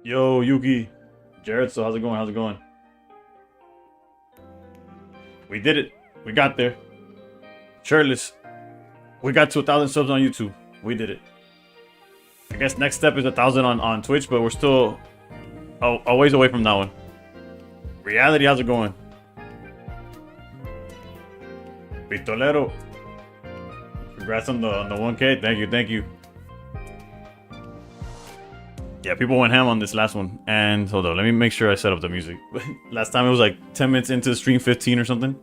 Yo, Yuki. Jared, so how's it going? How's it going? We did it. We got there. Shirtless. We got to 1,000 subs on YouTube. We did it. I guess next step is 1,000 on Twitch, but we're still a ways away from that one. Reality, how's it going? Pistolero. Congrats on the 1K. Thank you. Yeah, people went ham on this last one. And hold on, let me make sure I set up the music. Last time it was like 10 minutes into the stream, 15 or something.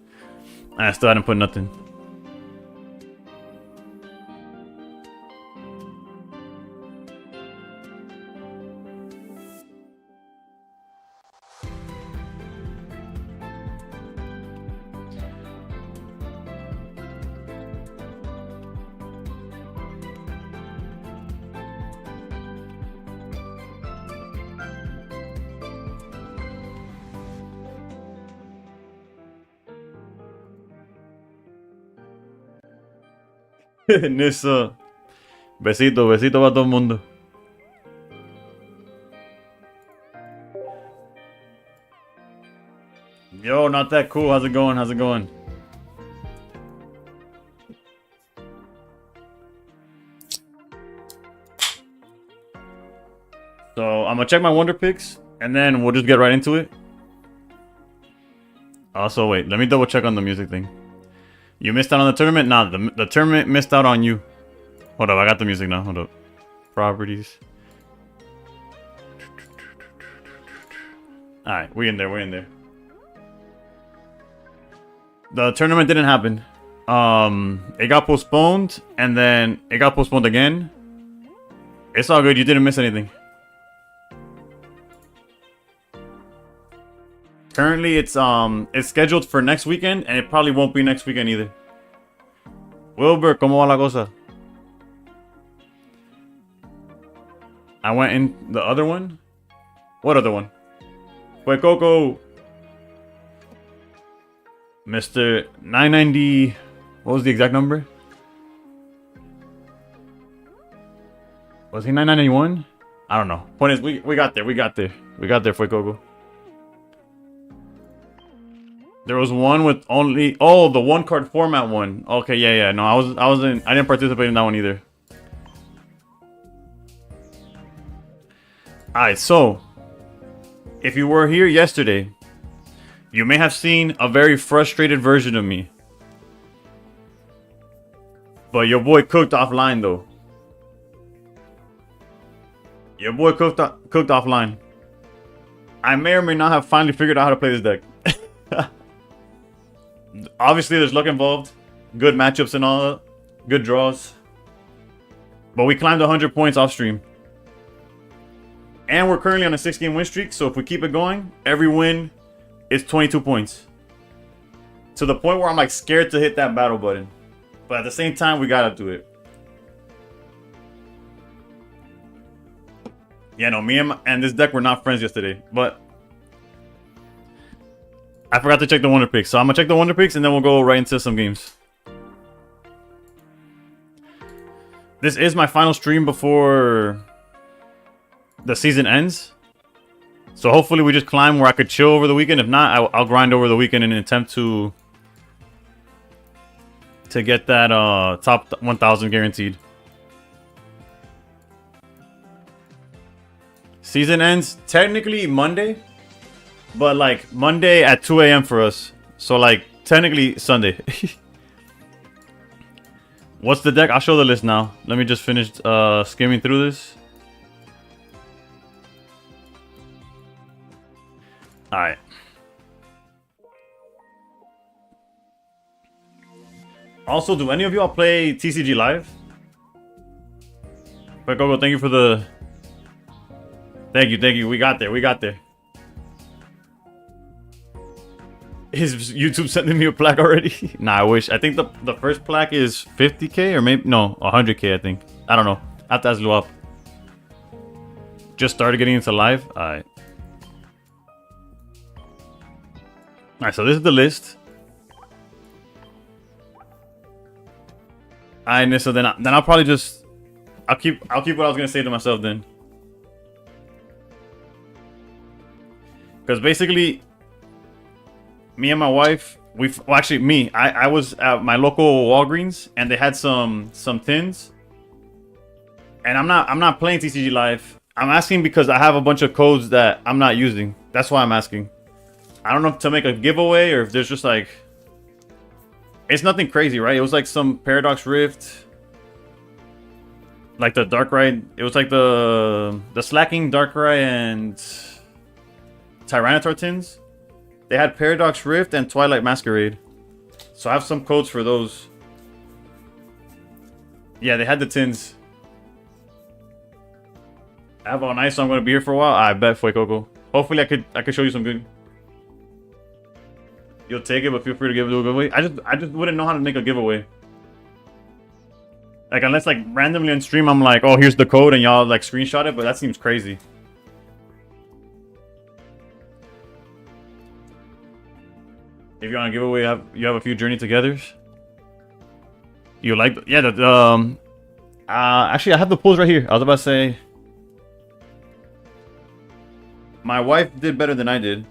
And I still hadn't put nothing. Nissa. Besito para todo el mundo. Yo, not that cool. How's it going? So, I'm gonna check my Wonder Picks, and then we'll just get right into it. Also, wait, let me double check on the music thing. You missed out on the tournament? Nah, the tournament missed out on you. Hold up, I got the music now. Hold up. Properties. Alright, we're in there. The tournament didn't happen. It got postponed, and then it got postponed again. It's all good, you didn't miss anything. Currently, it's scheduled for next weekend, and it probably won't be next weekend either. Wilbur, ¿cómo va la cosa? I went in the other one? What other one? Wait, Coco! Mr. 990... What was the exact number? Was he 991? I don't know. Point is, we got there. We got there, Fue Coco. There was one with only... Oh, the one card format one. Okay, yeah. No, I didn't participate in that one either. Alright, so... If you were here yesterday, you may have seen a very frustrated version of me. But your boy cooked offline, though. Your boy cooked offline. I may or may not have finally figured out how to play this deck. Obviously, there's luck involved. Good matchups and all that. Good draws. But we climbed 100 points off stream. And we're currently on a 6-game win streak. So if we keep it going, every win is 22 points. To the point where I'm like scared to hit that battle button. But at the same time, we gotta do it. Yeah, no, me and this deck were not friends yesterday. But I forgot to check the Wonder Picks. So I'm gonna check the Wonder Picks and then we'll go right into some games. This is my final stream before the season ends. So hopefully we just climb where I could chill over the weekend. If not, I'll grind over the weekend in an attempt to get that top 1,000 guaranteed. Season ends technically Monday, but like Monday at 2 a.m. for us. So like technically Sunday. What's the deck? I'll show the list now. Let me just finish skimming through this. Alright. Also, do any of y'all play TCG Live? But Gogo, thank you for the... Thank you. We got there. Is YouTube sending me a plaque already? Nah, I wish. I think the first plaque is 50k or maybe... No, 100k I think. I don't know. I have to ask Luap. Just started getting into live? Alright. Alright, so this is the list. Alright, so then I'll probably just... I'll keep what I was gonna say to myself then. Because basically, me and my wife, well, actually me, I was at my local Walgreens and they had some tins. And I'm not playing TCG Live. I'm asking because I have a bunch of codes that I'm not using. That's why I'm asking. I don't know if to make a giveaway or if there's just like, it's nothing crazy, right? It was like some Paradox Rift, like the Darkrai. It was like the Slacking Darkrai and Tyranitar tins. They had Paradox Rift and Twilight Masquerade. So I have some codes for those. Yeah, they had the tins. I have all nice, so I'm gonna be here for a while. I bet, Fuecoco. Hopefully I could show you some good. You'll take it, but feel free to give it to a giveaway. I just wouldn't know how to make a giveaway. Like unless like randomly on stream I'm like, oh, here's the code and y'all like screenshot it, but that seems crazy. If you're on a giveaway, you have a few Journey Togethers. You like, yeah, actually I have the pulls right here. I was about to say my wife did better than I did.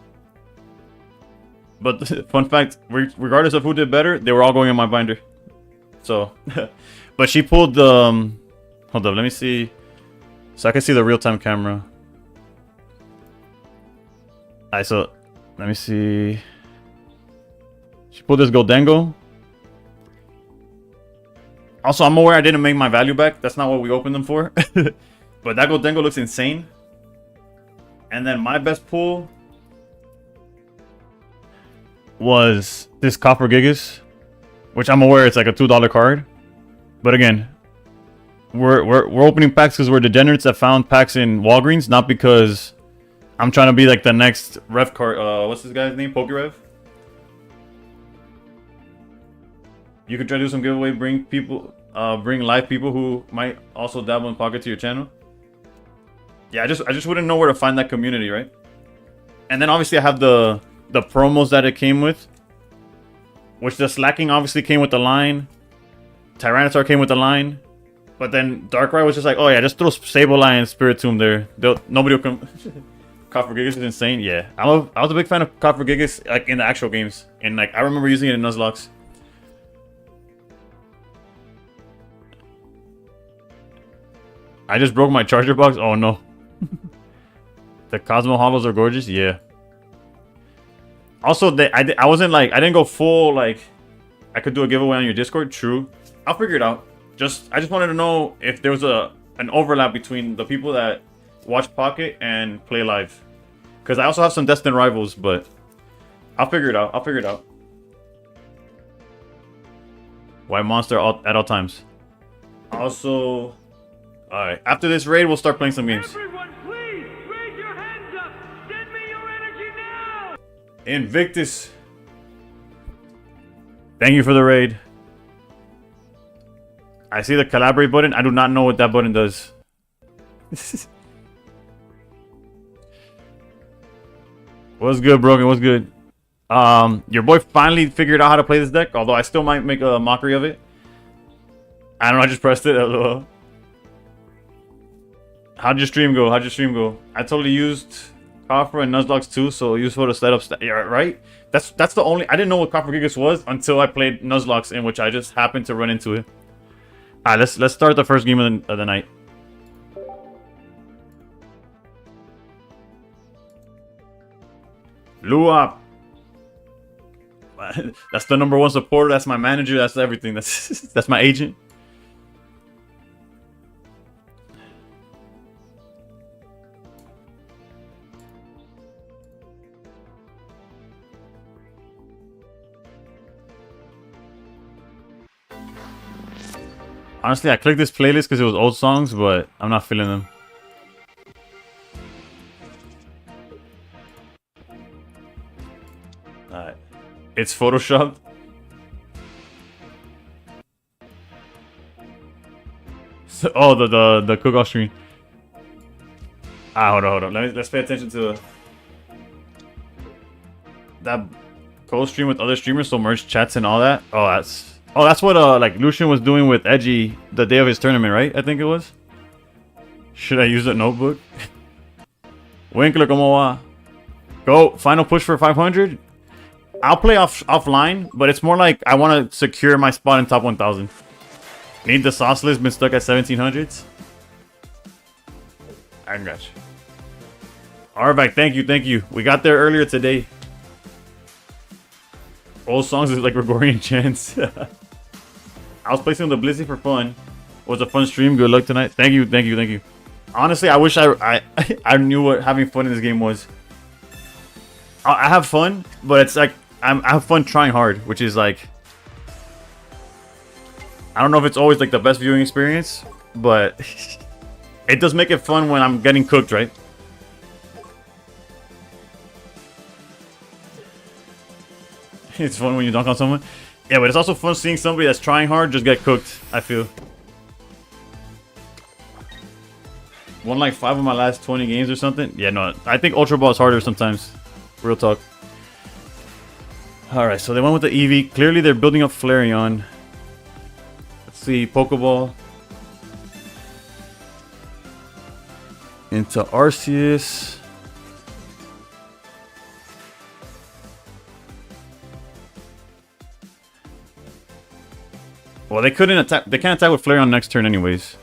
But fun fact, regardless of who did better, they were all going in my binder. So, but she pulled the, hold up, let me see. So I can see the real-time camera. Alright, so, let me see. She pulled this Goldengo. Also, I'm aware I didn't make my value back. That's not what we opened them for. But that Goldengo looks insane. And then my best pull was this Copper Gigas, which I'm aware it's like a $2 card. But again, we're opening packs because we're degenerates that found packs in Walgreens, not because I'm trying to be like the next Rev card. What's this guy's name? PokeRev. You could try to do some giveaway, bring live people who might also dabble in Pocket to your channel. Yeah, I just wouldn't know where to find that community, right? And then obviously I have the promos that it came with, which the Slacking obviously came with the line, Tyranitar came with the line, but then Darkrai was just like, oh yeah, just throw Sableye and Spiritomb there. Nobody will come. Copper Gigas is insane. Yeah, I was a big fan of Copper Gigas like in the actual games, and like I remember using it in Nuzlocke. I just broke my charger box. Oh no. The Cosmo Hollows are gorgeous. Yeah. Also, I wasn't like, I didn't go full like I could do a giveaway on your Discord. True. I'll figure it out. I just wanted to know if there was an overlap between the people that watch Pocket and play live. Because I also have some Destined Rivals, but I'll figure it out. I'll figure it out. White Monster at all times. Also, alright. After this raid, we'll start playing some games. Everyone, please raise your hands up. Send me your energy now. Invictus. Thank you for the raid. I see the collaborate button. I do not know what that button does. What's good, Broken? What's good? Your boy finally figured out how to play this deck, although I still might make a mockery of it. I don't know, I just pressed it. How'd your stream go? I totally used Copper and Nuzlocke too, so useful to set up. Yeah, right? That's the only. I didn't know what Copper Gigas was until I played Nuzlocke, in which I just happened to run into it. All right, let's start the first game of the night. Luap. That's the #1 supporter. That's my manager. That's everything. That's my agent. Honestly, I clicked this playlist because it was old songs, but I'm not feeling them. Alright. It's photoshopped. So, oh, the cook-off screen. Hold on. Let's pay attention to that co-stream with other streamers, so merge chats and all that. Oh, that's what like Lucian was doing with Edgy the day of his tournament, right? I think it was. Should I use a notebook? Winkler, ¿cómo va? Go final push for 500. I'll play offline, but it's more like I want to secure my spot in top 1000. Need the sauce list, been stuck at 1700s. I got you. Arvac, thank you. We got there earlier today. Old songs is like Gregorian chants. I was placing the Blizzy for fun. It was a fun stream. Good luck tonight. Thank you. Honestly, I wish I knew what having fun in this game was. I have fun, but it's like I have fun trying hard, which is like I don't know if it's always like the best viewing experience, but it does make it fun when I'm getting cooked, right? It's fun when you dunk on someone. Yeah, but it's also fun seeing somebody that's trying hard just get cooked, I feel. Won like 5 of my last 20 games or something. Yeah, no, I think Ultra Ball is harder sometimes. Real talk. Alright, so they went with the Eevee. Clearly they're building up Flareon. Let's see, Pokeball. Into Arceus. Well, they couldn't attack. They can't attack with Flareon next turn anyways.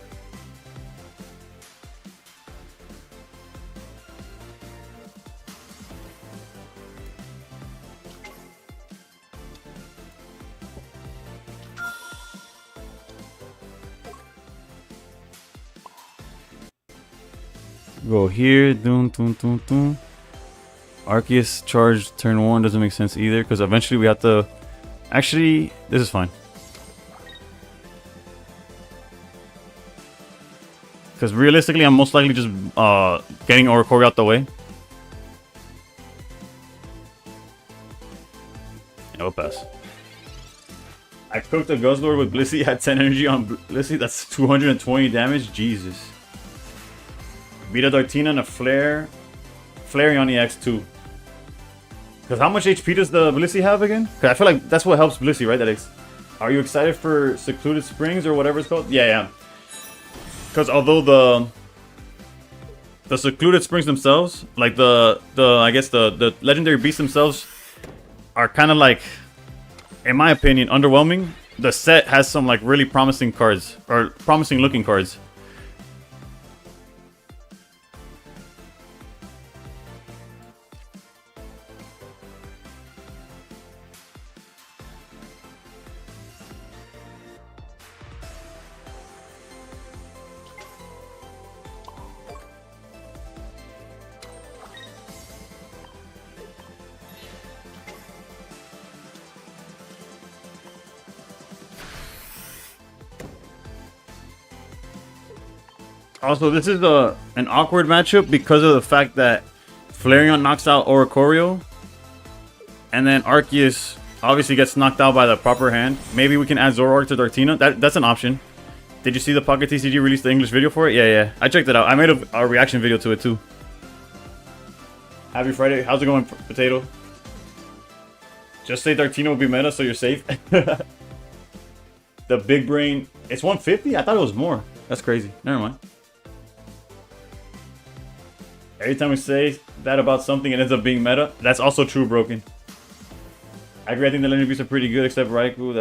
Go here. Doom. Arceus charge turn 1 doesn't make sense either because eventually we have to. Actually, this is fine. Because realistically, I'm most likely just getting Oricorio out the way. Yeah, we'll pass. I cooked a Guzzlord with Blissey, had 10 energy on Blissey. That's 220 damage. Jesus. Beat a Dartina and a Flareon EX2. Because how much HP does the Blissey have again? Because I feel like that's what helps Blissey, right? Are you excited for Secluded Springs or whatever it's called? Yeah. Because although the Secluded Springs themselves, like I guess the legendary beasts themselves are kind of like, in my opinion, underwhelming. The set has some like really promising cards, or promising looking cards. Also, this is an awkward matchup because of the fact that Flareon knocks out Oricorio, and then Arceus obviously gets knocked out by the proper hand. Maybe we can add Zoroark to Dartina. That's an option. Did you see the Pocket TCG release the English video for it? Yeah. I checked it out. I made a reaction video to it too. Happy Friday. How's it going, Potato? Just say Dartina will be meta so you're safe. The big brain. It's 150? I thought it was more. That's crazy. Never mind. Every time we say that about something, it ends up being meta. That's also true, Broken. I agree. I think the legendary beasts are pretty good, except Raikou.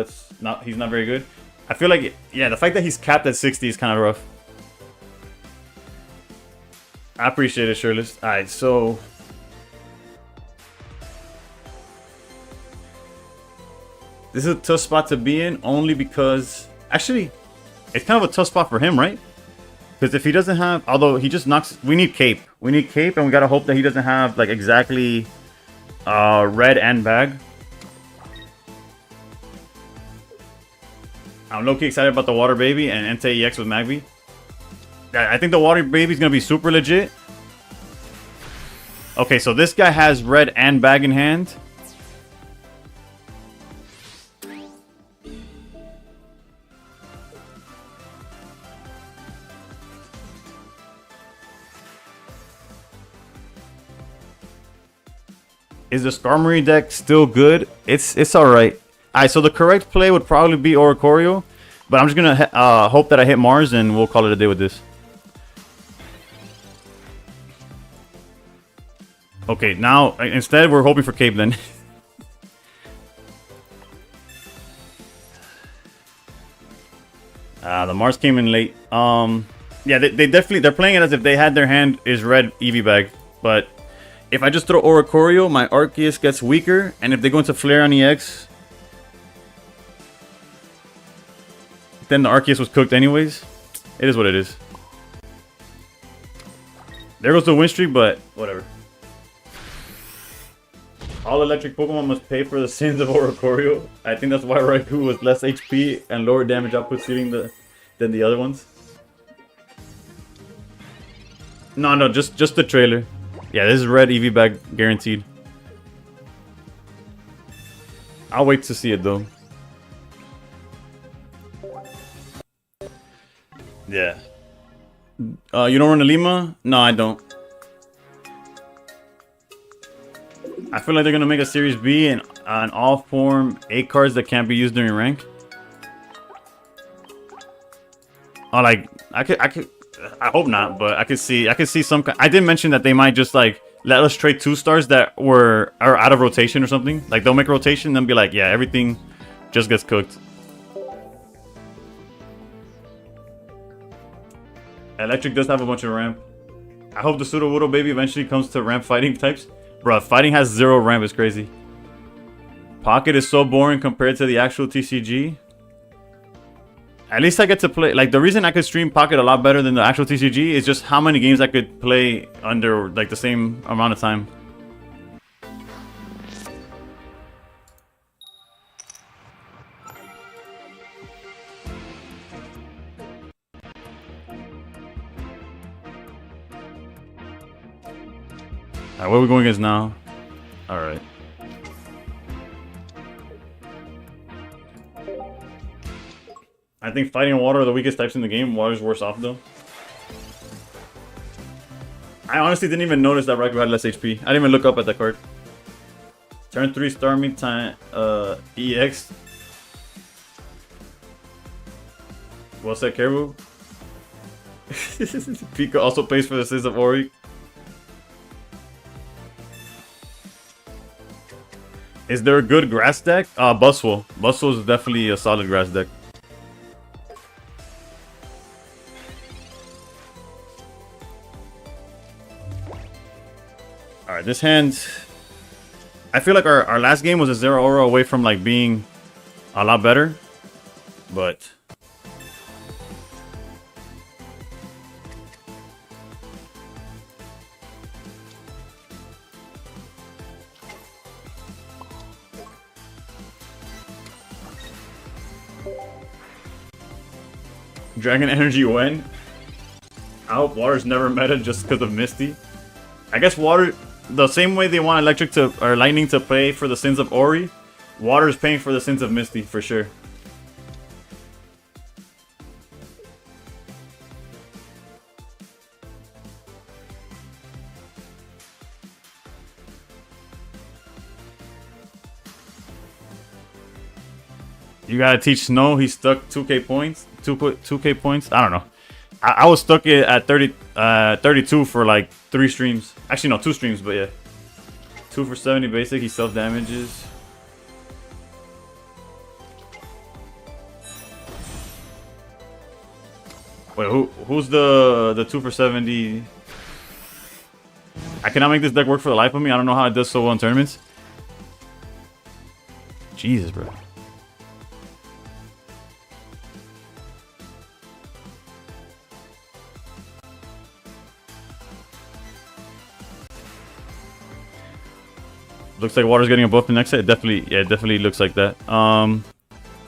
He's not very good. I feel like, yeah, the fact that he's capped at 60 is kind of rough. I appreciate it, Shirtless. Alright, so this is a tough spot to be in, only because actually, it's kind of a tough spot for him, right? Because if he doesn't have, although he just knocks, we need Cape. We need Cape, and we gotta hope that he doesn't have like exactly red and bag. I'm low-key excited about the Water Baby and Entei EX with Magby. I think the Water Baby is gonna be super legit. Okay, so this guy has red and bag in hand. Is the Skarmory deck still good? It's alright. Alright, so the correct play would probably be Oricorio. But I'm just going to hope that I hit Mars and we'll call it a day with this. Okay, now instead we're hoping for Cape then. The Mars came in late. Yeah, they definitely they're playing it as if they had their hand is red Eevee bag, but if I just throw Oricorio, my Arceus gets weaker, and if they go into Flare on EX, then the Arceus was cooked anyways. It is what it is. There goes the win streak, but whatever. All electric Pokemon must pay for the sins of Oricorio. I think that's why Raikou was less HP and lower damage output ceiling than the other ones. No, just the trailer. Yeah, this is red Eevee bag guaranteed. I'll wait to see it though. Yeah. You don't run a Lima? No, I don't. I feel like they're gonna make a Series B and an all form 8 cards that can't be used during rank. Oh, like I hope not, but I could see some. I did mention that they might just like let us trade 2-stars that are out of rotation or something. Like they'll make a rotation, then be like, yeah, everything just gets cooked. Electric does have a bunch of ramp. I hope the Sudowoodo baby eventually comes to ramp fighting types. Bruh, fighting has 0 ramp, it's crazy. Pocket is so boring compared to the actual TCG. At least I get to play, like the reason I could stream Pocket a lot better than the actual TCG is just how many games I could play under like the same amount of time. Alright, what are we going against now? Alright. I think fighting and water are the weakest types in the game. Water's worse off though. I honestly didn't even notice that Raikou had less HP. I didn't even look up at that card. Turn 3 Starmie time EX. Well said, Caribou. Pika also pays for the sins of Ori. Is there a good grass deck? Buswell. Buswell is definitely a solid grass deck. Alright, this hand... I feel like our last game was a Zeraora away from like being a lot better. But... Dragon Energy when? I hope Water's never meta just because of Misty. I guess Water, the same way they want Electric to or Lightning to pay for the sins of Ori, Water is paying for the sins of Misty for sure. You gotta teach Snow. He's stuck 2k points. 2k points. I don't know. I was stuck at 32 for like 3 streams. Actually, no, 2 streams, but yeah. 2 for 70 basic. He self damages. Wait, who's the 2 for 70? I cannot make this deck work for the life of me. I don't know how it does so well in tournaments. Jesus, bro. Looks like Water's getting a buff the next set. It definitely looks like that. Bro,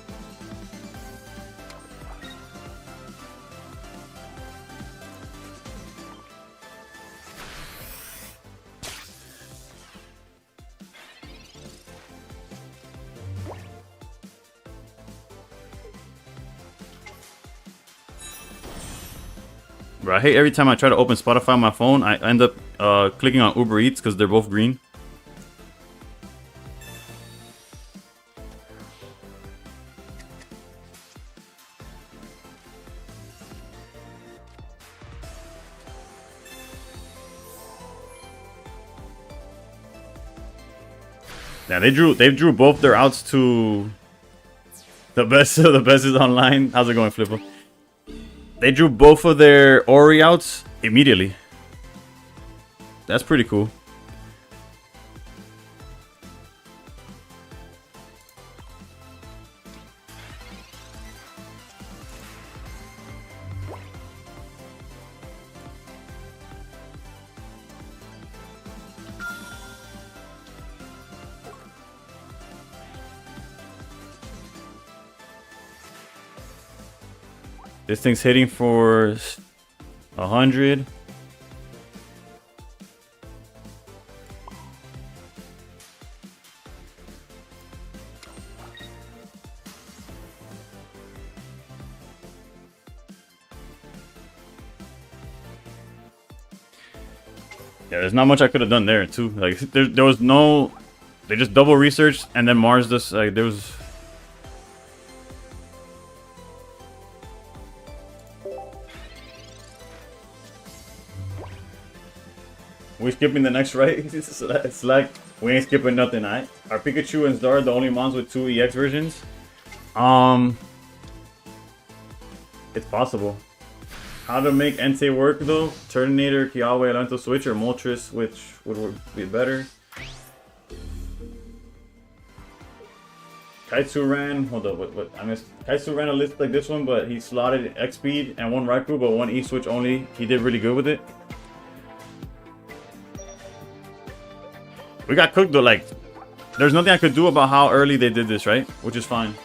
I hate every time I try to open Spotify on my phone, I end up clicking on Uber Eats because they're both green. Yeah, they drew both their outs to the best of the best is online. How's it going, Flipper? They drew both of their Ori outs immediately. That's pretty cool. This thing's hitting for 100. Yeah, there's not much I could have done there too. Like there was no, they just double researched and then Mars just like there was. We skipping the next right? It's like we ain't skipping nothing, alright? Are Pikachu and Zard the only mons with 2 EX versions? It's possible. How to make Entei work though? Turtonator, Kiawe, Alento Switch, or Moltres, which would be better? Kaitsu ran, hold up, what? I missed. Kaitsu ran a list like this one, but he slotted X speed and 1 Raikou, but 1 E switch only. He did really good with it. We got cooked though, like, there's nothing I could do about how early they did this, right? Which is fine.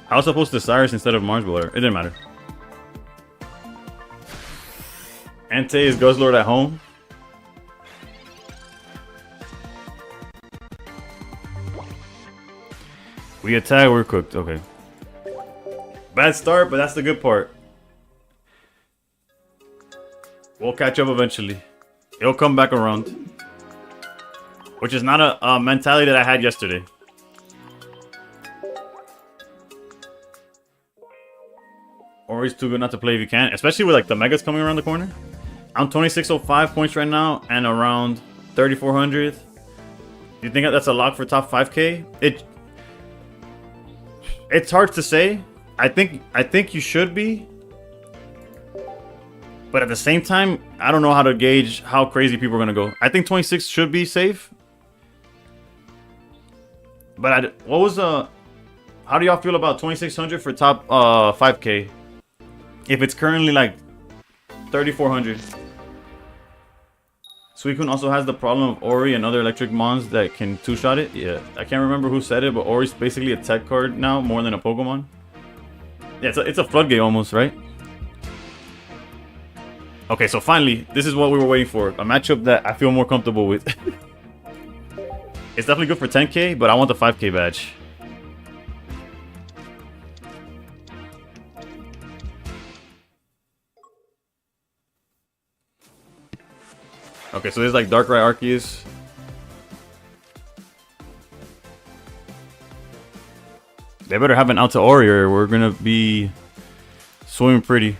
I was supposed to Cyrus instead of Mars Bowler. It didn't matter. Entei is Guzzlord at home. We attack, we're cooked. Okay. Bad start, but that's the good part. We'll catch up eventually. It'll come back around. Which is not a mentality that I had yesterday. Ori's too good not to play if you can, especially with like the megas coming around the corner. I'm 2605 points right now and around 3400. Do you think that's a lock for top 5k? It's hard to say. I think you should be. But at the same time, I don't know how to gauge how crazy people are gonna go. I think 26 should be safe. But how do y'all feel about 2600 for top 5k? If it's currently like 3400. Suicune also has the problem of Ori and other electric mons that can two-shot it. Yeah, I can't remember who said it, but Ori's basically a tech card now more than a Pokemon. Yeah, it's a floodgate almost, right? Okay, so finally, this is what we were waiting for. A matchup that I feel more comfortable with. It's definitely good for 10k, but I want the 5k badge. Okay, so there's like Darkrai Arceus. They better have an out to Ori or we're gonna be swimming pretty.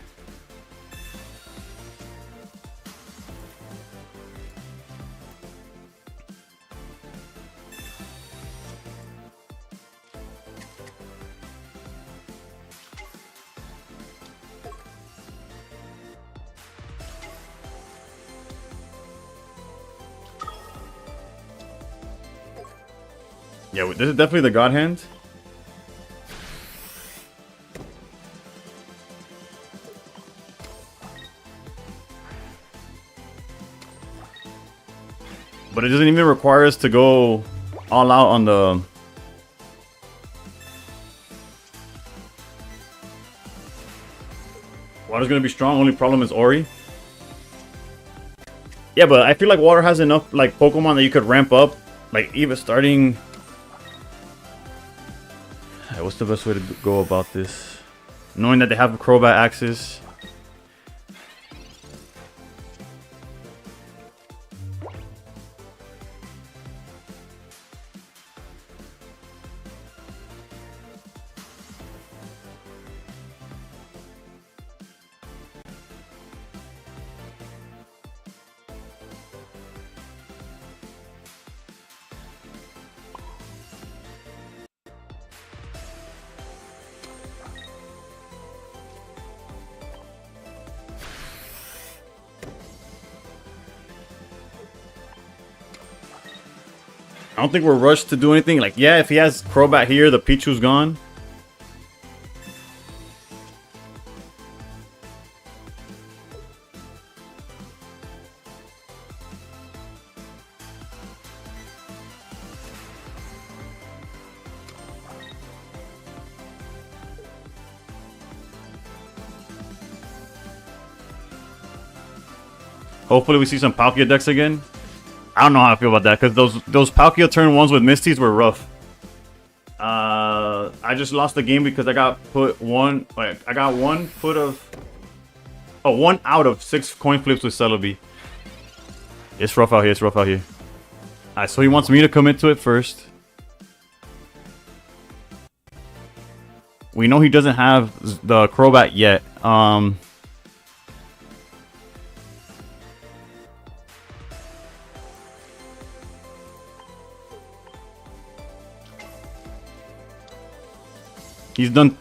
Yeah, this is definitely the God Hand. But it doesn't even require us to go all out on the... Water's gonna be strong, only problem is Ori. Yeah, but I feel like Water has enough like Pokemon that you could ramp up. Like even starting Alright, what's the best way to go about this? Knowing that they have a Crobat Axis. I don't think we're rushed to do anything. Like, yeah, if he has Crobat here, the Pichu's gone. Hopefully we see some Palkia decks again. I don't know how I feel about that, because those Palkia turn 1s with Misties were rough. I just lost the game because I got put one... Like, I got one put of... Oh, 1 out of 6 coin flips with Celebi. It's rough out here, it's rough out here. Alright, so he wants me to commit to it first. We know he doesn't have the Crobat yet.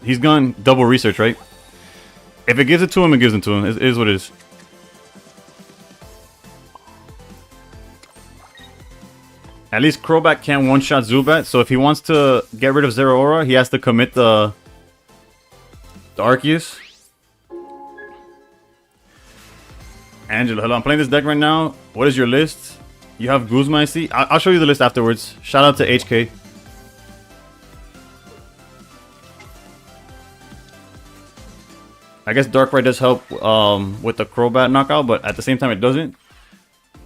He's gone double research, right? If it gives it to him, it gives it to him. It is what it is. At least Crobat can't one-shot Zubat, so if he wants to get rid of Zeraora, he has to commit the Arceus. Angela, hello, I'm playing this deck right now. What is your list? You have Guzma, I see. I'll show you the list afterwards. Shout out to HK. I guess Darkrai does help with the Crobat knockout, but at the same time it doesn't.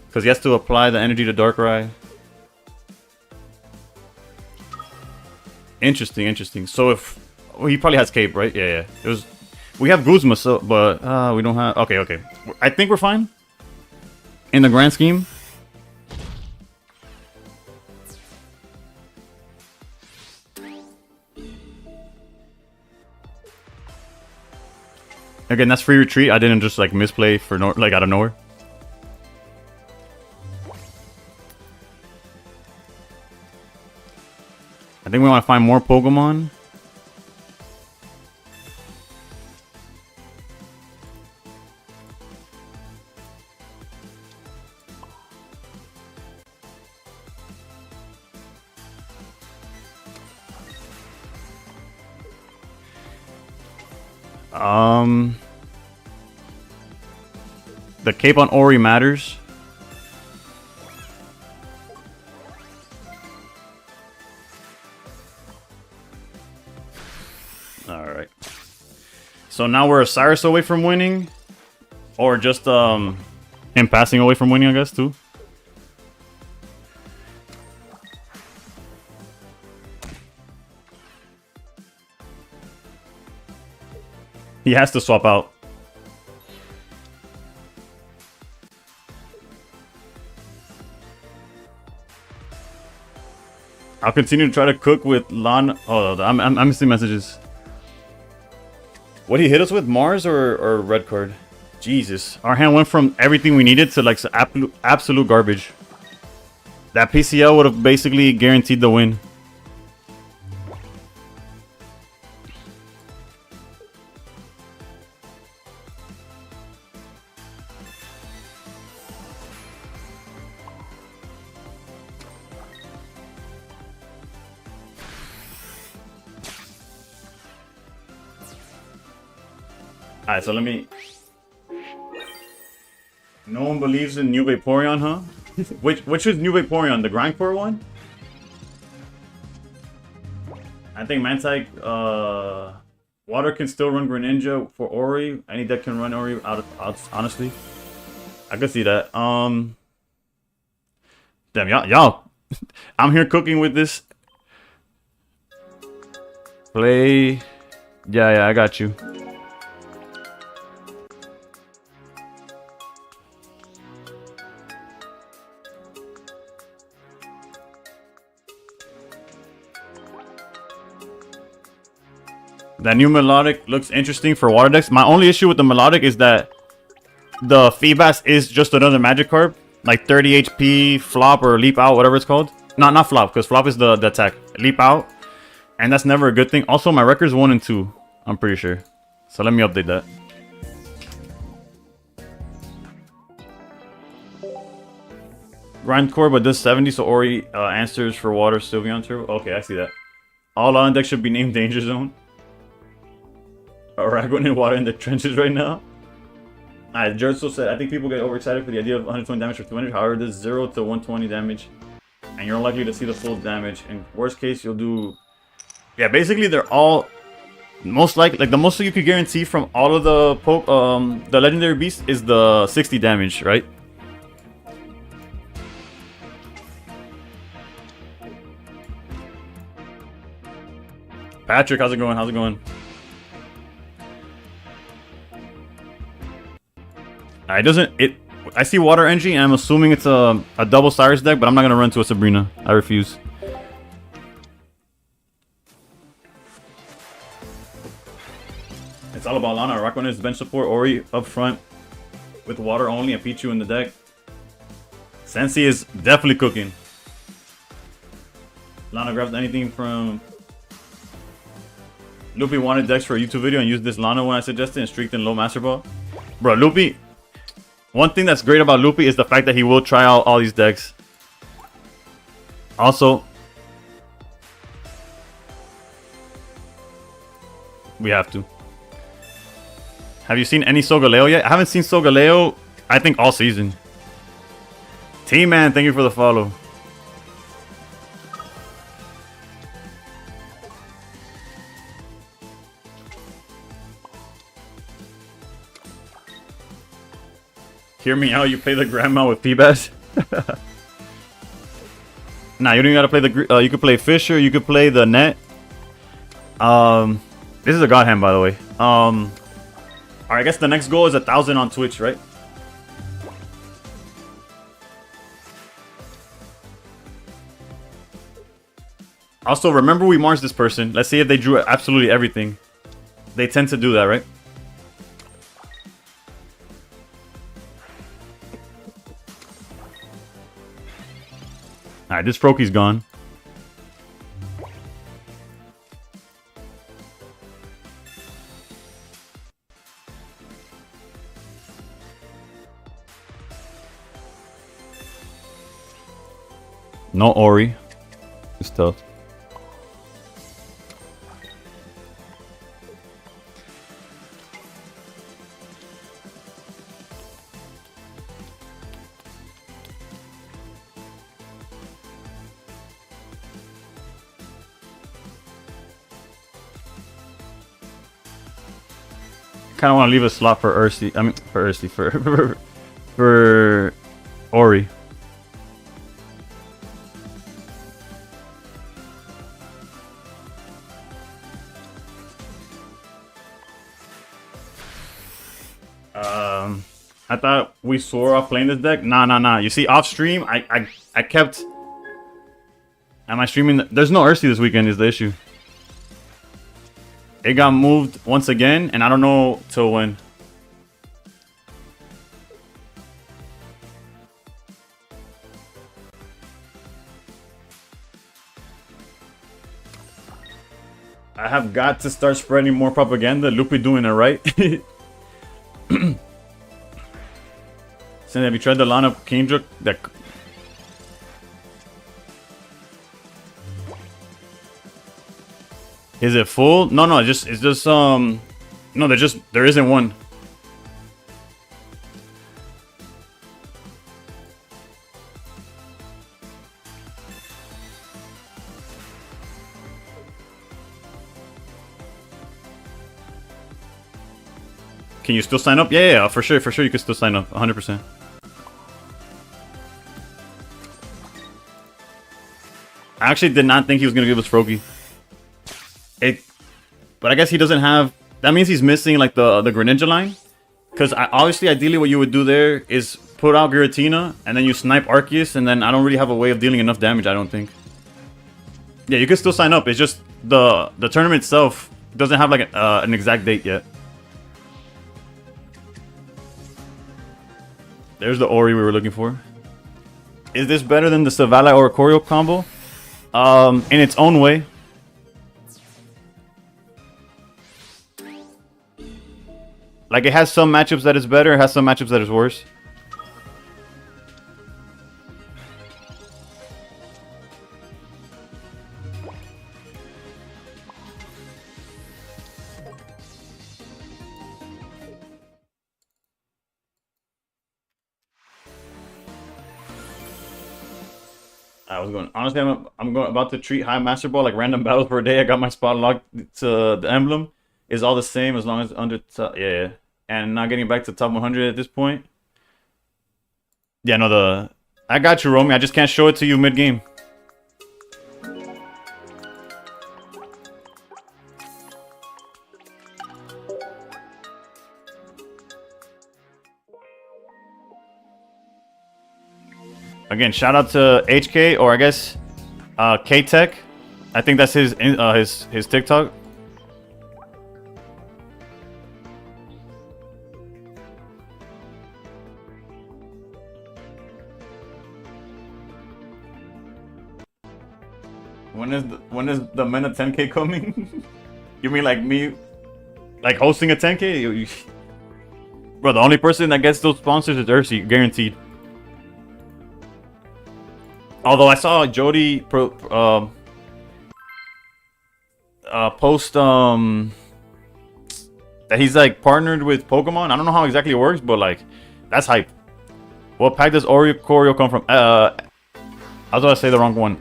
Because he has to apply the energy to Darkrai. Interesting, interesting. So if... Well, he probably has Cape, right? Yeah, yeah. It was... We have Guzma, so, but we don't have... Okay, okay. I think we're fine. In the grand scheme. Again, that's free retreat. I didn't just like misplay for no, like out of nowhere. I think we want to find more Pokemon. The cape on Ori matters. Alright. So now we're a Cyrus away from winning. Or just him passing away from winning, I guess, too. He has to swap out. I'll continue to try to cook with Lan. Oh, I'm missing messages. What did he hit us with? Mars or red card? Jesus. Our hand went from everything we needed to like absolute garbage. That PCL would have basically guaranteed the win. Alright, so let me... No one believes in New Vaporeon, huh? which is New Vaporeon? The Grindcore one? I think Mantike, Water can still run Greninja for Ori. Any deck can run Ori out, honestly. I could see that. Damn, y'all. I'm here cooking with this. Play. Yeah, I got you. That new melodic looks interesting for water decks. My only issue with the melodic is that the Feebas is just another magic card. Like 30 HP, flop, or leap out, whatever it's called. Not flop, because flop is the attack. Leap out. And that's never a good thing. Also, my record's 1 and 2. I'm pretty sure. So let me update that. Grindcore, but does 70, so Ori answers for water, Sylveon Turbo. Okay, I see that. All on deck should be named Danger Zone. Aragorn in water in the trenches right now. Alright, Jerso said, I think people get overexcited for the idea of 120 damage for 200. However, this 0 to 120 damage. And you're unlikely to see the full damage. In worst case, you'll do... Yeah, basically they're all... Most likely, like the most you could guarantee from all of the legendary beasts is the 60 damage, right? Patrick, how's it going? How's it going? It doesn't. I see water energy, and I'm assuming it's a double Cyrus deck, but I'm not gonna run to a Sabrina. I refuse. It's all about Lana. Rakuen is bench support. Ori up front with water only, and Pichu in the deck. Sensi is definitely cooking. Lana grabs anything from... Loopy wanted decks for a YouTube video and used this Lana when I suggested and streaked in low Master Ball. Bro, Loopy... One thing that's great about Loopy is the fact that he will try out all these decks. Also... We have to. Have you seen any Solgaleo yet? I haven't seen Solgaleo, I think, all season. T-Man, thank you for the follow. Hear me out, you play the grandma with Feebas? Nah, you don't even gotta play the... you could play Fisher, you could play the Net. This is a God Hand, by the way. Alright, I guess the next goal is 1,000 on Twitch, right? Also, remember we Mars this person. Let's see if they drew absolutely everything. They tend to do that, right? Alright, this Froaky's gone. No Ori. It's tough. Kind of want to leave a slot for Ursi. I mean, for Ursi, for Ori. I thought we swore off playing this deck. Nah. You see, off stream, I kept. Am I streaming? There's no Ursi this weekend. Is the issue? It got moved once again, and I don't know till when. I have got to start spreading more propaganda. Loopy doing it right. Have you tried the Lana Kingdra? That is it full? No, it's just no, there isn't one. Can you still sign up? Yeah, for sure you can still sign up, 100%. I actually did not think he was gonna give us Froaky. But I guess he doesn't have... That means he's missing like the Greninja line. Because obviously, ideally what you would do there is put out Giratina and then you snipe Arceus, and then I don't really have a way of dealing enough damage, I don't think. Yeah, you can still sign up. It's just the tournament itself doesn't have like an exact date yet. There's the Ori we were looking for. Is this better than the Zavala Oricorio combo? In its own way. Like, it has some matchups that is better, it has some matchups that is worse. I was going. Honestly, I'm going about to treat High Master Ball like random battles per day. I got my spot locked to the emblem. Is all the same as long as under yeah. And not getting back to top 100 at this point. Yeah, no, I got you, Romy. I just can't show it to you mid game. Again, shout out to HK, or I guess K-Tech. I think that's his TikTok. When is the Mena 10K coming? You mean like me, like hosting a 10K? Bro, the only person that gets those sponsors is Ursi, guaranteed. Although I saw Jody post that he's like partnered with Pokemon. I don't know how exactly it works, but like that's hype. What pack does Oricorio come from? I was gonna say the wrong one.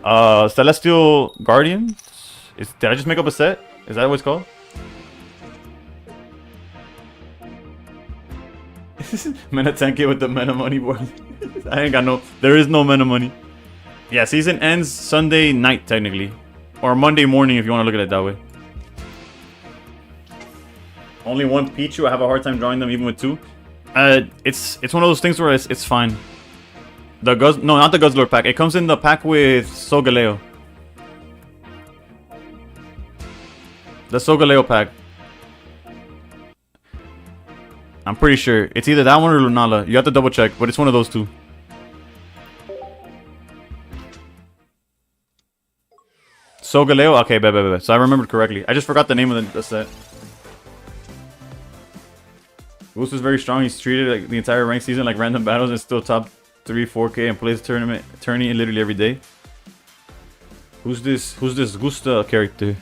Celestial Guardians? Did I just make up a set? Is that what it's called? Mena 10K with the Mena money, boy. I ain't got no. There is no Mena money. Yeah, season ends Sunday night technically, or Monday morning if you want to look at it that way. Only one Pichu. I have a hard time drawing them even with two. It's one of those things where it's fine. No, not the Guzzler pack. It comes in the pack with Solgaleo. The Solgaleo pack. I'm pretty sure it's either that one or Lunala. You have to double check, but it's one of those two. Solgaleo? Okay, bet. So I remembered correctly. I just forgot the name of the set. Goose is very strong. He's treated like the entire ranked season like random battles and still top 3, 4K and plays tourney literally every day. Who's this Gusta character?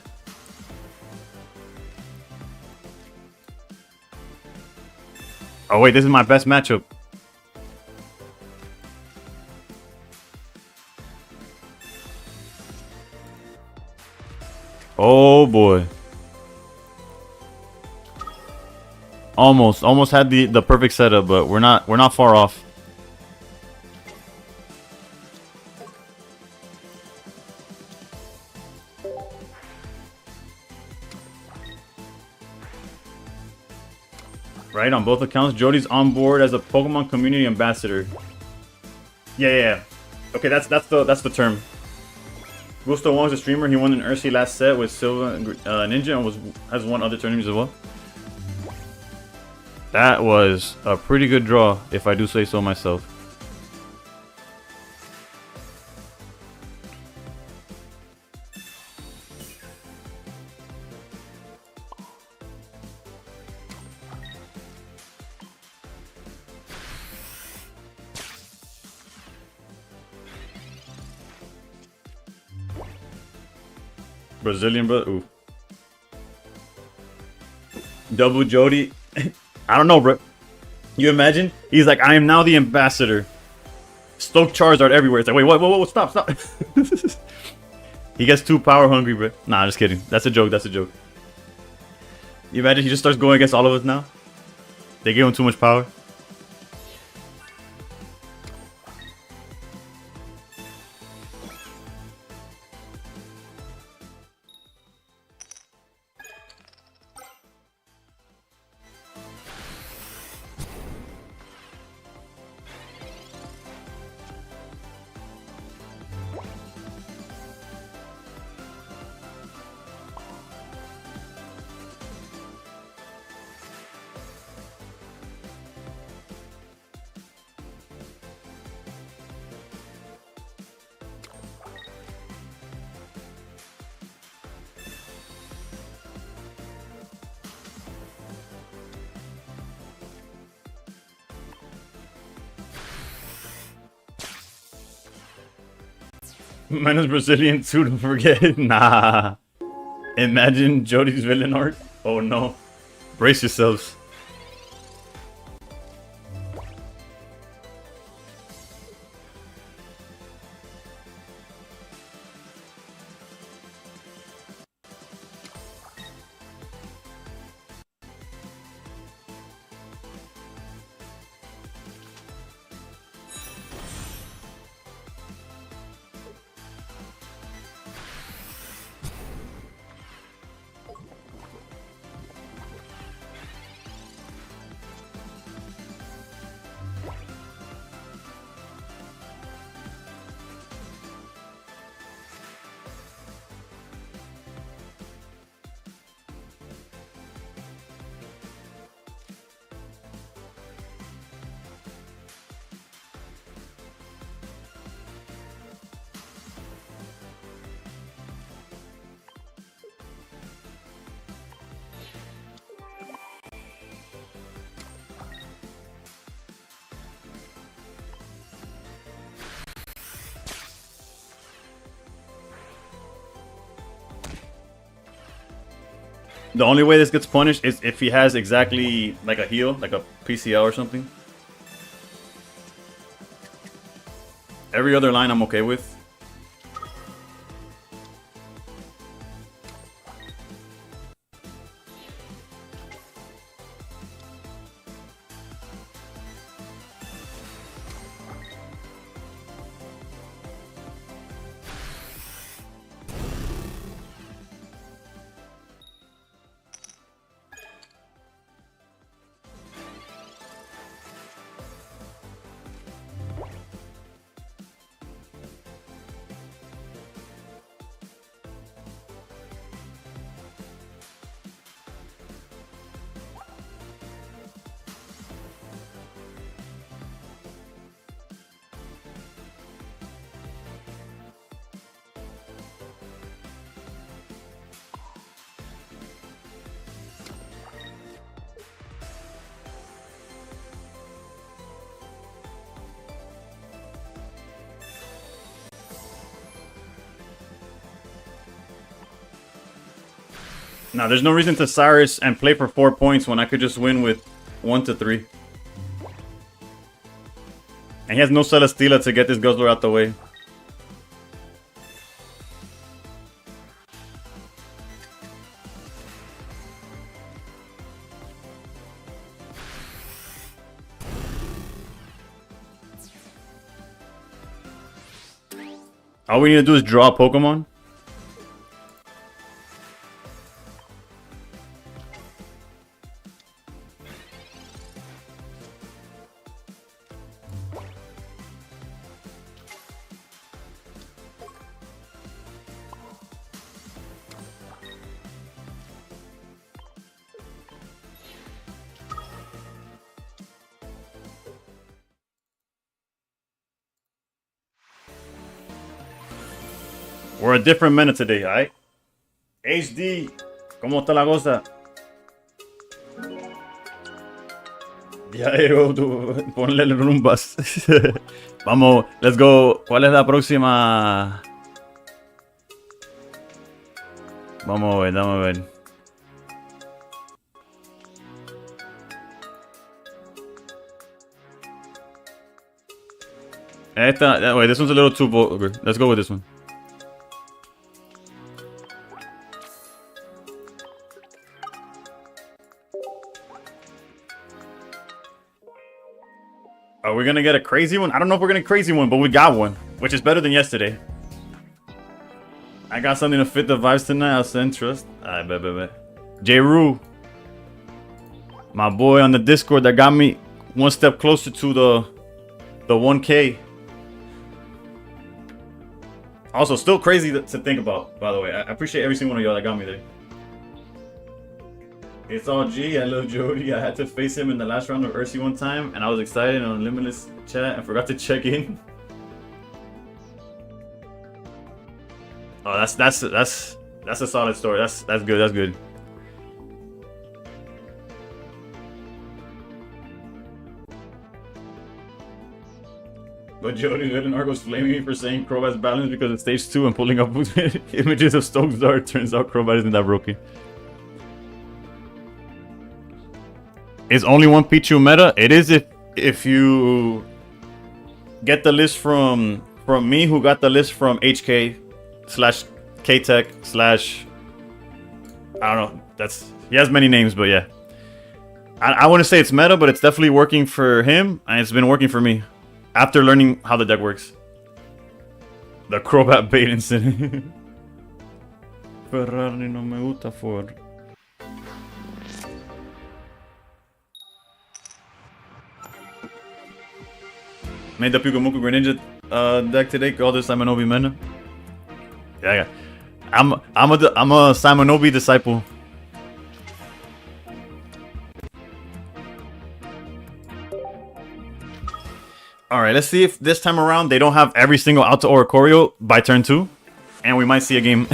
Oh wait, this is my best matchup. Oh boy. Almost had the perfect setup, but we're not far off. Right, on both accounts, Jody's on board as a Pokemon community ambassador. Yeah. Okay, that's the term. Gusto Wong's a streamer. He won an Ursi last set with Silva Ninja and has won other tournaments as well. That was a pretty good draw, if I do say so myself. Brazilian, bro. Ooh. Double Jody. I don't know, bro. You imagine? He's like, I am now the ambassador. Stoke Charizard everywhere. It's like, wait, what? Stop. He gets too power hungry, bro. Nah, just kidding. That's a joke. You imagine he just starts going against all of us now? They give him too much power. Menace Brazilian 2 to forget. Nah. Imagine Jody's villain art. Oh no. Brace yourselves. The only way this gets punished is if he has exactly like a heal, like a PCL or something. Every other line I'm okay with. Now, there's no reason to Cyrus and play for 4 points when I could just win with 1 to 3. And he has no Celesteela to get this Guzzler out the way. All we need to do is draw a Pokemon. We're a different minute today, alright? HD, ¿cómo está la cosa? Ya llegó tú, ponle el rumbas. Vamos, let's go. ¿Cuál es la próxima? Vamos a ver, vamos a ver. Esta, wait, this one's a little too vulgar. Let's go with this one. Are we gonna get a crazy one? I don't know if we're gonna get a crazy one, but we got one, which is better than yesterday. I got something to fit the vibes tonight. I'll send trust. Alright, bet. J-Rue, my boy on the Discord that got me one step closer to the 1K. Also, still crazy to think about, by the way. I appreciate every single one of y'all that got me there. It's all G. I love Jody. I had to face him in the last round of Ursi one time, and I was excited on Limitless chat and forgot to check in. Oh, that's a solid story. That's good. That's good. But Jody Little Argo's flaming me for saying Crobat's balanced because it's stage 2 and pulling up images of Stokes Dart. Turns out Crobat isn't that broken. Is only one Pichu meta? It is if you get the list from me, who got the list from HK slash KTech slash, I don't know. He has many names, but yeah. I wouldn't say it's meta, but it's definitely working for him, and it's been working for me. After learning how the deck works. The Crobat bait incident. Ferrari no me gusta Ford. Made the Pyugamuku Greninja deck today. All this Simanobi Mena. Yeah. I'm a Simanobi disciple. Alright, let's see if this time around they don't have every single Alta Oricorio by turn 2. And we might see a game.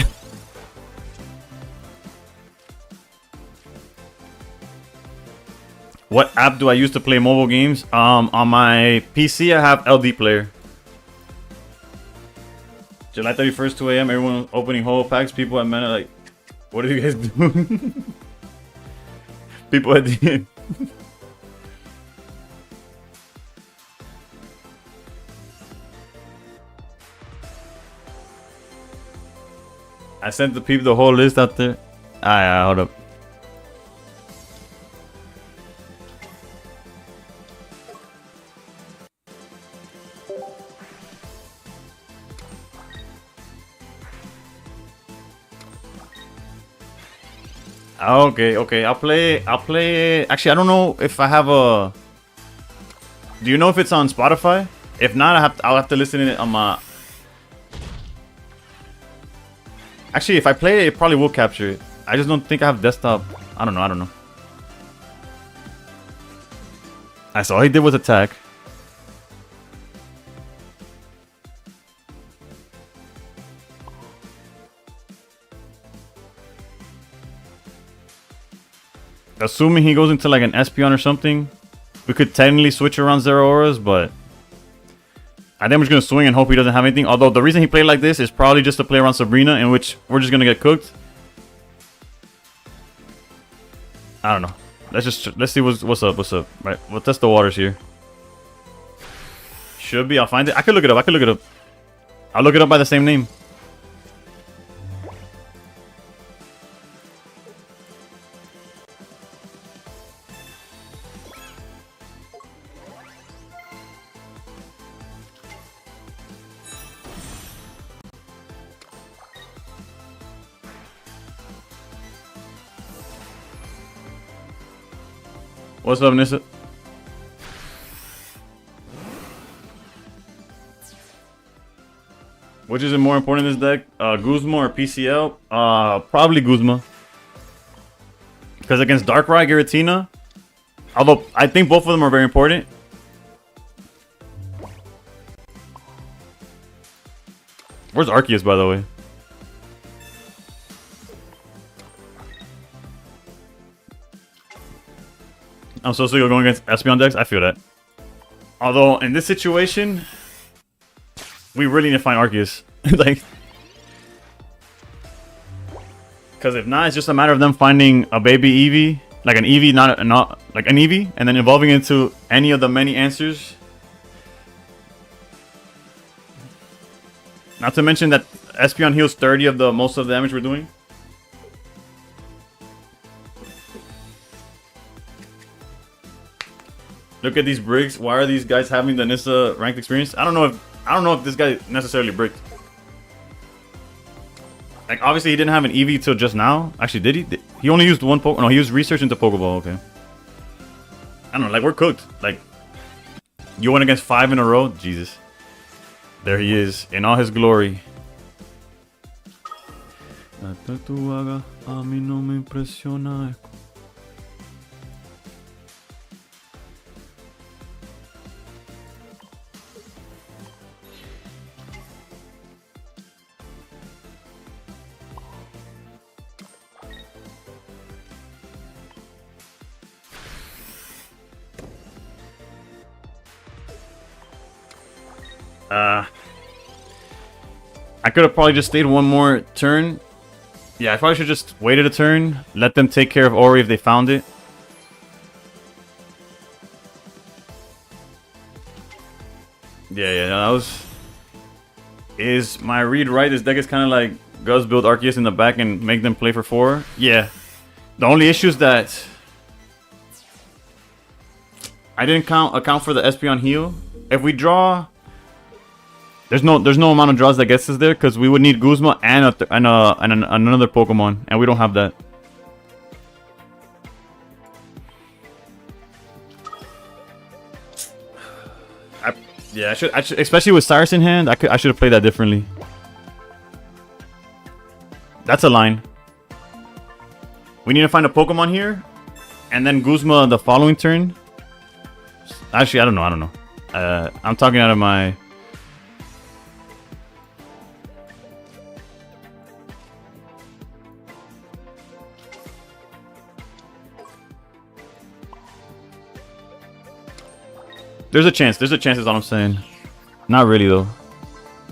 What app do I use to play mobile games? On my PC I have LD Player. July 31st, 2 AM, everyone opening whole packs. People at Mena like, what are you guys doing? People at the end. I sent the people the whole list out there. Yeah, hold up. Okay. I'll play. Actually, I don't know if I have a. Do you know if it's on Spotify? If not, I'll have to listen to it on my. Actually, if I play it, it probably will capture it. I just don't think I have desktop. I don't know. I saw all he did was attack. Assuming he goes into like an Espeon or something, we could technically switch around Zero Auras, but I think I'm just going to swing and hope he doesn't have anything. Although the reason he played like this is probably just to play around Sabrina, in which we're just going to get cooked. I don't know. Let's see what's up. Right, we'll test the waters here. Should be. I'll find it. I could look it up. I'll look it up by the same name. What's up, Nissa? Which is more important in this deck? Guzma or PCL? Probably Guzma. Because against Darkrai, Giratina, although I think both of them are very important. Where's Arceus, by the way? I'm so sick of going against Espeon decks. I feel that. Although, in this situation, we really need to find Arceus. Like, because if not, it's just a matter of them finding a baby Eevee, like an Eevee, not like an Eevee, and then evolving into any of the many answers. Not to mention that Espeon heals 30 of the most of the damage we're doing. Look at these bricks. Why are these guys having the Nissa ranked experience? I don't know if this guy necessarily bricked. Like, obviously he didn't have an Eevee till just now. Actually, did he? He only used one Pokeball. No, he used research into Pokeball. Okay. I don't know. Like, we're cooked. Like, you went against 5 in a row. Jesus. There he is in all his glory. La tatuaga a mí no me impresiona. I could have probably just stayed one more turn. Yeah, I probably should just waited a turn. Let them take care of Ori if they found it. Yeah, that was... Is my read right? This deck is kind of like Gus build Arceus in the back and make them play for 4. Yeah. The only issue is that I didn't account for the Espeon heal. If we draw, there's no amount of draws that gets us there because we would need Guzma and another Pokemon, and we don't have that. I should, especially with Cyrus in hand, I should have played that differently. That's a line. We need to find a Pokemon here, and then Guzma the following turn. Actually, I don't know. I'm talking out of my... There's a chance is all I'm saying. Not really though.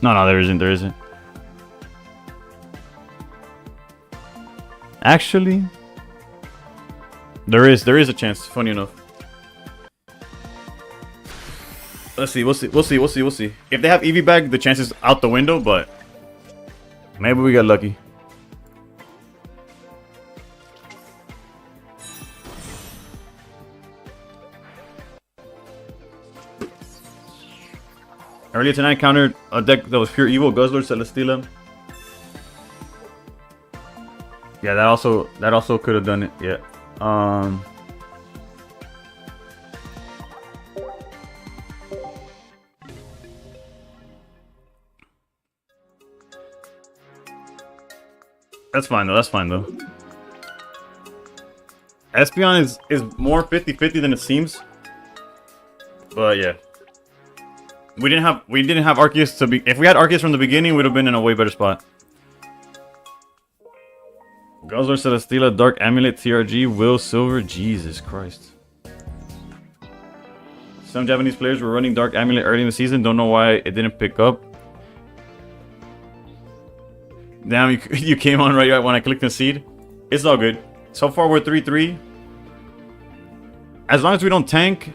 No, there isn't. Actually, there is a chance, funny enough. Let's see, we'll see. If they have Eevee bag, the chance is out the window, but maybe we got lucky. Earlier tonight, I countered a deck that was pure evil, Guzzler, Celesteela. Yeah, that also could have done it. Yeah. That's fine though. Espeon is more 50-50 than it seems. But yeah. We didn't have Arceus to be... If we had Arceus from the beginning, we would have been in a way better spot. Guzzler, Celesteela, Dark Amulet, TRG, Will, Silver. Jesus Christ. Some Japanese players were running Dark Amulet early in the season. Don't know why it didn't pick up. Damn, you came on right when I clicked Concede. It's all good. So far, we're 3-3. As long as we don't tank...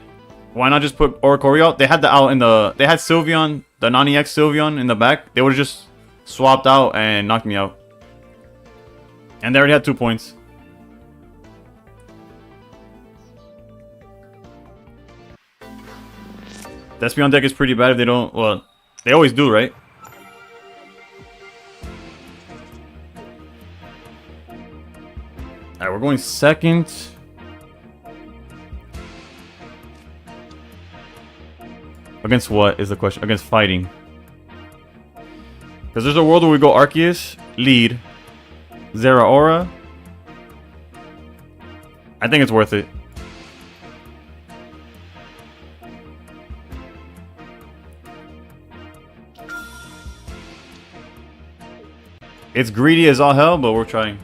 Why not just put Oricorio out? They had they had Sylveon, the non-EX Sylveon in the back. They would have just swapped out and knocked me out. And they already had 2 points. The Espeon deck is pretty bad if they don't... Well, they always do, right? Alright, we're going second. Against what is the question? Against fighting. Because there's a world where we go Arceus, lead, Zeraora. I think it's worth it. It's greedy as all hell, but we're trying.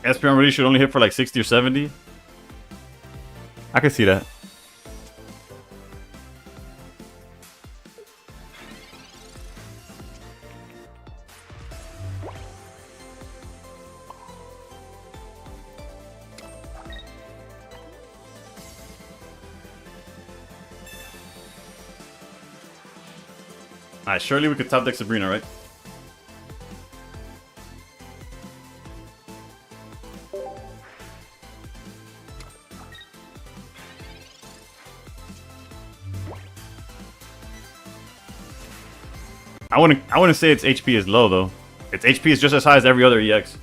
Espeon really should only hit for like 60 or 70. I can see that. Alright, surely we could top deck Sabrina, right? I wouldn't say its HP is low though. Its HP is just as high as every other EX.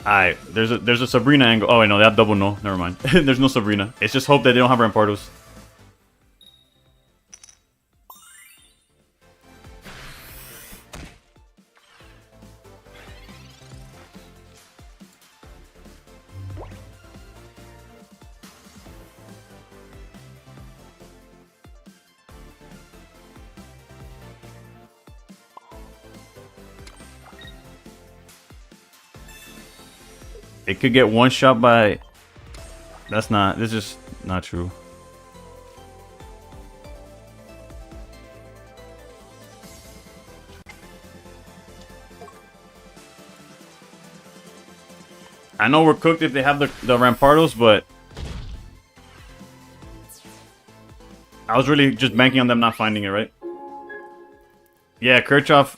Alright, there's a Sabrina angle. Oh wait, no, they have double no. Never mind. There's no Sabrina. It's just hope that they don't have Rampardos. It could get one shot by. That's not. This is not true. I know we're cooked if they have the Rampardos, but I was really just banking on them not finding it, right? Yeah, Kirchhoff.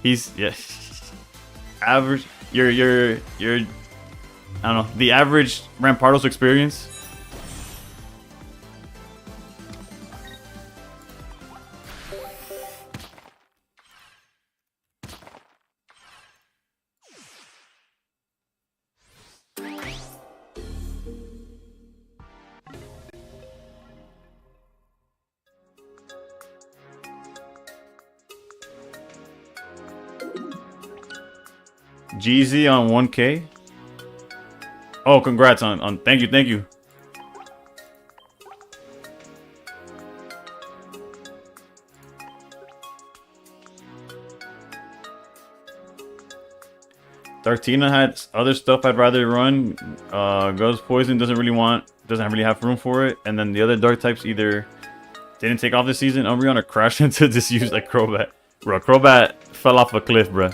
He's average. You're I don't know, the average Rampardos experience. GZ on 1K. Oh, congrats on thank you. Dartina had other stuff I'd rather run. Ghost Poison doesn't really have room for it. And then the other dark types either didn't take off this season, Umbreon, or crashed into disuse like Crobat. Bro, Crobat fell off a cliff, bro.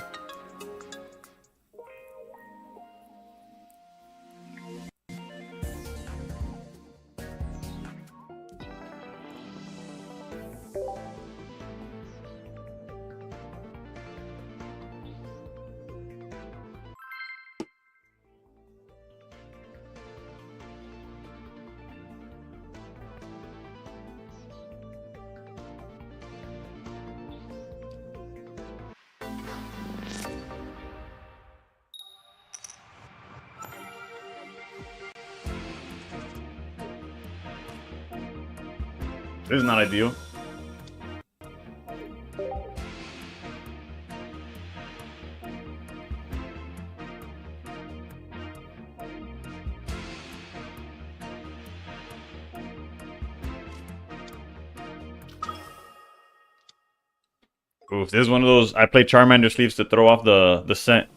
This is not ideal. Oof, this is one of those I play Charmander sleeves to throw off the scent.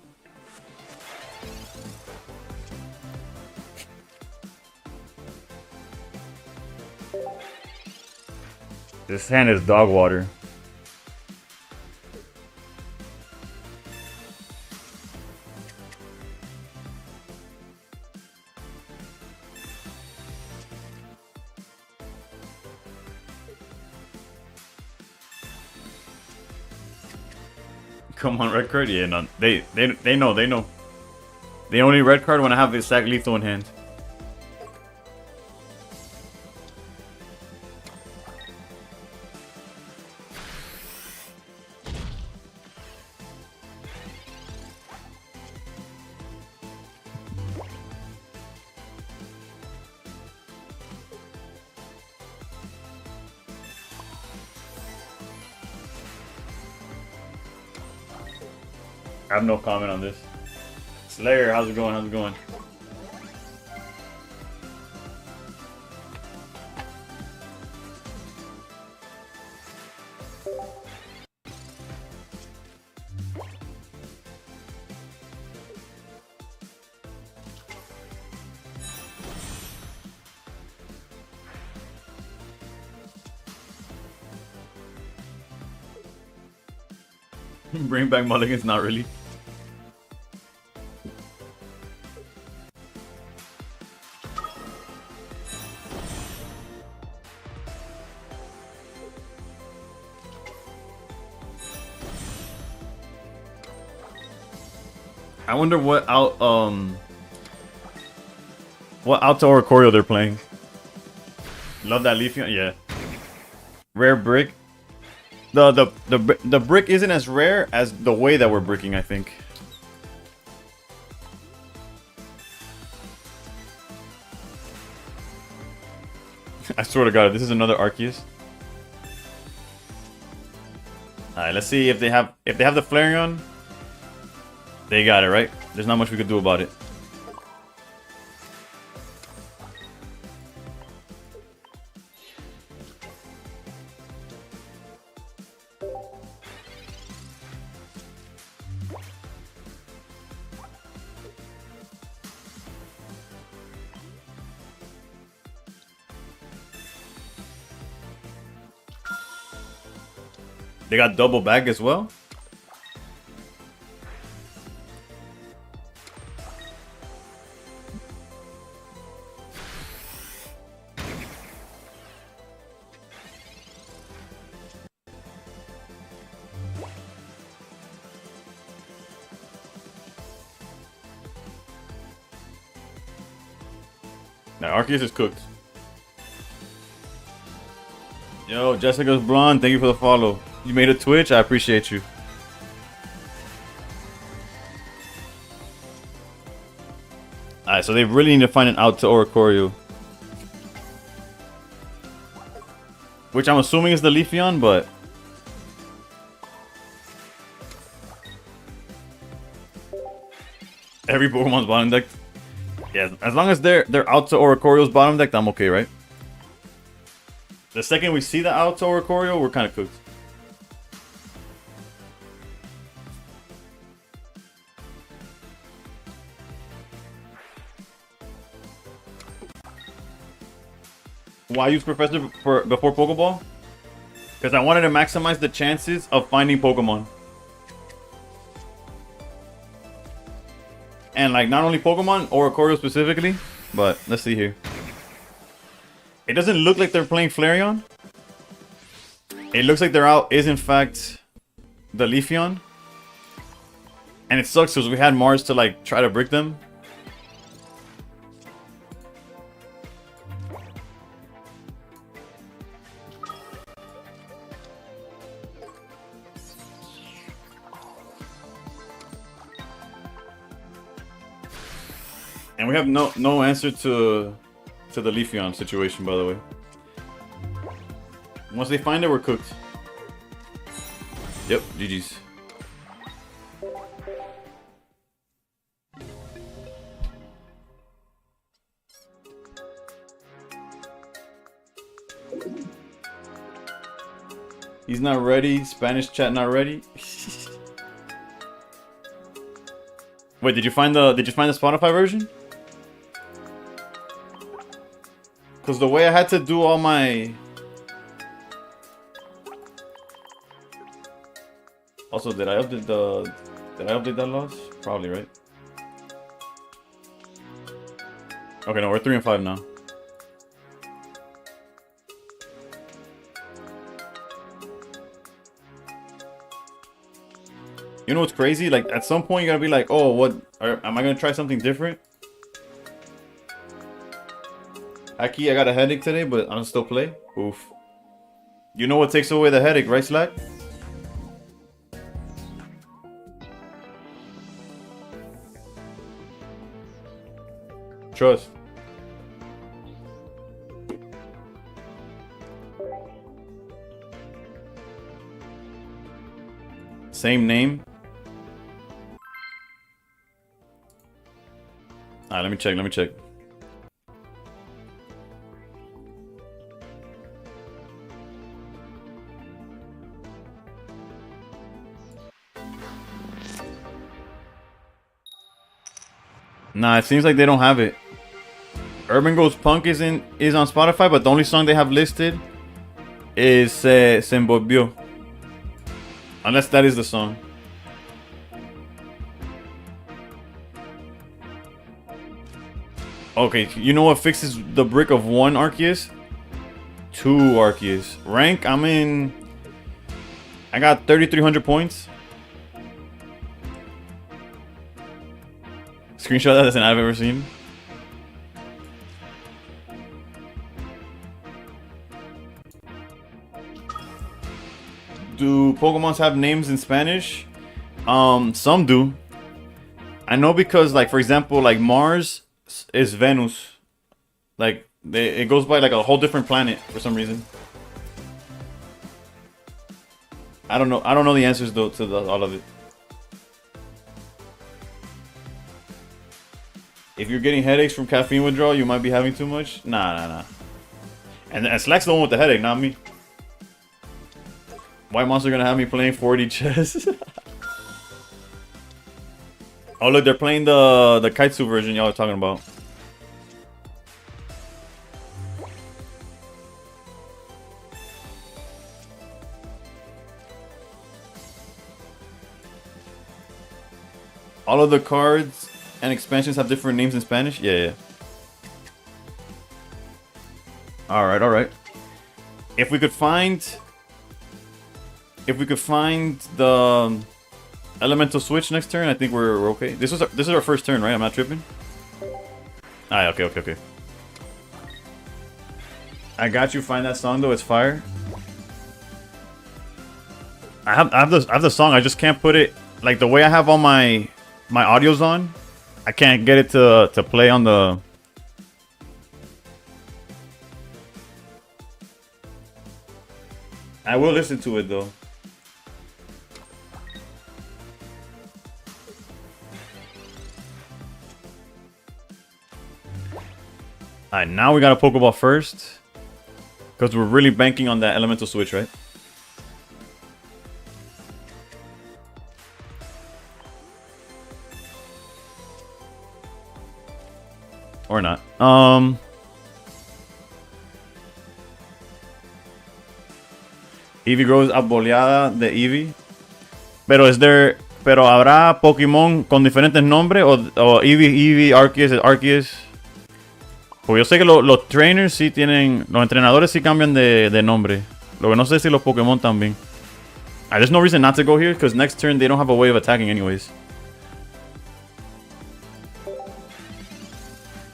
This hand is dog water. Come on, red card? Yeah, no. They know. They only red card when I have the exact lethal in hand. I have no comment on this. Slayer, how's it going? How's it going? Bring back mulligans, not really. I wonder what Alto or Choreo they're playing. Love that Leafeon, yeah. Rare brick. The brick isn't as rare as the way that we're bricking, I think. I swear to God, this is another Arceus. Alright, let's see if they have the Flareon. They got it, right? There's not much we could do about it. They got double bag as well. Now Arceus is cooked. Yo, Jessica's blonde, thank you for the follow. You made a Twitch, I appreciate you. Alright, so they really need to find an out to Oricorio. Which I'm assuming is the Leafeon, but... every Pokemon's bottom deck. Yeah, as long as they're out to Oricorio's bottom deck, I'm okay, right? The second we see the out to Oricorio, we're kind of cooked. Why use Professor before Pokeball? Because I wanted to maximize the chances of finding Pokemon. And like not only Pokemon, Oricorio specifically, but let's see here. It doesn't look like they're playing Flareon. It looks like their out is in fact the Leafeon. And it sucks because we had Mars to like try to brick them. And we have no answer to the Leafeon situation, by the way. Once they find it, we're cooked. Yep, GG's. He's not ready. Spanish chat not ready. Wait, did you find the Spotify version? Because the way I had to do all my... Also, did I update that loss? Probably, right? Okay, no, we're 3 and 5 now. You know what's crazy? Like, at some point you gotta be like, oh, what? Am I gonna try something different? Aki, I got a headache today, but I'll still play. Oof. You know what takes away the headache, right, Slack? Trust. Same name. Alright, let me check. Nah, it seems like they don't have it. Urban Goes Punk is on Spotify, but the only song they have listed is Se Envolvió. Unless that is the song. Okay, you know what fixes the brick of 1 Arceus? 2 Arceus. Rank, I got 3,300 points. Screenshot that than I've ever seen. Do Pokemons have names in Spanish? Some do. I know because, like, for example, like Mars is Venus. Like, it goes by like a whole different planet for some reason. I don't know the answers though to all of it. If you're getting headaches from caffeine withdrawal, you might be having too much. Nah. And Slack's the one with the headache, not me. White Monster gonna have me playing 4D chess. Oh look, they're playing the Kaitsu version y'all are talking about. All of the cards and expansions have different names in Spanish? Yeah. Alright, alright. If we could find the elemental switch next turn, I think we're okay. This is our first turn, right? I'm not tripping? Ah, okay. I got you. Find that song though. It's fire. I have the song. I just can't put it like the way I have all my audios on. I can't get it to play on the. I will listen to it though. Alright, now we got a Pokeball first. Because we're really banking on that elemental switch, right? Or not. Eevee grows aboleada de Eevee. Pero habrá Pokémon con diferentes nombres o Eevee, Arceus. Pues yo sé que los trainers sí tienen, los entrenadores sí cambian de nombre. Lo que no sé si los Pokémon también. There's no reason not to go here because next turn they don't have a way of attacking anyways.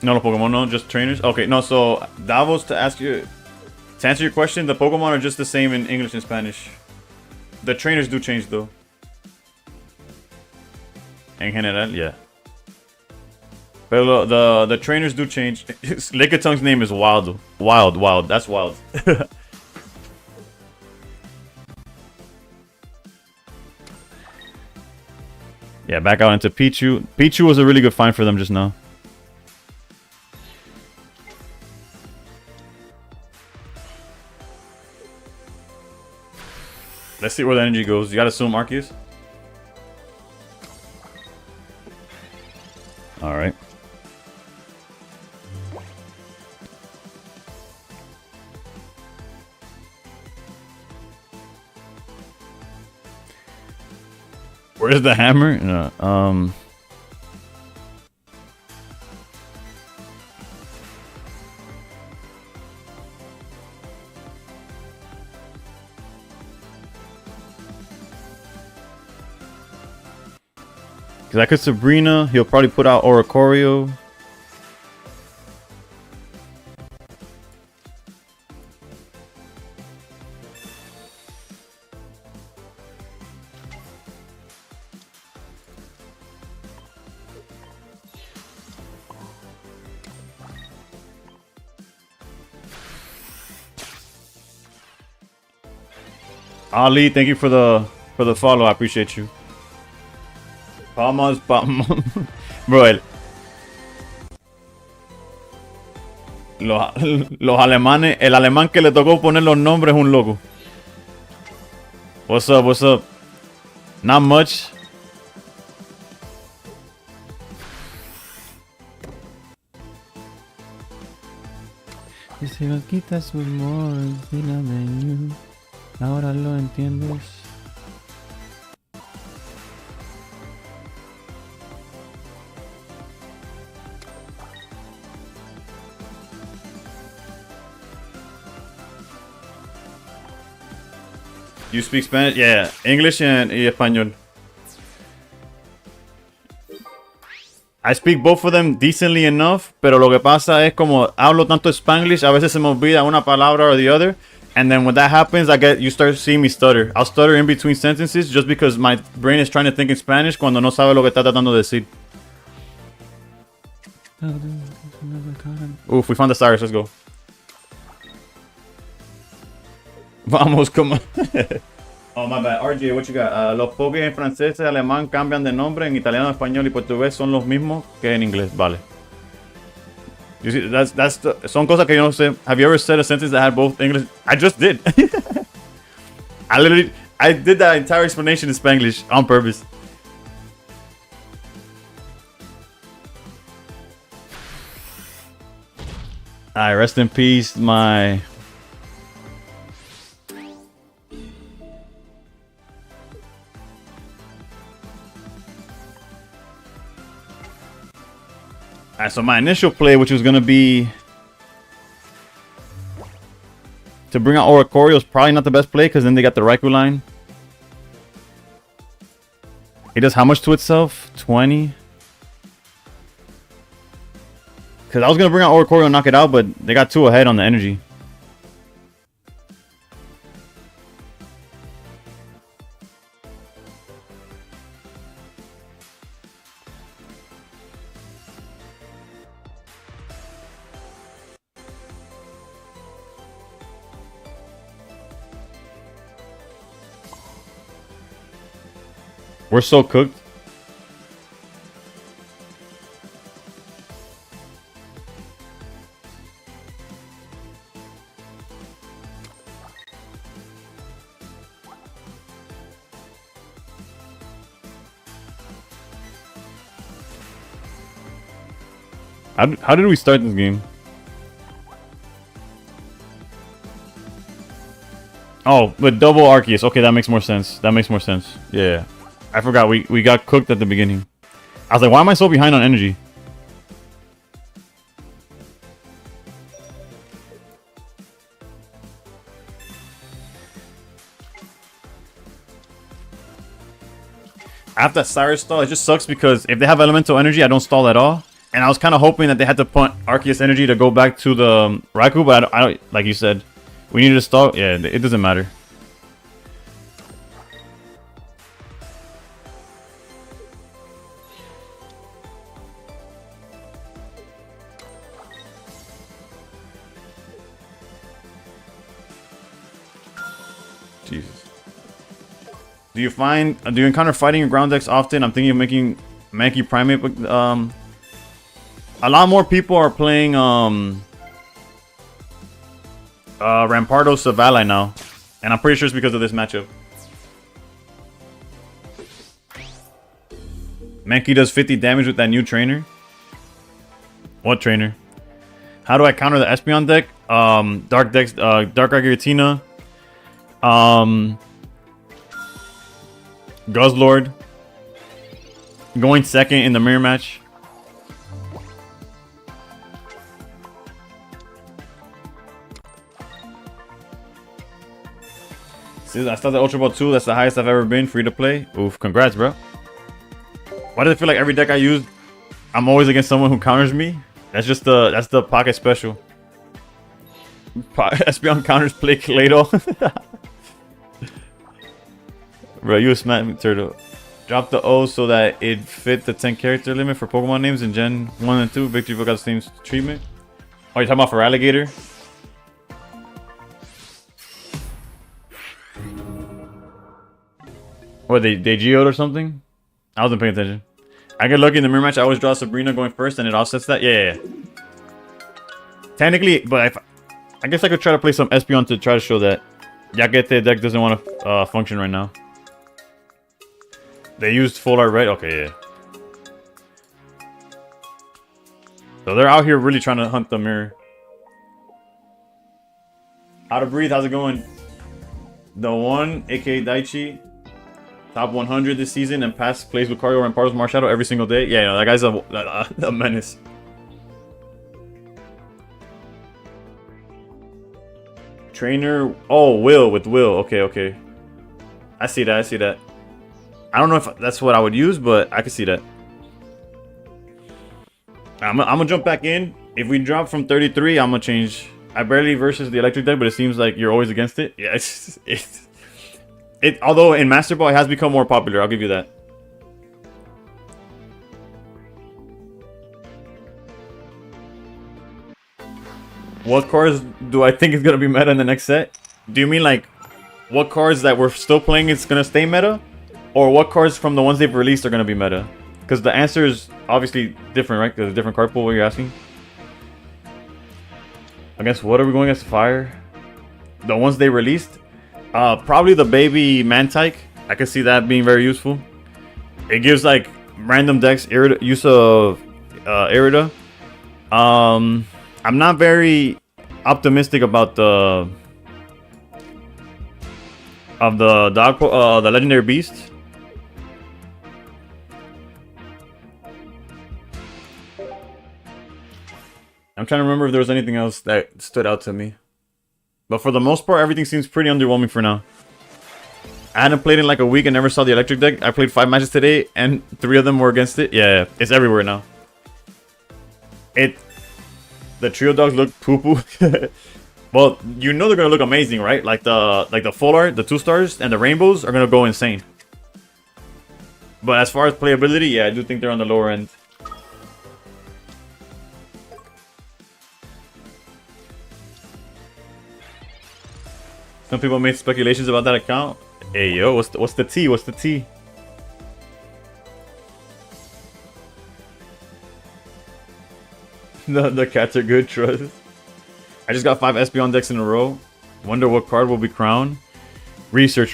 No, los Pokemon no, just trainers. Okay, no, so Davos, to answer your question, the Pokemon are just the same in English and Spanish. The trainers do change though. En general, yeah. But the trainers do change. Lickitung's name is Wild. Wild. That's wild. Yeah, back out into Pichu. Pichu was a really good find for them just now. Let's see where the energy goes. You gotta assume Arceus. Alright. Where's the hammer? No, Cause I could Sabrina, he'll probably put out Oricorio. Ali, thank you for the follow. I appreciate you. Vamos. Bro, los alemanes, el alemán que le tocó poner los nombres es un loco. What's up? Not much. Y si lo quitas su humor, ahora lo entiendes. You speak Spanish? Yeah, English y español. I speak both of them decently enough, pero lo que pasa es como hablo tanto Spanglish, a veces se me olvida una palabra or the other, and then when that happens, you start seeing me stutter. I'll stutter in between sentences just because my brain is trying to think in Spanish cuando no sabe lo que está tratando de decir. Oof, we found the Cyrus, let's go. Vamos, como. Oh, my bad. RJ, what you got? Los Pokés en francés y alemán cambian de nombre. En italiano, español y portugués son los mismos que en inglés. Vale. You see, son cosas que yo no sé. Have you ever said a sentence that had both English? I just did. I did that entire explanation in Spanglish on purpose. Alright, rest in peace, my... Alright, so my initial play, which was gonna be to bring out Oricorio, is probably not the best play because then they got the Raikou line. It does how much to itself? 20. Because I was going to bring out Oricorio and knock it out, but they got 2 ahead on the energy. We're so cooked. How did we start this game? Oh, with double Arceus. Okay, that makes more sense. That makes more sense. Yeah. I forgot we got cooked at the beginning. I was like, why am I so behind on energy? After that Cyrus stall, it just sucks because if they have elemental energy, I don't stall at all. And I was kind of hoping that they had to punt Arceus energy to go back to the Raikou, but I don't, like you said, we needed to stall. Yeah, it doesn't matter. Jesus. Do you encounter fighting your ground decks often? I'm thinking of making Mankey Primate. A lot more people are playing Rampardo Savali now, and I'm pretty sure it's because of this matchup. Mankey does 50 damage with that new trainer. What trainer? How do I counter the Espeon deck? Dark decks, Dark Giratina, Guzzlord, going second in the mirror match. See, I started Ultra Ball 2. That's the highest I've ever been free to play. Oof, congrats, bro. Why does it feel like every deck I use, I'm always against someone who counters me? That's just that's the pocket special. Espeon counters play Kaleido. Bro, you a smack turtle. Drop the O so that it fit the 10 character limit for Pokemon names in Gen 1 and 2. Victory got the same treatment. Oh, you're talking about for Alligator? What, they geoed or something? I wasn't paying attention. I get lucky in the mirror match. I always draw Sabrina going first and it offsets that. Yeah. Technically, but I guess I could try to play some Espeon to try to show that Yaguete deck doesn't want to function right now. They used full art, right? Okay, yeah. So they're out here really trying to hunt the mirror. How to Breathe, how's it going? The one, aka Daichi. Top 100 this season and past plays with Lucario and Rampardos Marshadow every single day. Yeah, that guy's a menace. Trainer. Oh, Will with Will. Okay. I see that. I don't know if that's what I would use, but I can see that. I'm gonna jump back in. If we drop from 33, I'm gonna change. I barely versus the electric deck, but it seems like you're always against it. Yeah, although in Master Ball it has become more popular, I'll give you that. What cards do I think is gonna be meta in the next set? Do you mean like what cards that we're still playing is gonna stay meta? Or what cards from the ones they've released are gonna be meta? Because the answer is obviously different, right? Because a different card pool, what you're asking. Against what are we going against? Fire? The ones they released? Probably the baby Mantike. I can see that being very useful. It gives like random decks use of Irida. I'm not very optimistic about the legendary beast. I'm trying to remember if there was anything else that stood out to me. But for the most part, everything seems pretty underwhelming for now. I hadn't played in like a week and never saw the electric deck. I played 5 matches today and 3 of them were against it. Yeah, it's everywhere now. The trio dogs look poo-poo. Well, you know they're gonna look amazing, right? Like the full art, the 2 stars, and the rainbows are gonna go insane. But as far as playability, yeah, I do think they're on the lower end. Some people made speculations about that account. Hey yo, what's the T? What's the T? The cats are good, trust. I just got 5 Espeon decks in a row. Wonder what card will be crowned. Research.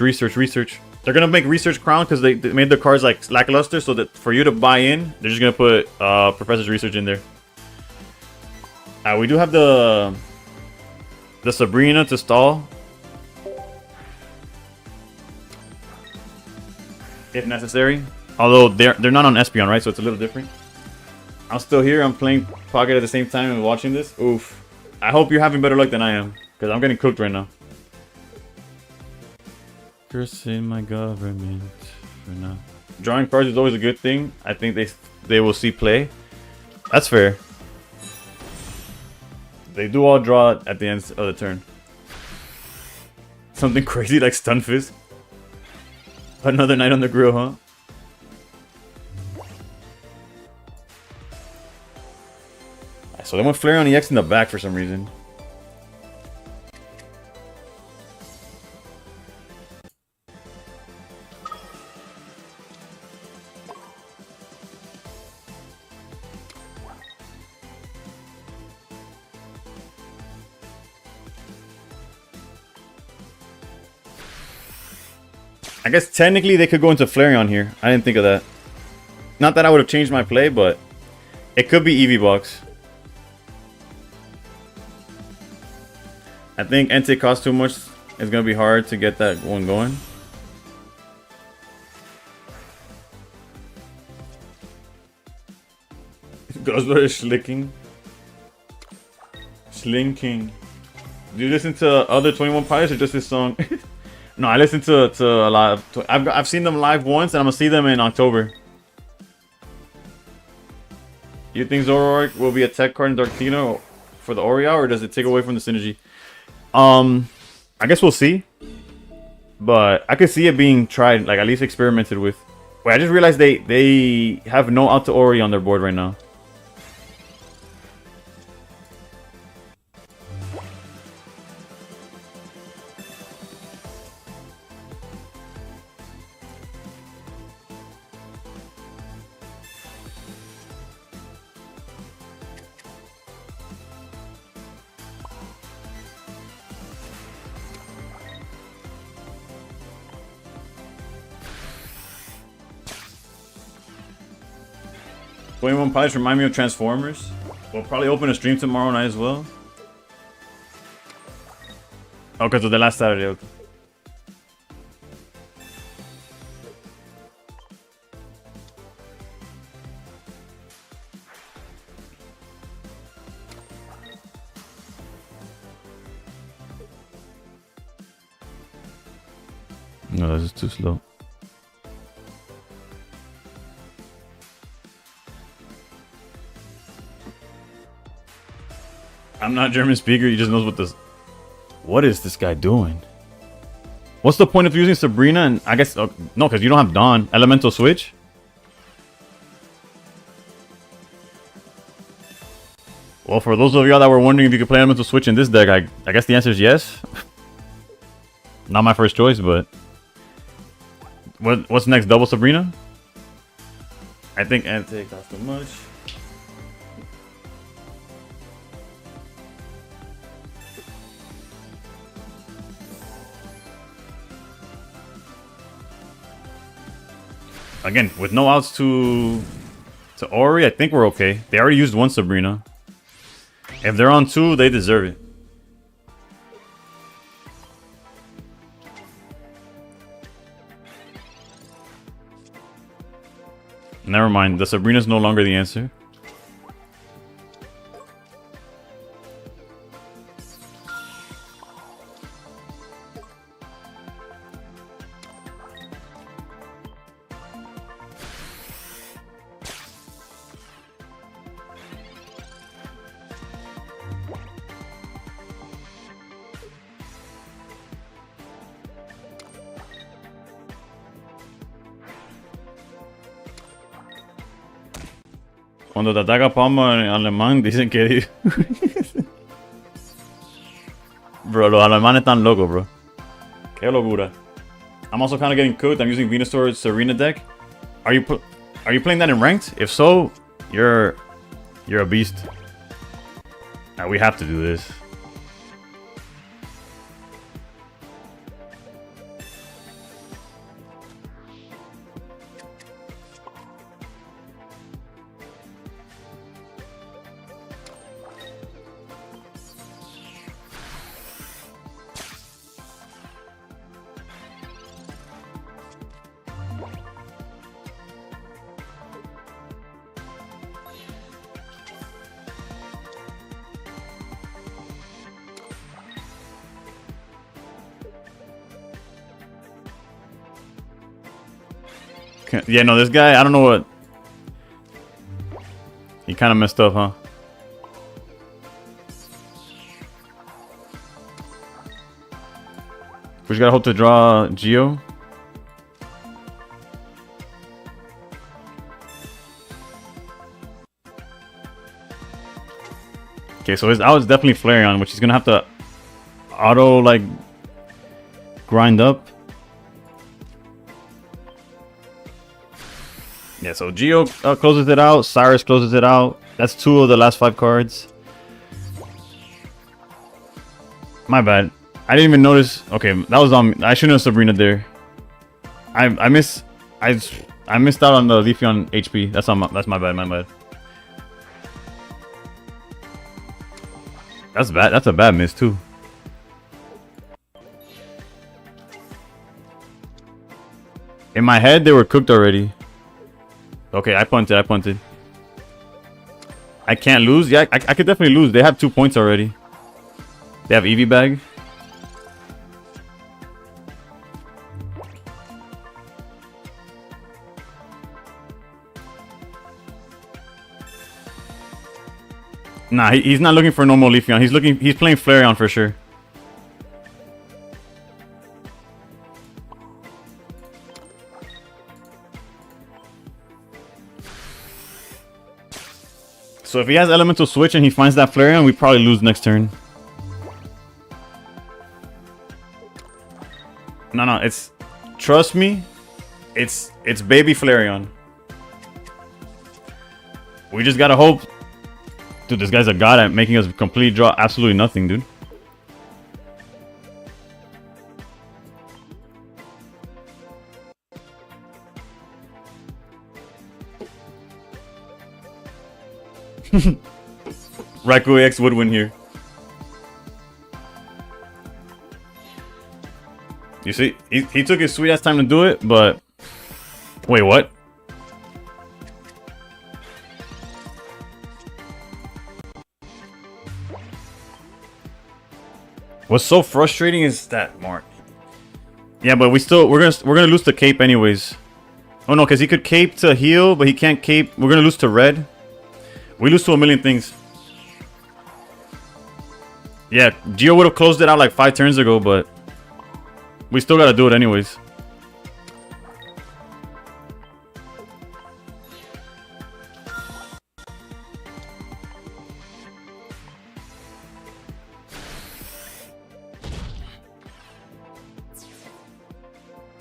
They're gonna make Research crown because they made the cards like lackluster, so that for you to buy in, they're just gonna put Professor's Research in there. We do have the Sabrina to stall, if necessary. Although they're not on Espeon, right? So it's a little different. I'm still here. I'm playing Pocket at the same time and watching this. Oof. I hope you're having better luck than I am, because I'm getting cooked right now. Cursing my government for now. Drawing cards is always a good thing. I think they will see play. That's fair. They do all draw at the end of the turn. Something crazy like Stunfisk. Another night on the grill, huh? So they went Flareon EX in the back for some reason. I guess technically they could go into Flareon here. I didn't think of that. Not that I would have changed my play, but it could be Eevee Box. I think Entei costs too much. It's going to be hard to get that one going. Guzzler is slinking. Do you listen to other 21 Pilots or just this song? No, I listen to a lot of... I've seen them live once and I'm going to see them in October. You think Zoroark will be a tech card in Darktina for the Oriole, or does it take away from the synergy? I guess we'll see. But I could see it being tried, like at least experimented with. Wait, I just realized they have no Alta Ori on their board right now. One Pilots remind me of Transformers. We'll probably open a stream tomorrow night as well. Oh, because of the last Saturday. Okay. No, this is too slow. I'm not German speaker, he just knows what this... What is this guy doing? What's the point of using Sabrina and... I guess... no, because you don't have Dawn. Elemental Switch? Well, for those of y'all that were wondering if you could play Elemental Switch in this deck, I guess the answer is yes. Not my first choice, but... What's next? Double Sabrina? I think Entei costs too much. Again, with no outs to Ori, I think we're okay. They already used one Sabrina. If they're on 2, they deserve it. Never mind, the Sabrina's no longer the answer. Cuando te ataca Palma en alemán, dicen que... Bro, los alemanes están locos, bro. Qué locura. I'm also kind of getting cooked. I'm using Venusaur's Serena deck. Are you playing that in ranked? If so, you're a beast. We have to do this. Yeah, no, this guy, I don't know what. He kind of messed up, huh? We just gotta hope to draw Geo. Okay, so his out is definitely Flareon, which he's gonna have to auto, like, grind up. Yeah, so Geo closes it out. Cyrus closes it out. That's 2 of the last 5 cards. My bad. I didn't even notice. Okay, that was on. I shouldn't have Sabrina there. I missed out on the Leafeon HP. That's my bad. My bad. That's bad. That's a bad miss too. In my head, they were cooked already. Okay, I punted. I can't lose. Yeah, I could definitely lose. They have 2 points already. They have Eevee bag. Nah, he's not looking for normal Leafeon. He's playing Flareon for sure. So if he has Elemental Switch and he finds that Flareon, we probably lose next turn. No, it's... Trust me, it's baby Flareon. We just gotta hope... Dude, this guy's a god at making us completely draw absolutely nothing, dude. Raikou X would win here. You see, he took his sweet ass time to do it, but... Wait, what? What's so frustrating is that Mark. Yeah, but we're gonna lose to Cape anyways. Oh no, because he could Cape to heal, but he can't Cape. We're gonna lose to Red. We lose to a million things. Yeah, Geo would have closed it out like 5 turns ago, but we still gotta do it anyways.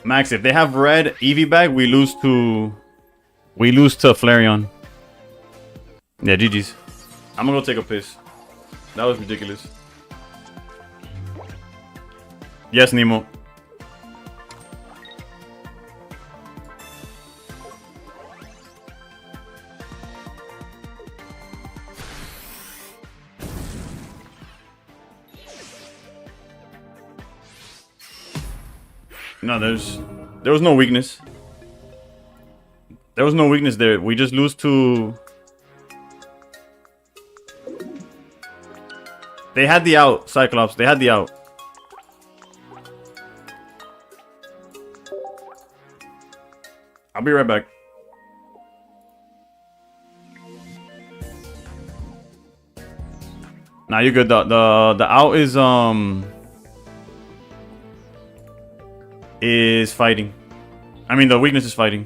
Max, if they have red Eevee bag, we lose to Flareon. Yeah, GG's. I'm gonna go take a piss. That was ridiculous. Yes, Nemo. No, there was no weakness. There was no weakness there. We just lose to... They had the out, Cyclops. They had the out. I'll be right back. Nah, you're good. The out is fighting. I mean, the weakness is fighting.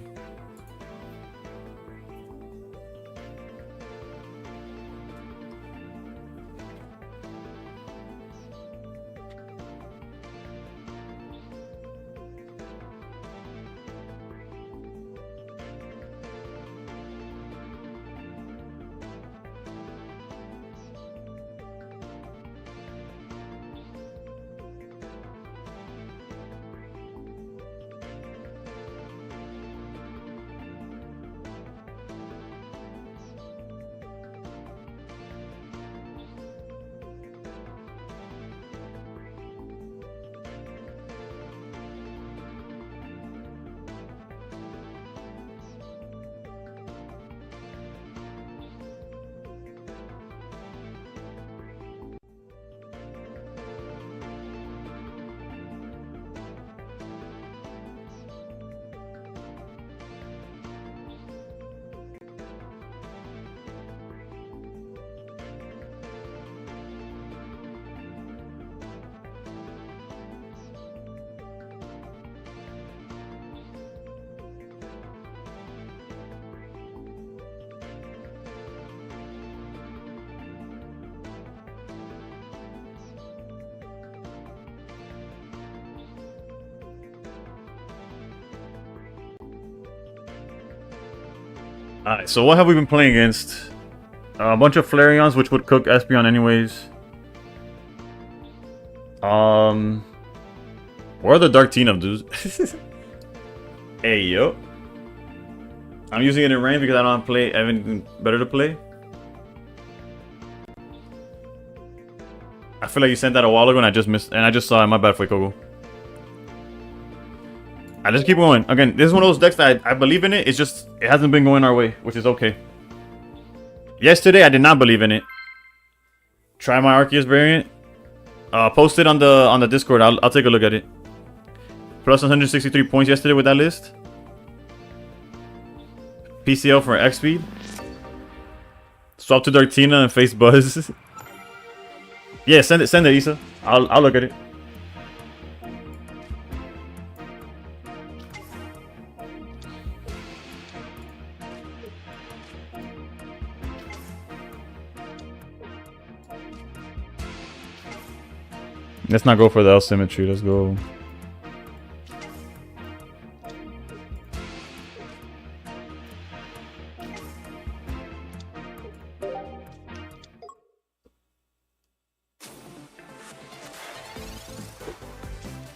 Alright, so what have we been playing against? A bunch of Flareons, which would cook Espeon anyways. Where are the Dark Teen dudes? Hey, yo. I'm using it in rain because I don't play anything better to play. I feel like you sent that a while ago and I just missed, and I just saw it. My bad, Fuecoco. I just keep going. Again, this is one of those decks that I believe in it. It's just, it hasn't been going our way, which is okay. Yesterday, I did not believe in it. Try my Arceus variant. Post it on the Discord. I'll take a look at it. Plus 163 points yesterday with that list. PCL for X speed. Swap to Dartina and face Buzz. Yeah, send it, Isa. I'll look at it. Let's not go for the L symmetry. Let's go.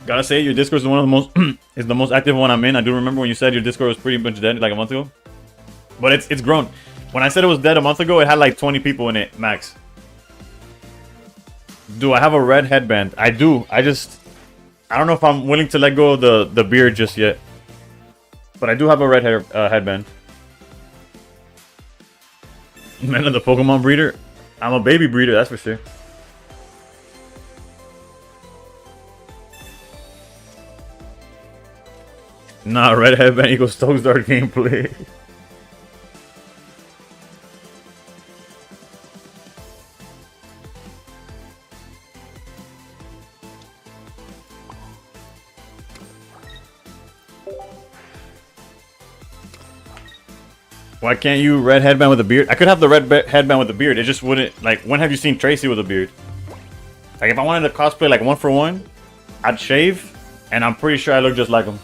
Gotta say, your Discord is one of the most is the most active one I'm in. I do remember when you said your Discord was pretty much dead like a month ago, but it's grown. When I said it was dead a month ago, it had like 20 people in it max. Do I have a red headband? I do. I don't know if I'm willing to let go of the beard just yet, but I do have a red headband. Man of the Pokemon breeder. I'm a baby breeder, that's for sure. Nah, red headband equals Stokes Dart gameplay. Why can't you red headband with a beard? I could have the red headband with a beard. It just wouldn't, like, when have you seen Tracy with a beard? Like, if I wanted to cosplay like 1-for-1, I'd shave, and I'm pretty sure I look just like him.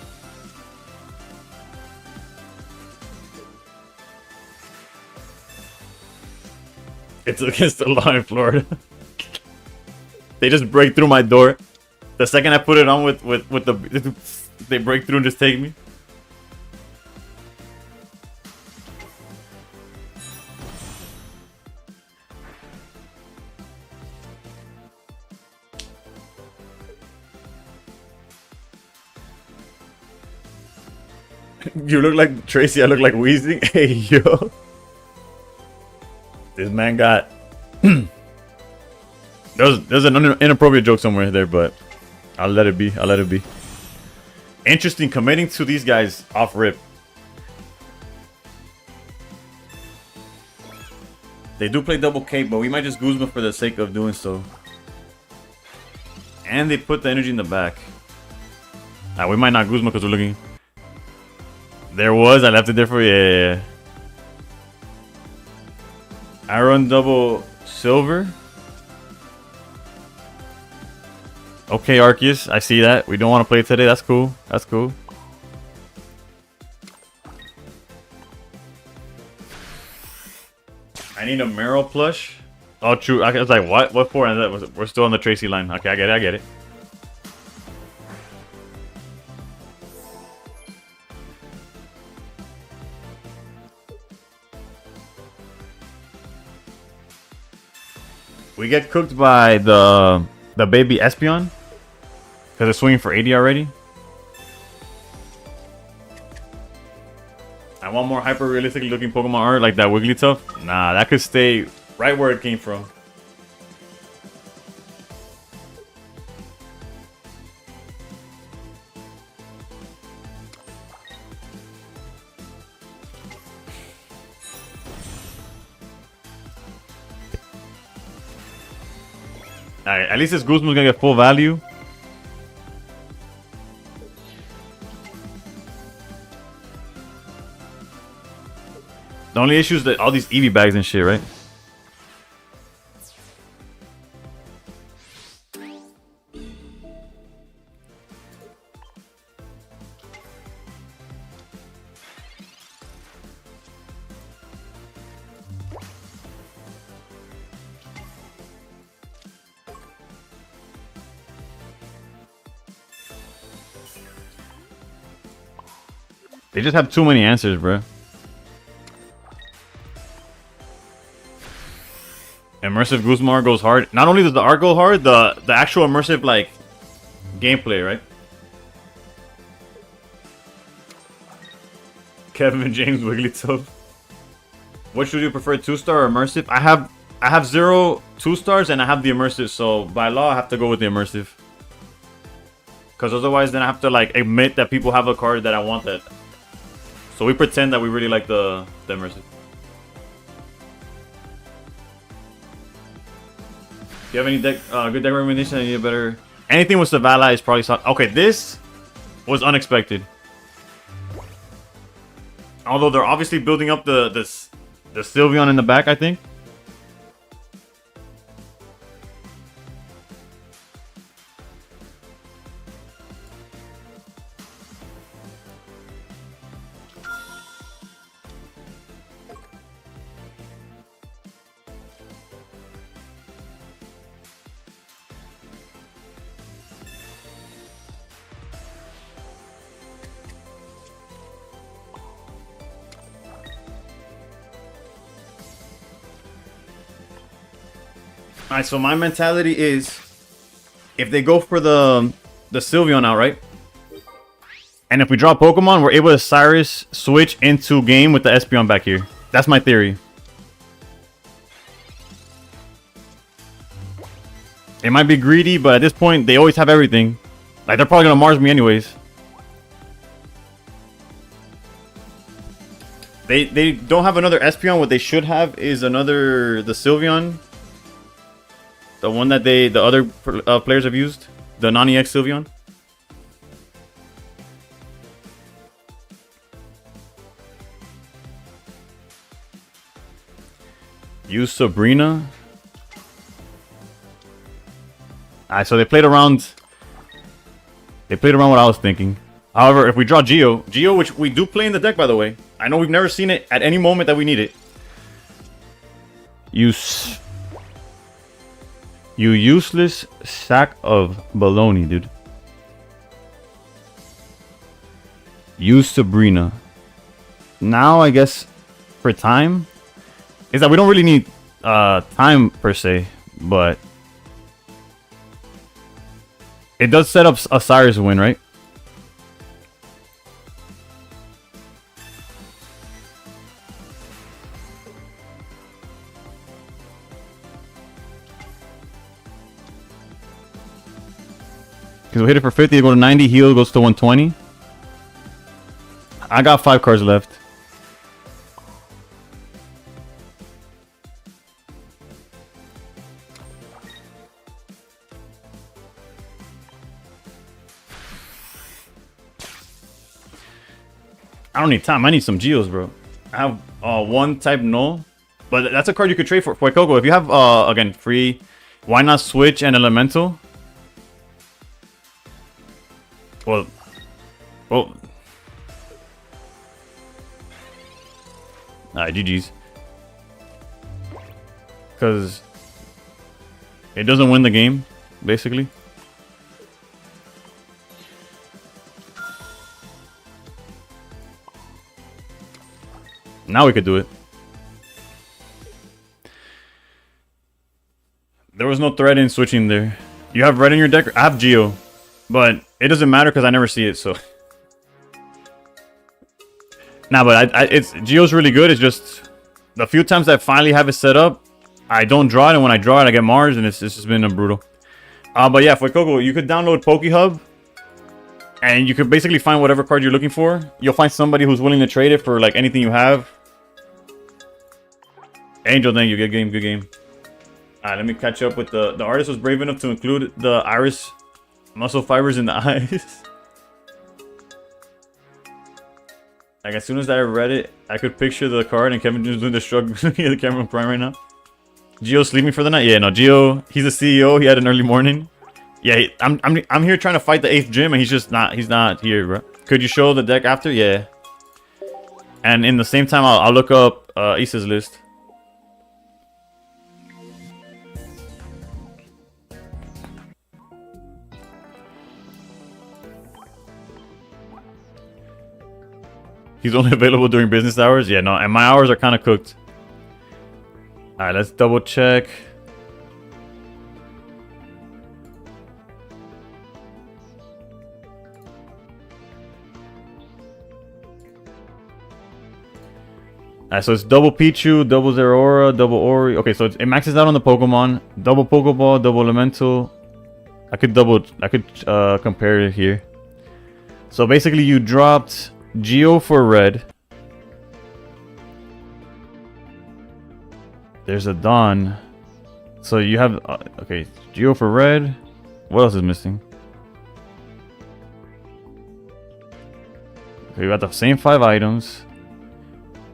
It's against the law in Florida. They just break through my door. The second I put it on with the... They break through and just take me. You look like Tracy, I look like Wheezing. Hey, yo. This man got... There's an inappropriate joke somewhere there, but I'll let it be. I'll let it be. Interesting, committing to these guys off rip. They do play double cape, but we might just Guzma for the sake of doing so. And they put the energy in the back. We might not Guzma because we're looking... There was, I left it there for you. Yeah. I run double silver. Okay, Arceus, I see that. We don't want to play today. That's cool. That's cool. I need a Meryl plush. Oh, true. I was like, what? What for? And we're still on the Tracy line. Okay, I get it. I get it. We get cooked by the baby Espeon because it's swinging for 80 already. I want more hyper realistic looking Pokemon art like that Wigglytuff. Nah, that could stay right where it came from. Alright, at least this Guzma's gonna get full value. The only issue is that all these Eevee bags and shit, right? They just have too many answers, bro. Immersive Guzmar goes hard. Not only does the art go hard, the actual immersive like gameplay, right? Kevin and James Wigglytuff. What should you prefer, 2-star or immersive? I have 0 2-stars and I have the immersive, so by law I have to go with the immersive. Because otherwise then I have to like admit that people have a card that I want that. So we pretend that we really like the immersive. Do you have any deck, good deck recommendation? I need a better... Anything with Zavala is probably... Okay, this was unexpected. Although they're obviously building up the Sylveon in the back, I think. Alright, so my mentality is if they go for the Sylveon outright, and if we draw Pokemon, we're able to Cyrus switch into game with the Espeon back here. That's my theory. It might be greedy, but at this point, they always have everything. Like, they're probably gonna Mars me anyways. They don't have another Espeon. What they should have is the Sylveon. The one that the other players have used. The non-EX Sylveon. Use Sabrina. Alright, so they played around. They played around what I was thinking. However, if we draw Geo, which we do play in the deck, by the way. I know we've never seen it at any moment that we need it. You useless sack of baloney, dude. Use Sabrina. Now, I guess, for time, is that we don't really need time per se, but it does set up a Cyrus win, right? Because we hit it for 50, go to 90, heal goes to 120. I got 5 cards left. I don't need time. I need some Geos, bro. I have one type null, but that's a card you could trade for Coco. If you have again free, why not switch an elemental? Well. Alright, GG's. Because it doesn't win the game, basically. Now we could do it. There was no threat in switching there. You have red in your deck? I have Geo. But it doesn't matter because I never see it, so. Nah, but it's Geo's really good. It's just the few times I finally have it set up, I don't draw it, and when I draw it, I get Mars, and it's just been brutal. But yeah, for Coco, you could download PokeHub, and you could basically find whatever card you're looking for. You'll find somebody who's willing to trade it for like anything you have. Angel, thank you. Good game, good game. Alright, let me catch up with the artist was brave enough to include the iris muscle fibers in the eyes. Like, as soon as I read it, I could picture the card and Kevin just doing the shrug looking at the camera prime right now. Geo sleeping for the night? Yeah, no, Geo, he's a CEO. He had an early morning. Yeah, I'm here trying to fight the 8th gym and he's not here, bro. Could you show the deck after? Yeah. And in the same time, I'll look up Issa's list. He's only available during business hours. Yeah, no, and my hours are kind of cooked. All right, let's double check. Alright, so it's double Pichu, double Zeraora, double Ori. Okay, so it maxes out on the Pokemon. Double Pokeball, double Elemental. I could compare it here. So basically you dropped Geo for red. There's a Dawn. So you have, okay, Geo for red. What else is missing? Okay, we got the same 5 items.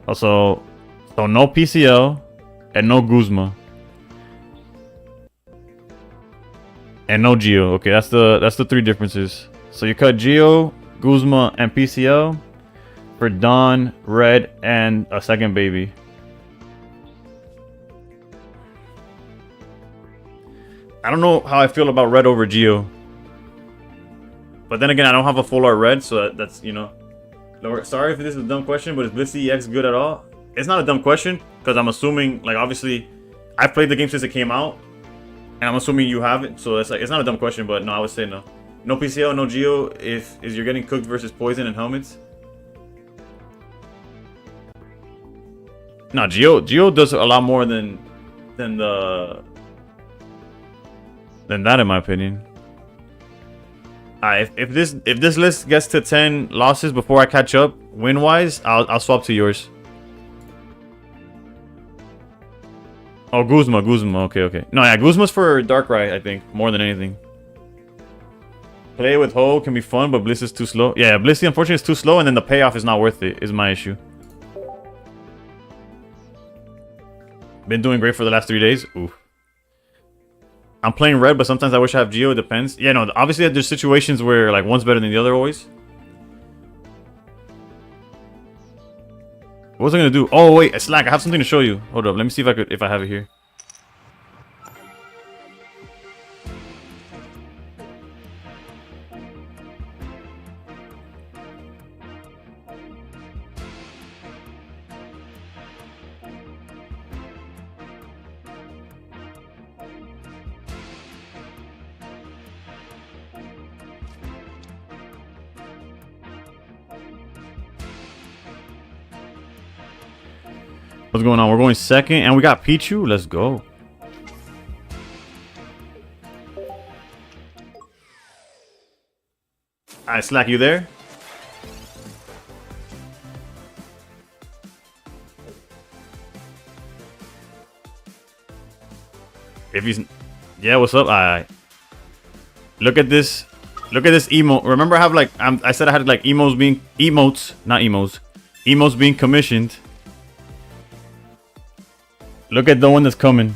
Also, so no PCL and no Guzma. And no Geo. Okay, that's the 3 differences. So you cut Geo, Guzma, and PCL for Dawn, Red, and a second baby. I don't know how I feel about Red over Geo. But then again, I don't have a full art Red, so that's, you know. Sorry if this is a dumb question, but is Blissey EX good at all? It's not a dumb question, because I'm assuming, like, obviously, I've played the game since it came out, and I'm assuming you haven't, so it's like, it's not a dumb question, but no, I would say no. No PCL, no Geo, if you're getting cooked versus poison and helmets. No, Geo does a lot more than that, in my opinion. If this list gets to 10 losses before I catch up win wise, I'll swap to yours. Oh, Guzma. Okay. No, yeah, Guzma's for Darkrai, I think, more than anything. Play with Ho can be fun, but Bliss is too slow. Yeah, Blissey unfortunately is too slow, and then the payoff is not worth it, is my issue. Been doing great for the last 3 days. Ooh. I'm playing red, but sometimes I wish I have Geo. It depends. Yeah, no, obviously there's situations where like one's better than the other always. What was I gonna do? Oh wait, Slack, I have something to show you. Hold up, let me see if I have it here. What's going on? We're going second, and we got Pichu. Let's go. Alright, Slack, you there? If he's... Yeah, what's up? Alright. Look at this. Look at this emo. Remember I have like... I said I had like emotes being... Emotes. Not emos. Emotes being commissioned. Look at the one that's coming.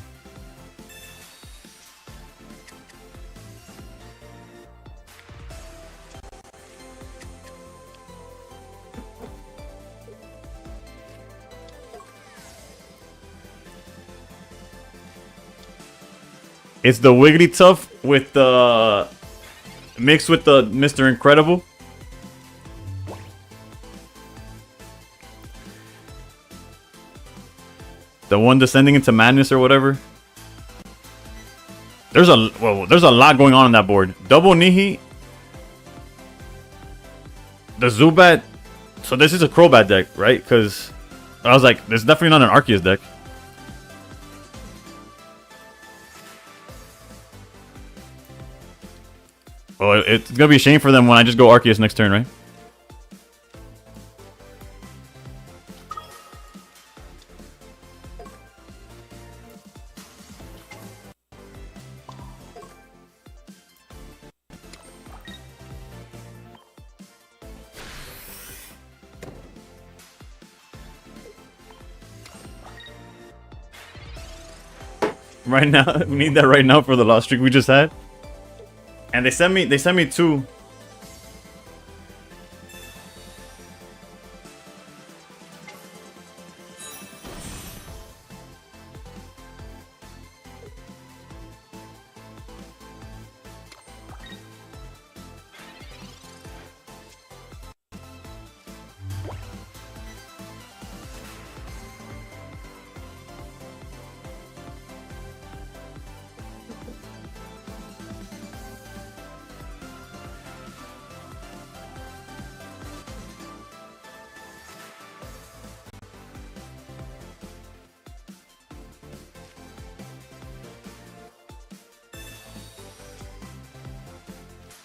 It's the Wigglytuff with the... mixed with the Mr. Incredible. The one descending into madness or whatever. There's a lot going on that board. Double Nihi. The Zubat. So this is a Crobat deck, right? Because I was like, this is definitely not an Arceus deck. Well, it's gonna be a shame for them when I just go Arceus next turn, right? Right now, we need that right now for the lost streak we just had. And they sent me 2.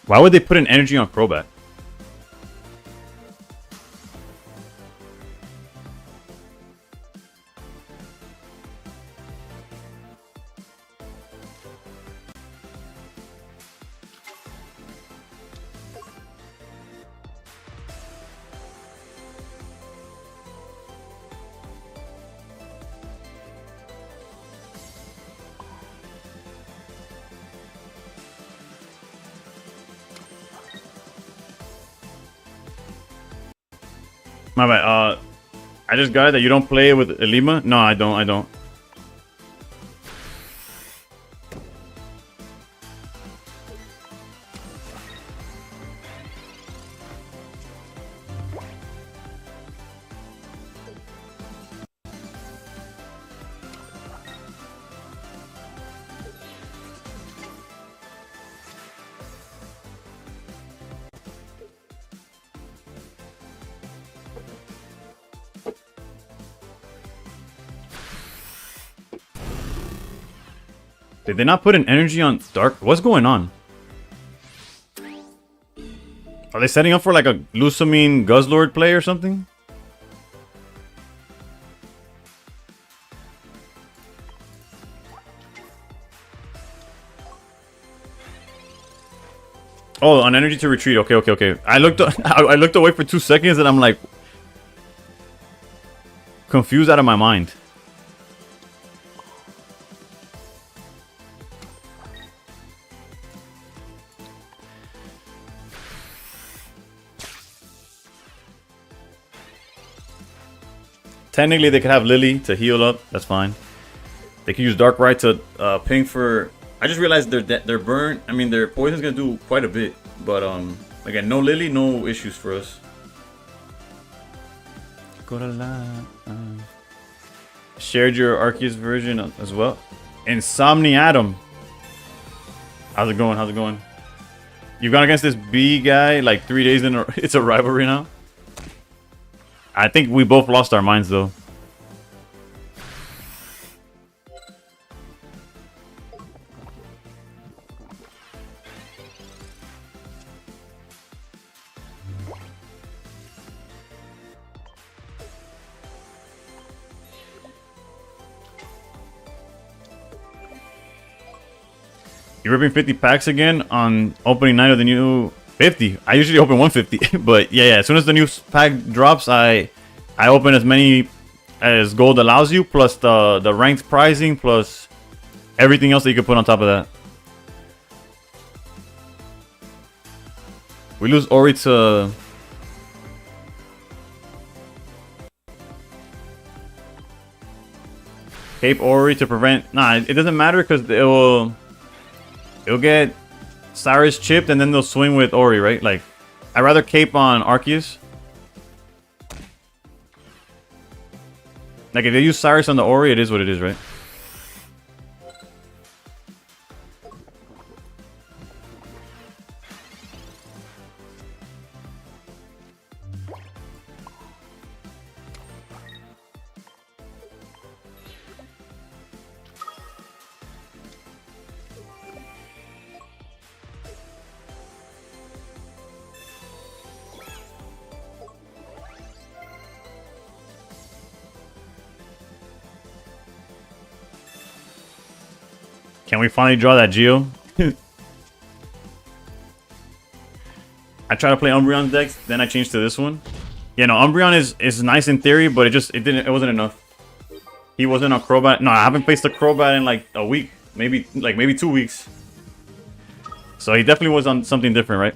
Why would they put an energy on Crobat? My bad. I just got it that you don't play with Elima. No, I don't. I don't. Did they not put an energy on Dark? What's going on? Are they setting up for like a Lusamine Guzzlord play or something? Oh, on energy to retreat. Okay, okay, okay. I looked I looked away for 2 seconds and I'm like confused out of my mind. Technically, they could have Lily to heal up. That's fine. They could use Darkrai to ping for. I just realized their burn. I mean, their poison's gonna do quite a bit. But again, no Lily, no issues for us. Shared your Arceus version as well. Insomniatum. How's it going? How's it going? You've gone against this B guy like 3 days in a. It's a rivalry now. I think we both lost our minds though. You're ripping 50 packs again on opening night of the new 50. I usually open 150, but yeah, as soon as the new pack drops, I open as many as gold allows you, plus the ranked pricing, plus everything else that you can put on top of that. We lose Ori to Cape Ori to prevent. Nah, it doesn't matter because it'll get Cyrus chipped and then they'll swing with Ori, right? Like, I'd rather cape on Arceus. Like, if they use Cyrus on the Ori, it is what it is, right? Can we finally draw that Geo? I tried to play Umbreon's deck, then I changed to this one. Yeah, no, Umbreon is nice in theory, but it wasn't enough. He wasn't on Crobat. No, I haven't faced a Crobat in like a week, maybe 2 weeks. So he definitely was on something different, right?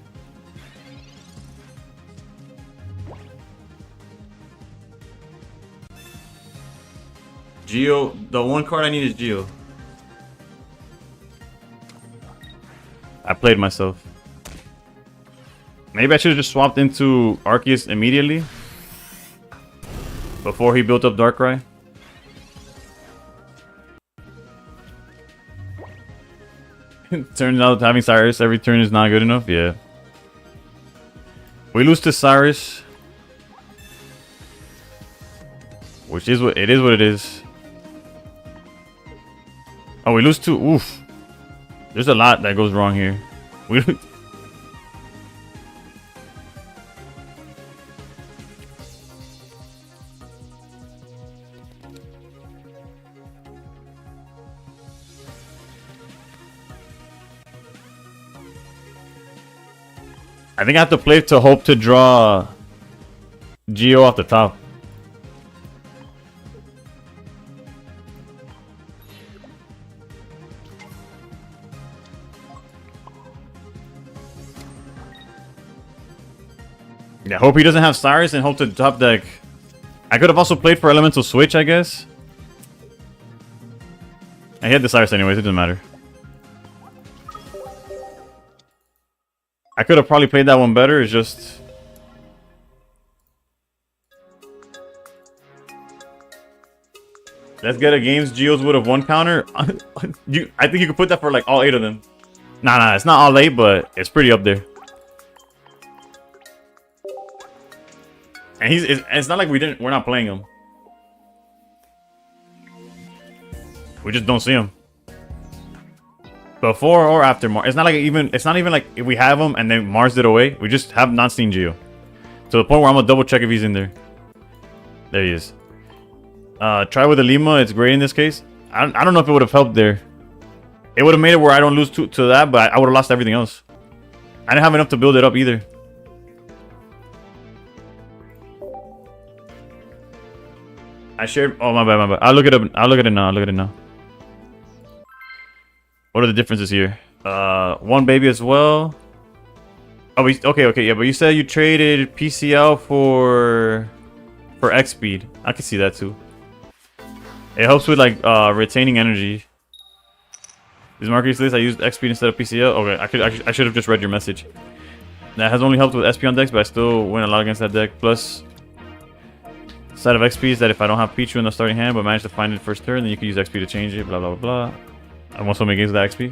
Geo, the one card I need is Geo. I played myself. Maybe I should have just swapped into Arceus immediately before he built up Darkrai. Turns out having Cyrus every turn is not good enough. Yeah. We lose to Cyrus, which is what it is. What it is. Oh, we lose to. Oof. There's a lot that goes wrong here. I think I have to play to hope to draw Geo off the top. Yeah, hope he doesn't have Cyrus and hope to top deck. I could have also played for Elemental Switch, I guess. I had the Cyrus anyways, it doesn't matter. I could have probably played that one better, it's just... Let's get a games Geos would have one counter. I think you could put that for like all 8 of them. Nah, it's not all 8, but it's pretty up there. And it's not like we're not playing him. We just don't see him. Before or after Mars. It's not even like if we have him and then Mars did away. We just have not seen Geo. To the point where I'm gonna double check if he's in there. There he is. Try with the Lima, it's great in this case. I don't know if it would have helped there. It would have made it where I don't lose to that, but I would have lost everything else. I didn't have enough to build it up either. I shared. Oh my bad. I'll look it up. I'll look at it now. What are the differences here? One baby as well. Oh, okay. Yeah, but you said you traded PCL for X speed. I can see that too. It helps with like retaining energy. This Marquis list, I used X speed instead of PCL. Okay, I should have just read your message. That has only helped with SP on decks, but I still win a lot against that deck. Plus. Side of XP is that if I don't have Pichu in the starting hand but manage to find it first turn, then you can use XP to change it, blah blah blah. I want so many games with that XP.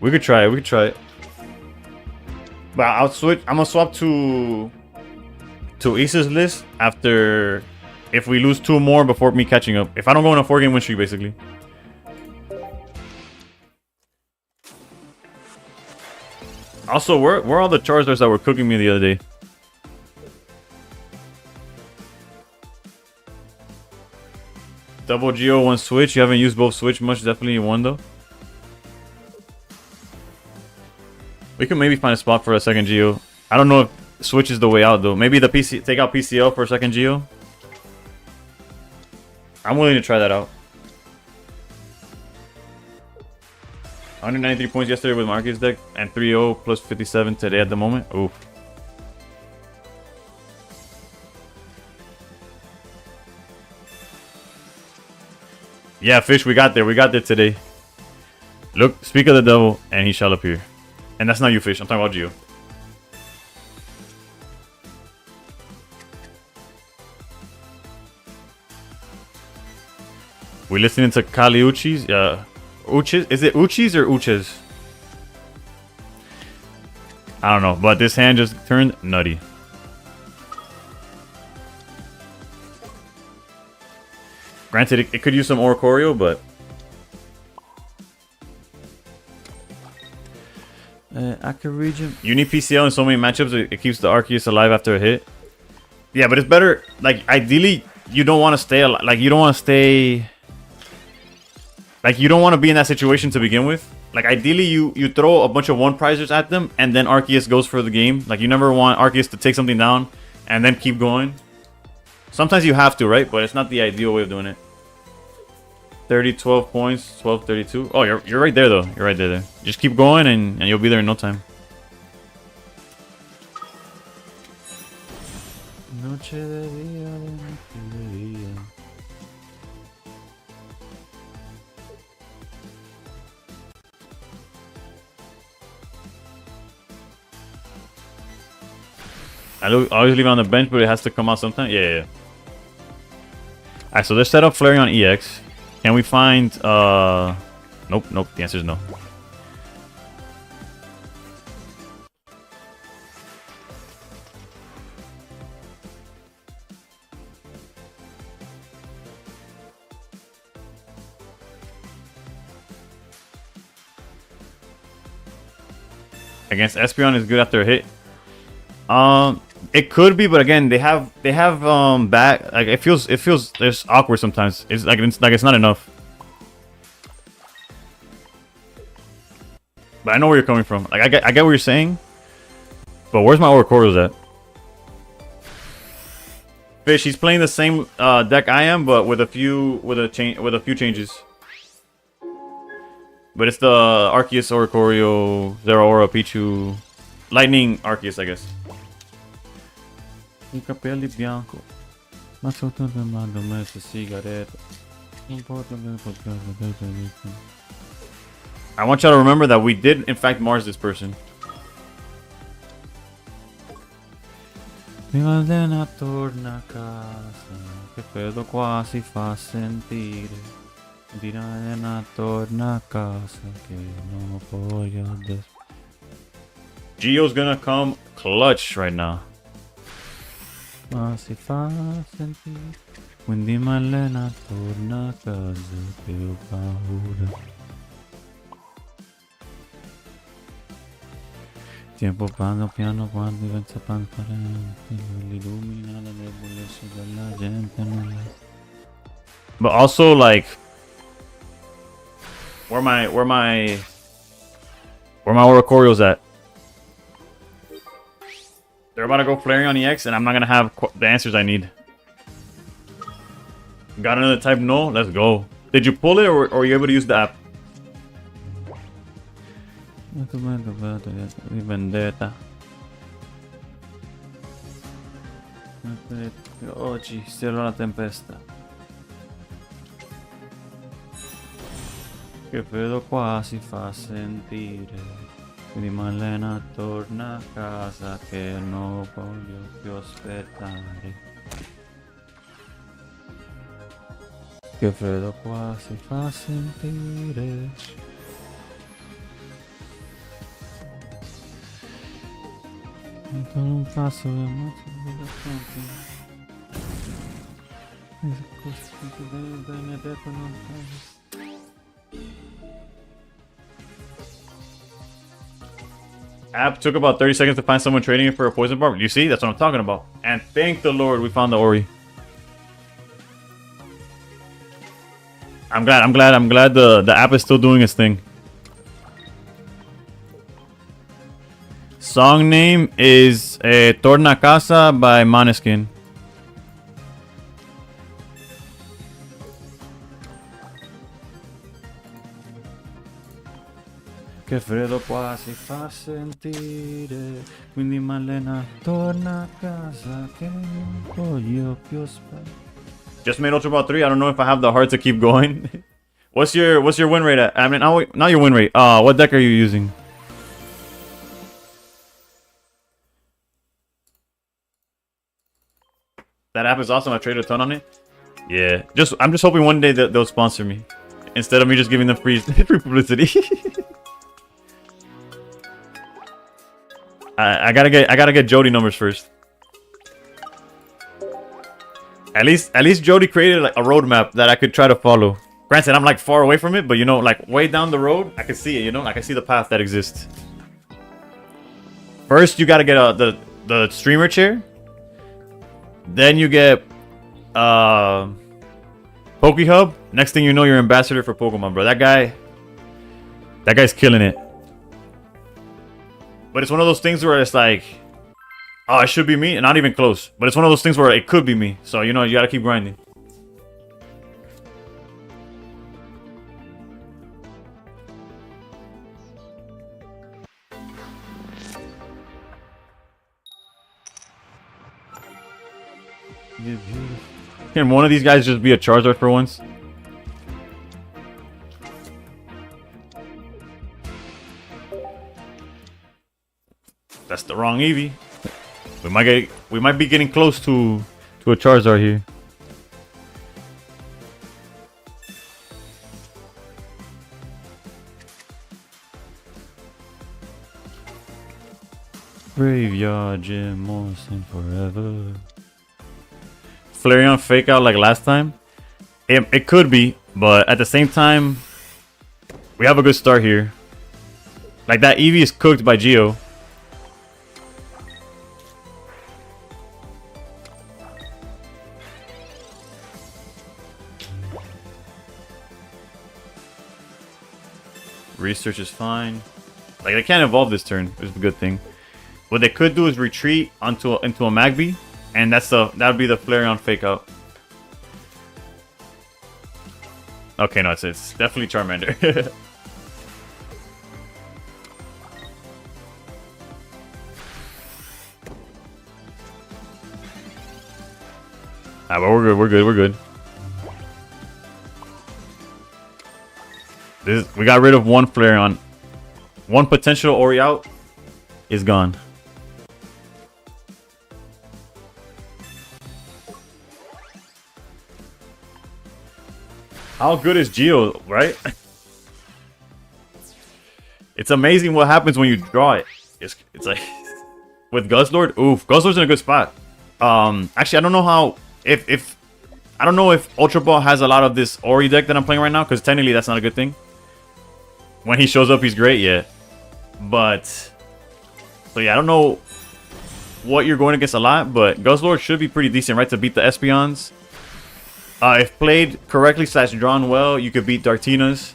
We could try it. But I'll switch. I'm gonna swap to Ace's list after if we lose 2 more before me catching up. If I don't go on a 4-game win streak, basically. Also, where are all the Charizards that were cooking me the other day? Double Geo, 1 Switch. You haven't used both Switch much. Definitely one though. We can maybe find a spot for a second Geo. I don't know if Switch is the way out though. Maybe the PC take out PCL for a second Geo. I'm willing to try that out. 193 points yesterday with Marcus deck and 3-0 plus 57 today at the moment. Oof. Yeah, Fish, we got there. We got there today. Look, speak of the devil, and he shall appear. And that's not you, Fish. I'm talking about you. We listening to Kali Uchis? Yeah. Uchis? Is it Uchis or Uches? I don't know, but this hand just turned nutty. Granted, it could use some Oricorio, but... I could read him. You need PCL in so many matchups, it keeps the Arceus alive after a hit. Yeah, but it's better... Like, ideally, you don't want to stay... Like, you don't want to stay... Like, you don't want to be in that situation to begin with. Like, ideally, you throw a bunch of 1-prizers at them, and then Arceus goes for the game. Like, you never want Arceus to take something down, and then keep going. Sometimes you have to, right? But it's not the ideal way of doing it. 30, 12 points, 12, 32. Oh, you're right there, though. You're right there. Just keep going, and you'll be there in no time. Noche de dia. I always leave it on the bench, but it has to come out sometime. Yeah. Alright, so let's set up Flareon EX. Can we find... Nope. The answer is no. Against Espeon is good after a hit. It could be, but again, they have back, like it feels it's awkward sometimes. It's not enough. But I know where you're coming from. Like I get what you're saying. But where's my Oracorios at? Fish, he's playing the same deck I am, but with a few changes. But it's the Arceus Oricorio, Zeraora, Pichu, Lightning Arceus, I guess. I want y'all to remember that we did, in fact, Mars this person. Mi Malena torna a casa, che vedo quasi fa sentire. Mi Malena torna a casa, che non voglio adesso. Gio's gonna come clutch right now. Quasi fa sentire. Quindi Malena torna a casa, che ho paura. Tiempo piano piano quando diventa trasparente, illumina la debolezza della gente. But also, like, where my Oracorios at? They're about to go Flareon on EX, and I'm not gonna have the answers I need. Got another type? No, let's go. Did you pull it, or were you able to use the app? Vendetta. Oggi sarà la tempesta. Che vedo qua si fa sentire. Quindi Malena torna a casa che non voglio più aspettare. Che vedo qua si fa sentire. Non passo bene Benedetto non App took about 30 seconds to find someone trading it for a poison barb. You see, that's what I'm talking about. And thank the Lord we found the Ori. I'm glad the app is still doing its thing. Song name is Torna Casa by Måneskin. Che freddo qua si fa sentire, quindi Malena torna a casa che non voglio più aspettare. Just made Ultra Ball 3. I don't know if I have the heart to keep going. What's your win rate at? I mean, not your win rate. What deck are you using? That app is awesome. I traded a ton on it. Yeah, I'm just hoping one day that they'll sponsor me instead of me just giving them free publicity. I gotta get Jody numbers first. At least Jody created like a roadmap that I could try to follow. Granted, I'm like far away from it, but you know, like way down the road, I can see it. You know, like I see the path that exists. First, you gotta get the streamer chair. Then you get PokeHub. Next thing you know, you're ambassador for Pokemon, bro. That guy's killing it. But it's one of those things where it's like, oh, it should be me, and not even close. But it's one of those things where it could be me. So you know, you gotta keep grinding. Can one of these guys just be a Charizard for once? That's the wrong Eevee. We might be getting close to a Charizard here. Graveyard Gym Morrison forever. Flareon fake out like last time? It could be, but at the same time, we have a good start here. Like that Eevee is cooked by Geo. Research is fine. Like they can't evolve this turn, which is a good thing. What they could do is retreat into a Magby, and that would be the Flareon fake out. Okay, no, it's definitely Charmander. But we're good. We got rid of one Flareon. One potential Ori out is gone. How good is Geo, right? It's amazing what happens when you draw it. It's like with Guzzlord. Oof, Guzzlord's in a good spot. Actually, I don't know how I don't know if Ultra Ball has a lot of this Ori deck that I'm playing right now, because technically that's not a good thing. When he shows up, he's great, yeah. But so yeah, I don't know what you're going against a lot, but Guzzlord should be pretty decent, right, to beat the Espeons. If played correctly / drawn well, you could beat Dartinas.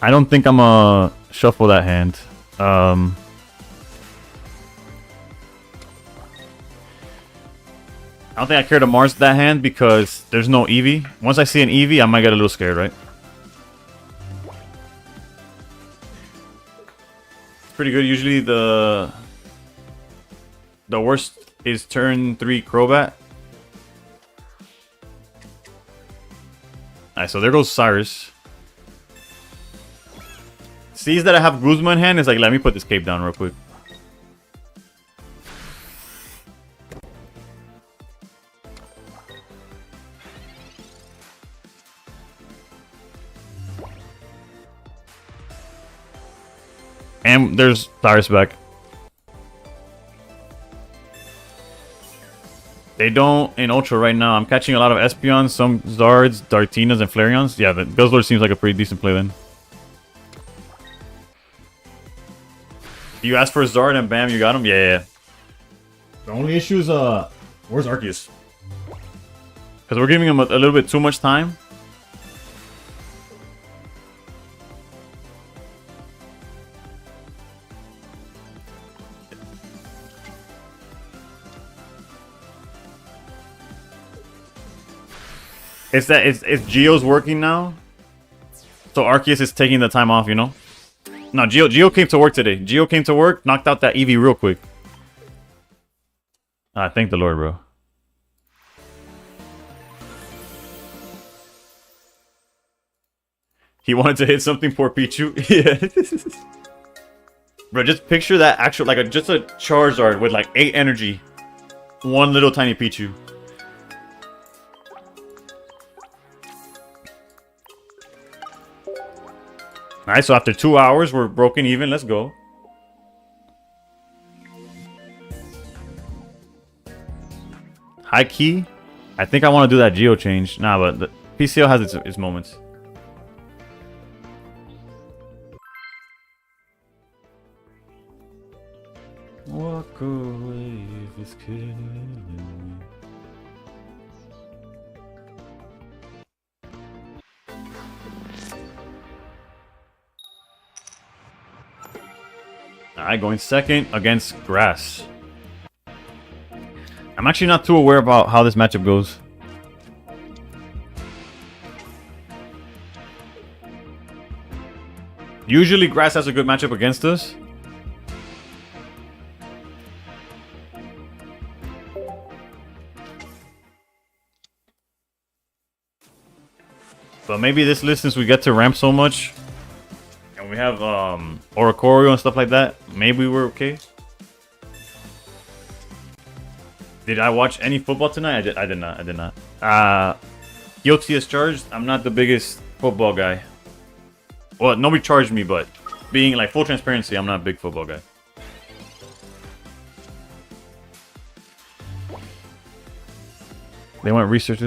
I don't think I'm gonna shuffle that hand. I don't think I care to Mars that hand because there's no Eevee. Once I see an Eevee, I might get a little scared, right? It's pretty good. Usually the worst is turn 3 Crobat. Alright, so there goes Cyrus. Sees that I have Guzma in hand, is like, let me put this cape down real quick. And there's Cyrus back. They don't in Ultra right now. I'm catching a lot of Espeons, some Zards, Dartinas, and Flareons. Yeah, the Guzzlord seems like a pretty decent play then. You asked for a Zard and bam, you got him? Yeah. The only issue is, where's Arceus? Because we're giving him a little bit too much time. It's Geo's working now, so Arceus is taking the time off, you know? No, Geo came to work today. Geo came to work, knocked out that Eevee real quick. Ah, thank the Lord, bro. He wanted to hit something, poor Pichu. Yeah. Bro, just picture that actual, like just a Charizard with like 8 energy. One little tiny Pichu. Alright, so after 2 hours, we're broken even. Let's go. High key. I think I want to do that Geo change. Nah, but the PCL has its moments. Walk away if it's killing me. Alright, going second against Grass. I'm actually not too aware about how this matchup goes. Usually Grass has a good matchup against us. But maybe this list, since we get to ramp so much, and we have Oricorio and stuff like that, maybe we're okay. Did I watch any football tonight? I did not. Guilty as charged. I'm not the biggest football guy. Well, nobody charged me, but being like full transparency, I'm not a big football guy. They went research.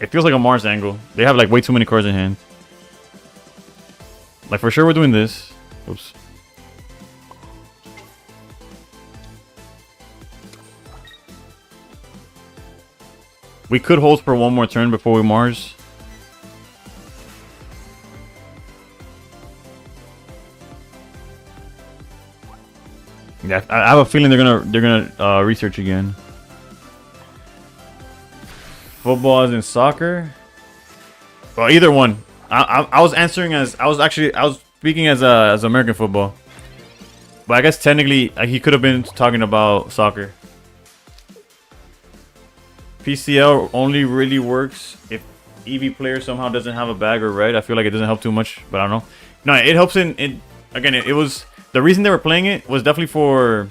It feels like a Mars angle. They have like way too many cards in hand. Like for sure we're doing this. Oops. We could hold for one more turn before we Mars. Yeah, I have a feeling they're gonna research again. Football as in soccer. Well, either one. I was answering as I was speaking as American football. But I guess technically he could have been talking about soccer. PCL only really works if EV player somehow doesn't have a bag or red. I feel like it doesn't help too much, but I don't know. No, it helps in again. It was the reason they were playing it was definitely for.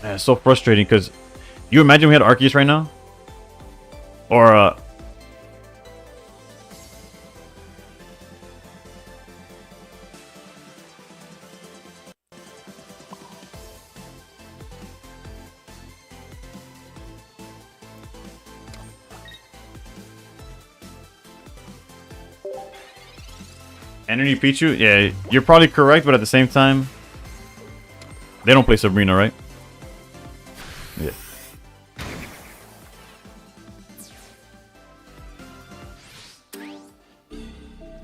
Man, it's so frustrating because you imagine we had Arceus right now, or Energy Pichu. Yeah, you're probably correct, but at the same time, they don't play Sabrina, right? Yeah.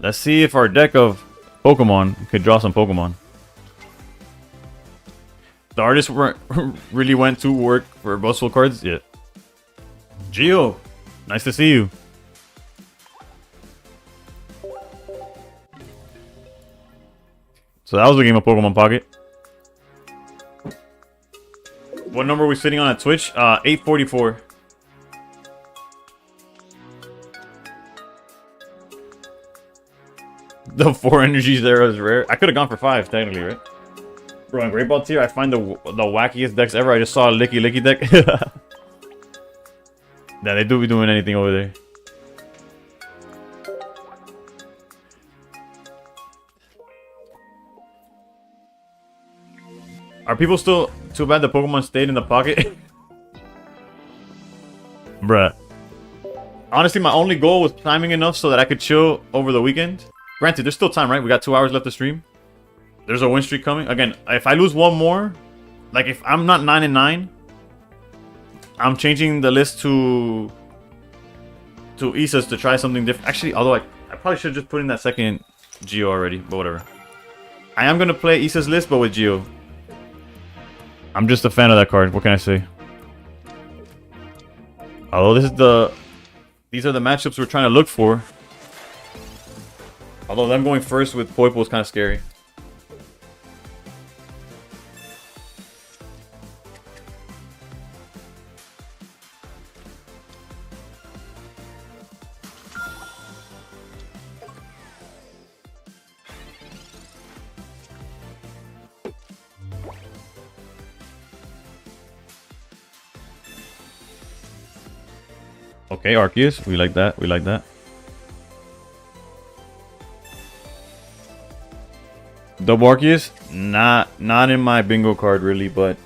Let's see if our deck of Pokemon could draw some Pokemon. The artist really went to work for boastful cards. Yeah. Geo, nice to see you. So that was the game of Pokemon Pocket. What number are we sitting on at Twitch? 844. The 4 energies there is rare. I could have gone for 5 technically, right? Bro, in Great Ball tier, I find the wackiest decks ever. I just saw a Licky deck. Yeah, they do be doing anything over there. Are people still... Too bad the Pokemon stayed in the pocket. Bruh. Honestly, my only goal was timing enough so that I could chill over the weekend. Granted, there's still time, right? We got 2 hours left to stream. There's a win streak coming. Again, if I lose one more... Like, if I'm not 9-9... I'm changing the list to Issa's to try something different. Actually, although I probably should just put in that second Geo already. But whatever. I am going to play Issa's list, but with Geo. I'm just a fan of that card. What can I say? Although these are the matchups we're trying to look for. Although them going first with Poipo is kind of scary. Okay, Arceus. We like that. We like that. Double Arceus? Not in my bingo card really, but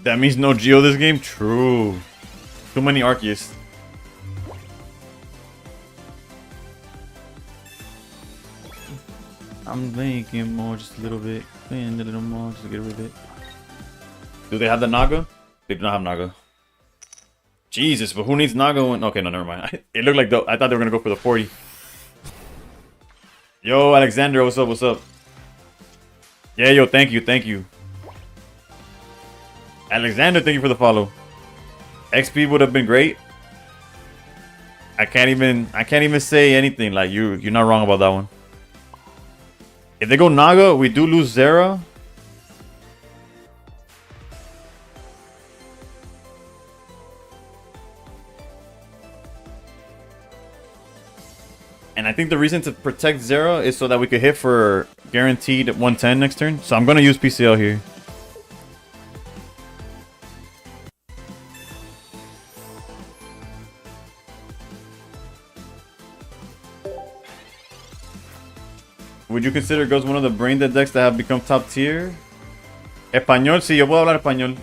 that means no Geo this game? True. Too many Arceus. I'm thinking more, just a little bit. A little more, just to get rid of it. Do they have the Naga? They do not have Naga. Jesus, but who needs Naga when... Okay, no, never mind. It looked like I thought they were going to go for the 40. Yo, Alexander, what's up, what's up? Yeah, yo, thank you. Alexander, thank you for the follow. XP would have been great. I can't even say anything. Like, you're not wrong about that one. If they go Naga, we do lose Zera. And I think the reason to protect Zera is so that we could hit for guaranteed 110 next turn. So I'm going to use PCL here. Would you consider Ghost one of the brain dead decks that have become top tier? Español, sí, yo puedo hablar español.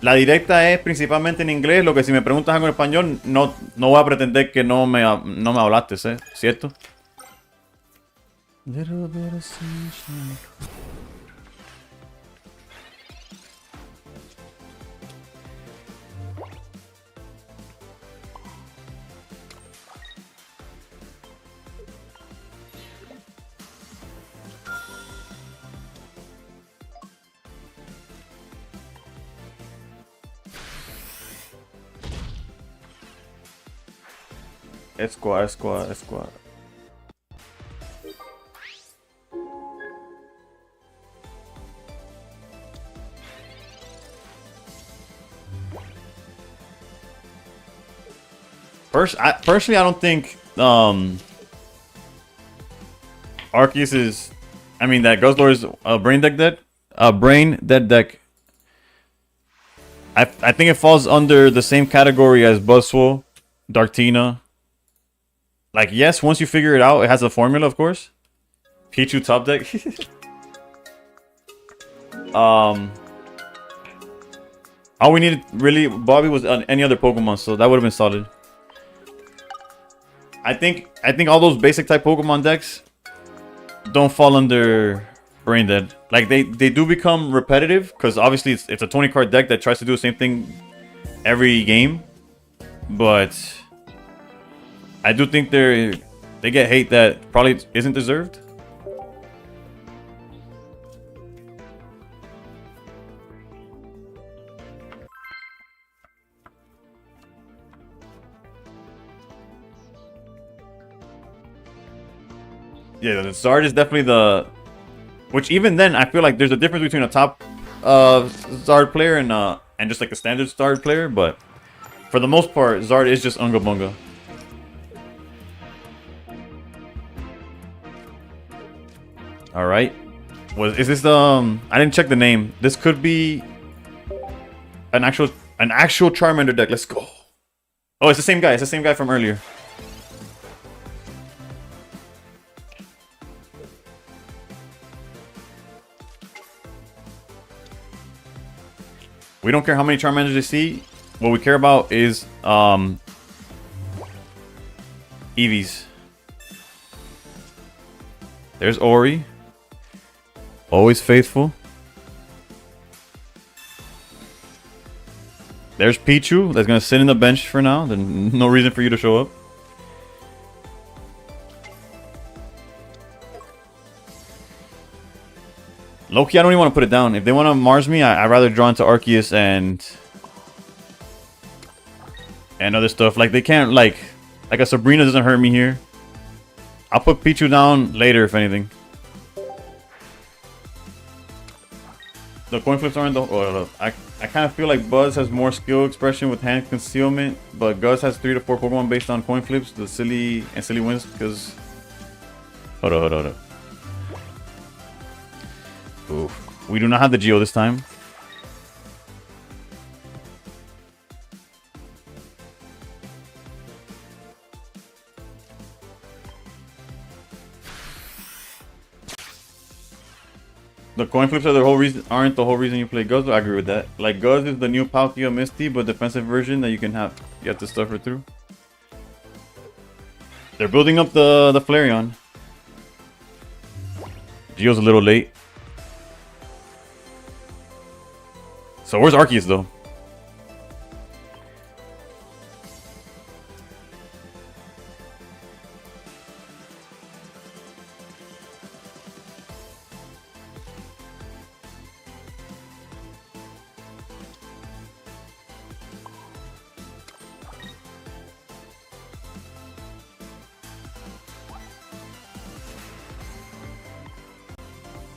La directa es principalmente en inglés, lo que si me preguntas algo en español, no voy a pretender que no me hablaste, ¿eh? ¿Cierto? Little bit of sunshine. Squad. Personally, I don't think Arceus is. I mean, that Guzzlord is a brain dead deck. I think it falls under the same category as Buzzwole, Darktina. Like, yes, once you figure it out, it has a formula, of course. Pichu top deck. All we needed really, Bobby, was any other Pokemon, so that would have been solid. I think all those basic type Pokemon decks don't fall under Brain Dead. Like, they do become repetitive because obviously it's a 20 card deck that tries to do the same thing every game, but I do think they get hate that probably isn't deserved. Yeah, the Zard is definitely the... Which even then, I feel like there's a difference between a top Zard player and just like a standard Zard player, but for the most part, Zard is just Unga Bunga. Alright. Is this the... I didn't check the name. This could be an actual Charmander deck. Let's go. Oh, it's the same guy. It's the same guy from earlier. We don't care how many Charmanders they see. What we care about is Eevees. There's Ori. Always faithful. There's Pichu. That's gonna sit in the bench for now. There's no reason for you to show up. Loki, I don't even want to put it down. If they want to Mars me, I'd rather draw into Arceus and other stuff. Like, they can't, like a Sabrina doesn't hurt me here. I'll put Pichu down later, if anything. The coin flips aren't the... Oh, I kind of feel like Buzz has more skill expression with hand concealment, but Gus has 3 to 4 Pokemon based on coin flips. The silly wins because... Hold up. Oof. We do not have the Geo this time. The coin flips are aren't the whole reason you play Guz. I agree with that. Like, Guz is the new Palkia Misty, but defensive version that you have to suffer through. They're building up the Flareon. Geo's a little late. So where's Arceus though?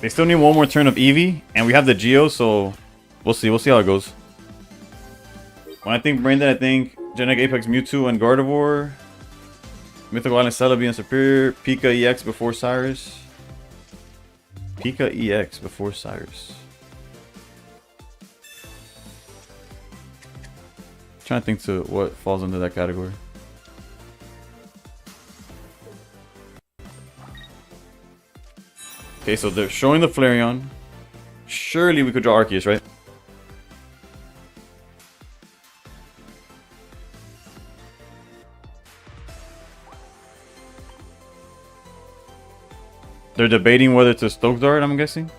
They still need one more turn of Eevee, and we have the Geo, so we'll see. We'll see how it goes. When I think Brain Dead, I think Genetic Apex, Mewtwo, and Gardevoir. Mythical Island Celebi and Superior. Pika EX before Cyrus. Pika EX before Cyrus. Trying to think to what falls into that category. Okay, so they're showing the Flareon. Surely we could draw Arceus, right? They're debating whether to Stoke Dart, I'm guessing.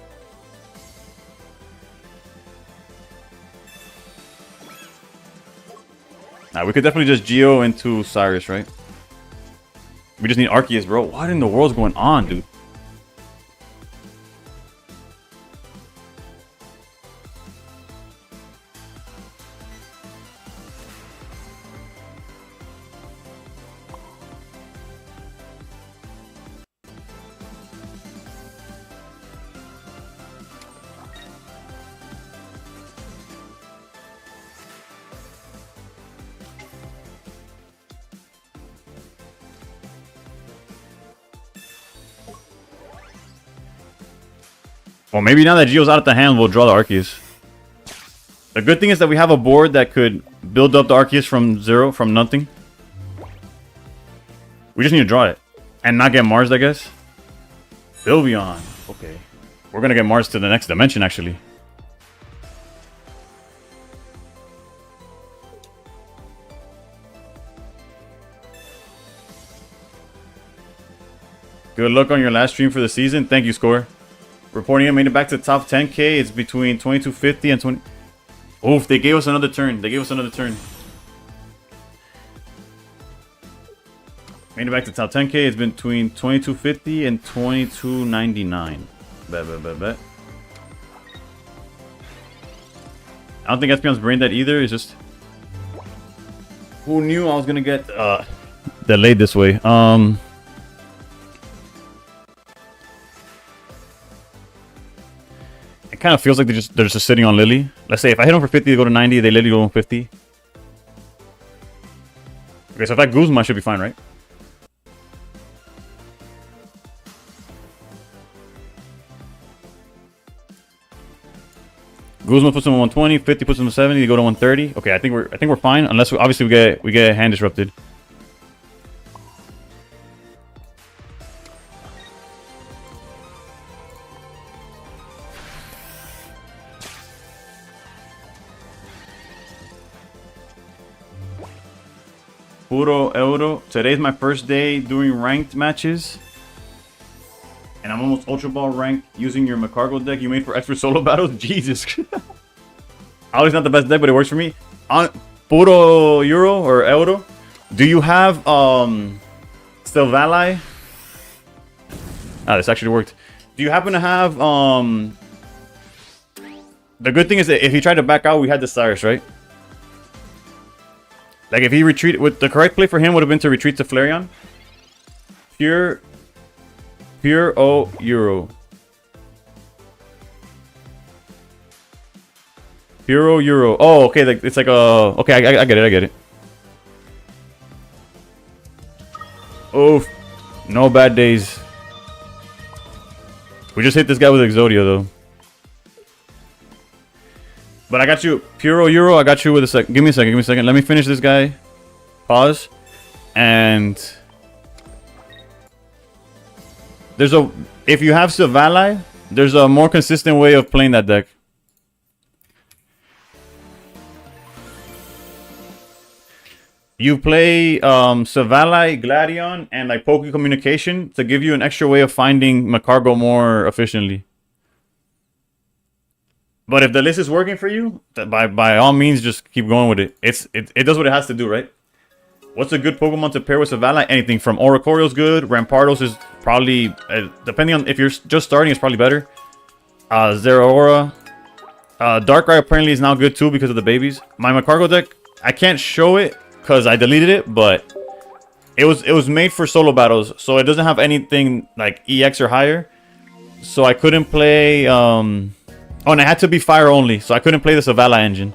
Nah, we could definitely just Geo into Cyrus, right? We just need Arceus, bro. What in the world's going on, dude? Well, maybe now that Geo's out of the hand, we'll draw the Arceus. The good thing is that we have a board that could build up the Arceus from zero, from nothing. We just need to draw it. And not get Mars, I guess. Sylveon. Okay. We're going to get Mars to the next dimension, actually. Good luck on your last stream for the season. Thank you, Score. Reporting it, made it back to the top 10k. It's between 2250 and 20. Oof, they gave us another turn. They gave us another turn. Made it back to the top 10k. It's between 2250 and 2299. Bet. I don't think Espeon's brain dead either. It's just, who knew I was gonna get delayed this way? It kind of feels like they're just sitting on Lily. Let's say if I hit them for 50, they go to 90. They Lily go on 50. Okay, so if I Guzma, I should be fine, right? Guzma puts them on 120, 50 puts them on 70. They go to 130. Okay, I think we're fine unless obviously we get hand disrupted. Puro Euro. Today's my first day doing ranked matches. And I'm almost Ultra Ball ranked using your Macargo deck you made for extra solo battles. Jesus. Always not the best deck, but it works for me. On Puro Euro or Euro. Do you have Sylvali? Ah, this actually worked. Do you happen to have the good thing is that if he tried to back out, we had the Cyrus, right? Like if he retreated, with the correct play for him would have been to retreat to Flareon. Pure O Euro. Puro Euro. Oh, okay. Like it's like a. Okay, I get it. I get it. Oh, no bad days. We just hit this guy with Exodia though. But I got you, Puro Euro. I got you with a sec. Give me a second. Give me a second. Let me finish this guy. Pause. And there's a. If you have Sylvali, there's a more consistent way of playing that deck. You play Sylvali, Gladion, and like Poke Communication to give you an extra way of finding Macargo more efficiently. But if the list is working for you, by all means, just keep going with it. It does what it has to do, right? What's a good Pokemon to pair with Sylvali? Anything from Oricoreo's good. Rampardos is probably, depending on if you're just starting, it's probably better. Zeraora. Darkrai apparently is now good too because of the babies. My Macargo deck, I can't show it because I deleted it, but it was made for solo battles, so it doesn't have anything like EX or higher. So I couldn't play. Oh, and it had to be fire only, so I couldn't play the Sylvali engine.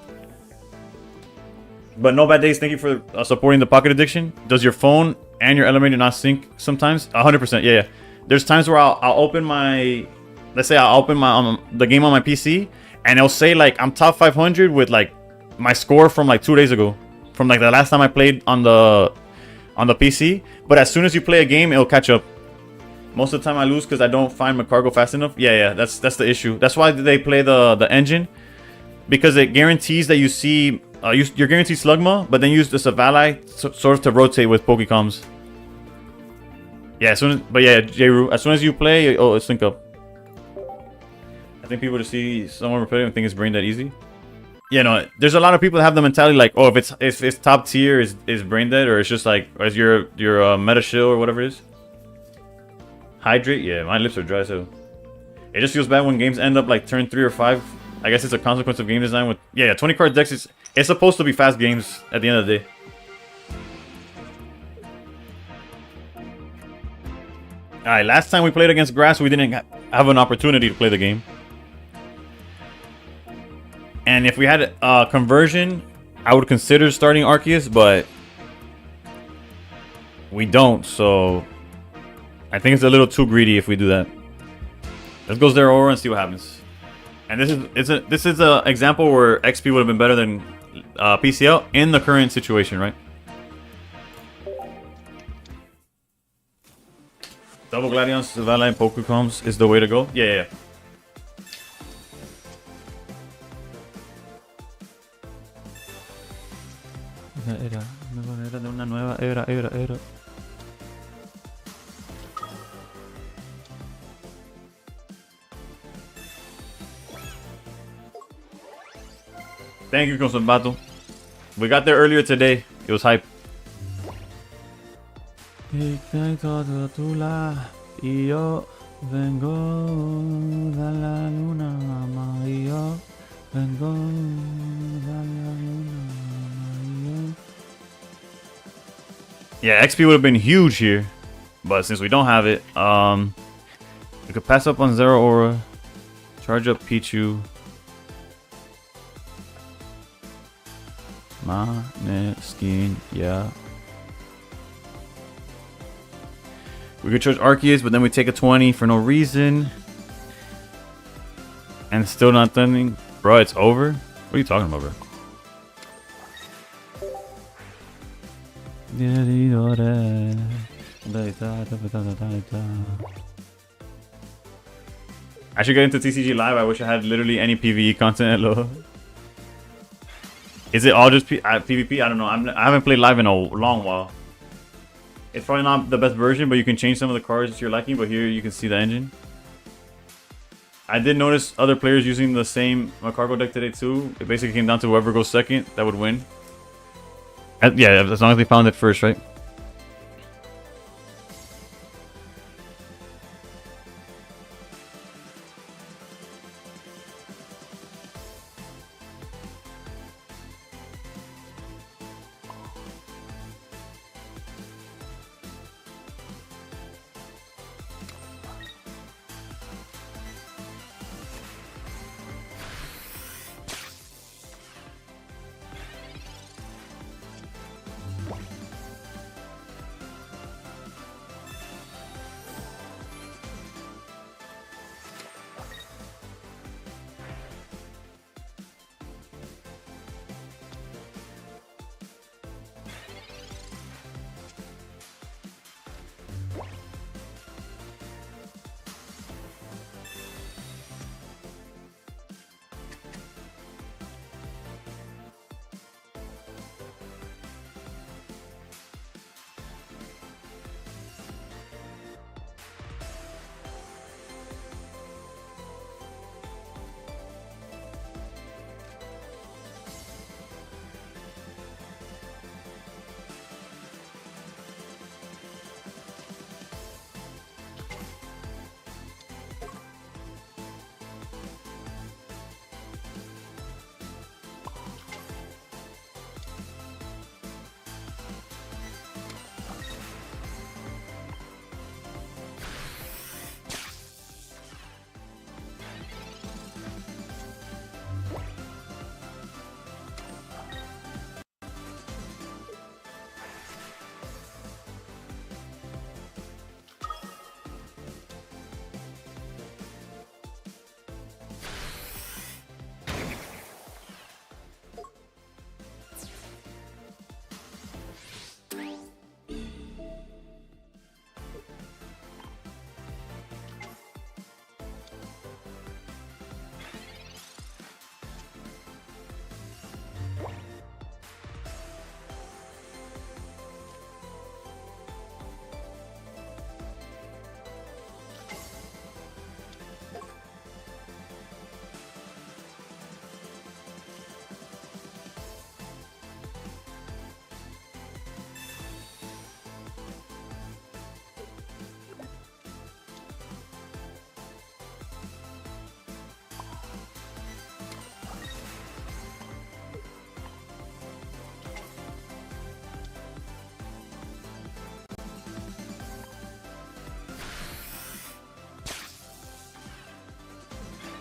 But no bad days. Thank you for supporting the Pocket Addiction. Does your phone and your Elementor not sync sometimes? 100%. Yeah. There's times where I'll open my, let's say I'll open my the game on my PC, and it'll say like I'm top 500 with like my score from like 2 days ago, from like the last time I played on the PC. But as soon as you play a game, it'll catch up. Most of the time I lose because I don't find Macargo fast enough. Yeah, that's the issue. That's why they play the engine, because it guarantees that you see you're guaranteed Slugma, but then use the Sylvali sort of to rotate with Pokecoms. Yeah, but yeah, J-Ru, as soon as you play, oh, it's sync up. I think people just see someone replaying and think it's brain dead easy. Yeah, no, there's a lot of people that have the mentality like, oh, if it's top tier is brain dead, or it's just like, or is your meta shill or whatever it is. Hydrate, yeah, my lips are dry too. It just feels bad when games end up like turn 3 or 5. I guess it's a consequence of game design. With 20 card decks it's supposed to be fast games at the end of the day. All right, last time we played against Grass, we didn't have an opportunity to play the game. And if we had a conversion, I would consider starting Arceus, but we don't, so I think it's a little too greedy if we do that. Let's go Zeraora and see what happens. And this is a example where XP would have been better than PCL in the current situation, right? Double Gladions, Vala, and Pokecoms is the way to go. Yeah. Era de una nueva era. Thank you, Consambato. We got there earlier today. It was hype. Y yo vengo de la luna, y yo vengo de la luna. Yeah, XP would have been huge here, but since we don't have it, we could pass up on Zeraora, charge up Pichu. Skin, yeah. We could charge Arceus, but then we take a 20 for no reason. And still not thumbing. Bro, it's over? What are you talking about, bro? I should get into TCG Live. I wish I had literally any PvE content. Hello. Is it all just PvP? I don't know. I haven't played live in a long while. It's probably not the best version, but you can change some of the cards to your liking. But here you can see the engine. I did notice other players using the same Cargo deck today too. It basically came down to whoever goes second, that would win. Yeah, as long as they found it first, right?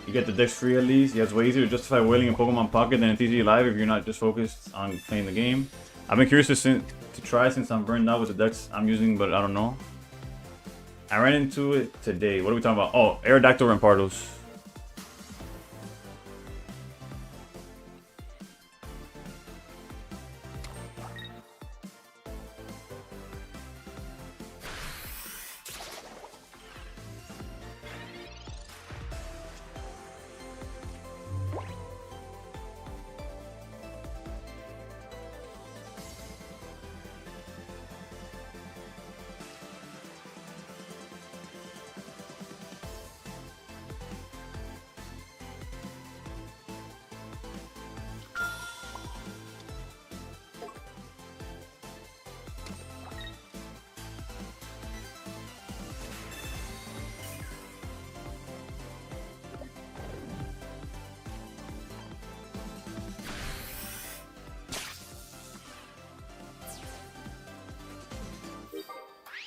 You get the decks free at least. Yeah, it's way easier to justify whaling in Pokemon Pocket than in TCG Live if you're not just focused on playing the game. I've been curious to try since I'm burned out with the decks I'm using, but I don't know. I ran into it today. What are we talking about? Oh, Aerodactyl Rampardos.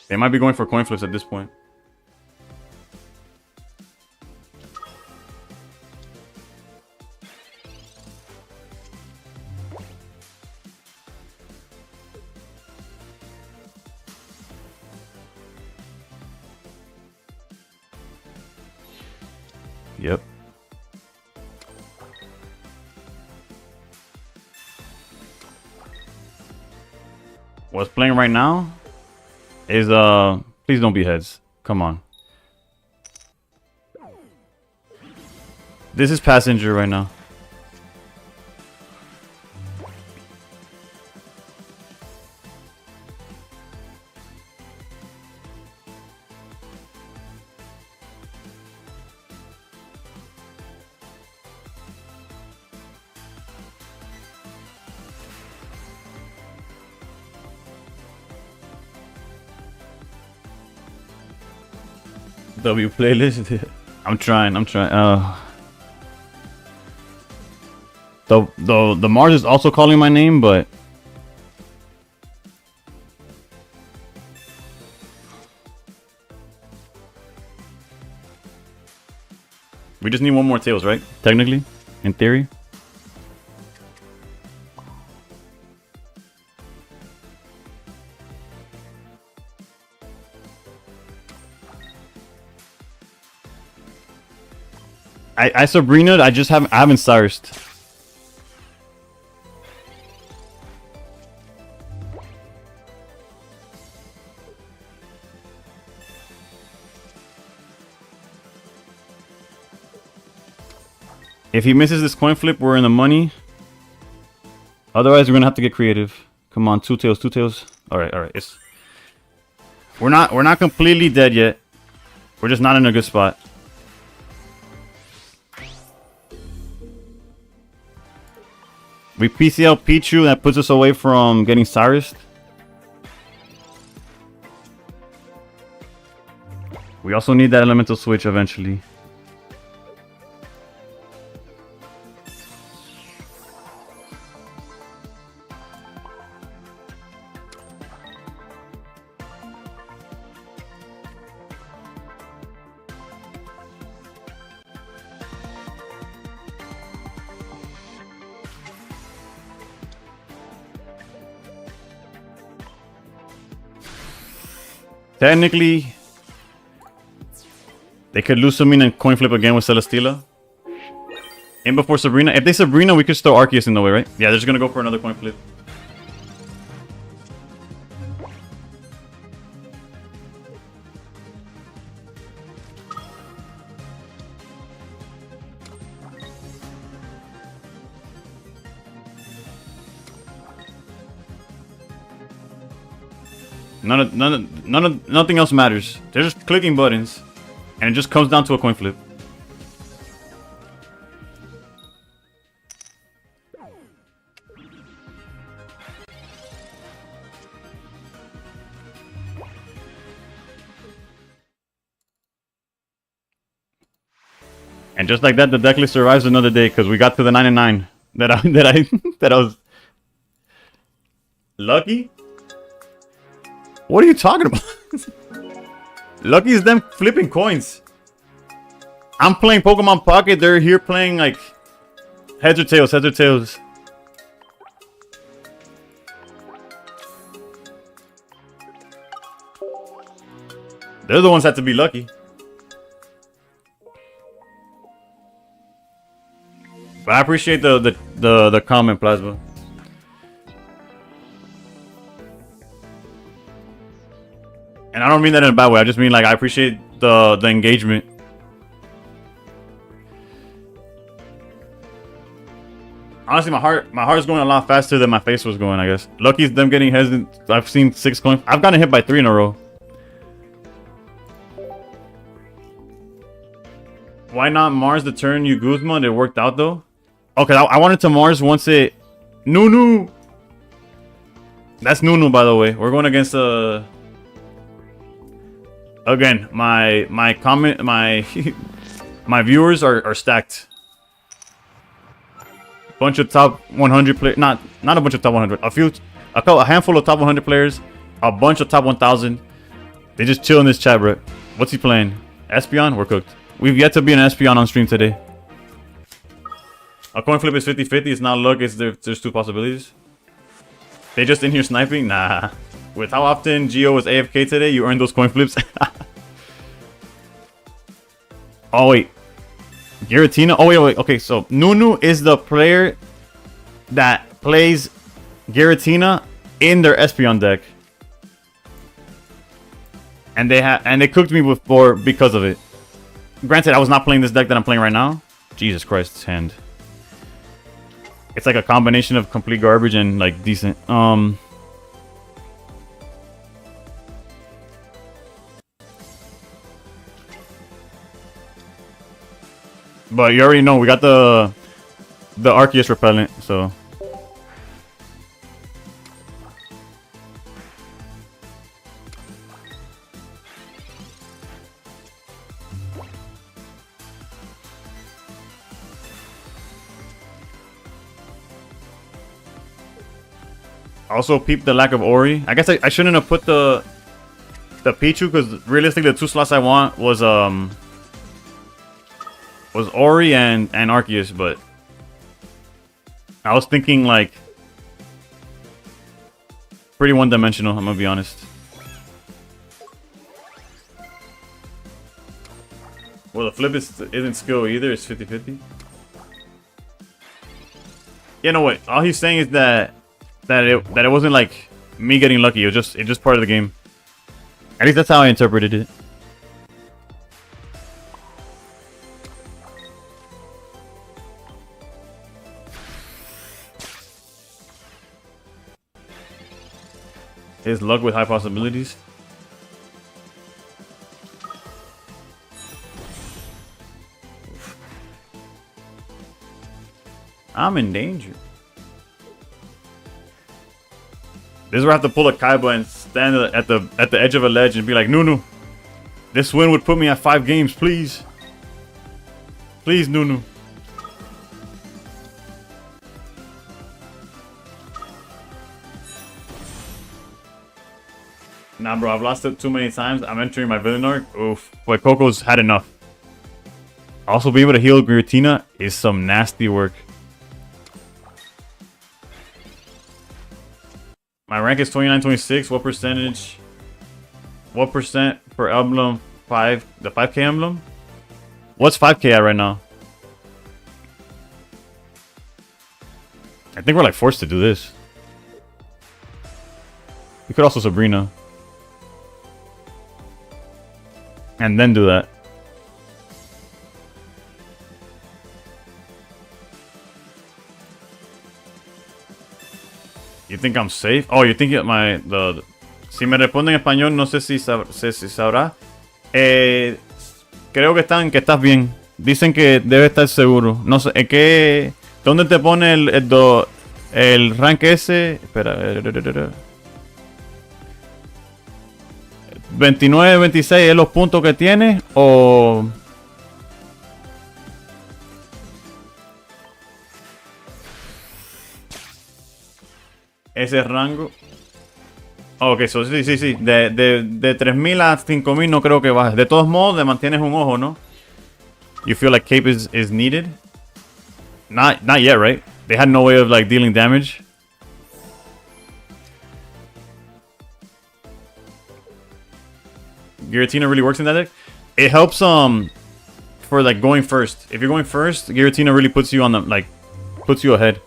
They might be going for coin flips at this point. Yep. What's playing right now is please don't be heads. Come on. This is passenger right now. W playlist. I'm trying. The Mars is also calling my name, but we just need one more Tails, right? Technically, in theory. I Sabrina, I haven't Cyrused. If he misses this coin flip, we're in the money. Otherwise, we're gonna have to get creative. Come on, two tails. All right. We're not completely dead yet. We're just not in a good spot. We PCL Pichu, that puts us away from getting Cyrus. We also need that elemental switch eventually. Technically, they could lose Summon and coin flip again with Celesteela. And before Sabrina. If they Sabrina, we could throw Arceus in the way, right? Yeah, they're just gonna go for another coin flip. Nothing else matters. They're just clicking buttons, and it just comes down to a coin flip. And just like that, the deck list survives another day because we got to the 99 that I was lucky. What are you talking about? Lucky is them flipping coins. I'm playing Pokemon Pocket. They're here playing like heads or tails, heads or tails. They're the ones that have to be lucky. But I appreciate the comment, Plasma. And I don't mean that in a bad way. I just mean like I appreciate the engagement. Honestly, my heart's going a lot faster than my face was going, I guess. Lucky's them getting hesitant. I've seen 6 coins. I've gotten hit by 3 in a row. Why not Mars the turn you Guzman? It worked out though. Okay, I wanted to Mars once it... Nunu! That's Nunu, by the way. We're going against again, my comment, my viewers are stacked. Bunch of top 100 players, not a bunch of top 100, a handful of top 100 players, a bunch of top 1000. They just chill in this chat, bro. What's he playing? Espeon? We're cooked. We've yet to be an Espeon on stream today. A coin flip is 50-50. It's not luck. There's 2 possibilities. They just in here sniping? Nah. With how often Gio was AFK today, you earned those coin flips. Oh wait, Giratina. Oh wait. Okay, so Nunu is the player that plays Giratina in their Espeon deck, and they cooked me before because of it. Granted, I was not playing this deck that I'm playing right now. Jesus Christ, hand. It's like a combination of complete garbage and like decent. But you already know we got the Arceus repellent, so. Also peep the lack of Ori. I guess I shouldn't have put the Pichu, because realistically the 2 slots I want was Ori and Arceus, but I was thinking like pretty one-dimensional, I'm gonna be honest. Well, the flip isn't skill either, it's 50-50. Yeah, no, wait. All he's saying is that it wasn't like me getting lucky. It's just part of the game. At least that's how I interpreted it. His luck with high possibilities. I'm in danger. This is where I have to pull a Kaiba and stand at the edge of a ledge and be like, Nunu, this win would put me at 5 games, please. Please, Nunu. Nah, bro, I've lost it too many times. I'm entering my villain arc. Oof. Boy, Coco's had enough. Also, be able to heal Giratina is some nasty work. My rank is 29-26. What percentage? What percent for emblem 5? The 5K emblem? What's 5K at right now? I think we're like forced to do this. We could also Sabrina. And then do that. You think I'm safe? Oh, you think si me responde en español, no sé si sabrá. Creo que estás bien. Dicen que debe estar seguro. No sé, ¿dónde te pone el rank ese? Espera. 29, 26 es los puntos que tiene o... Ese rango. Ok, so, sí. De 3000 a 5000 no creo que bajes. De todos modos, le mantienes un ojo, ¿no? You feel like cape is needed? Not yet, right? They had no way of like dealing damage. Giratina really works in that deck. It helps for like going first. If you're going first, Giratina really puts you on the like puts you ahead.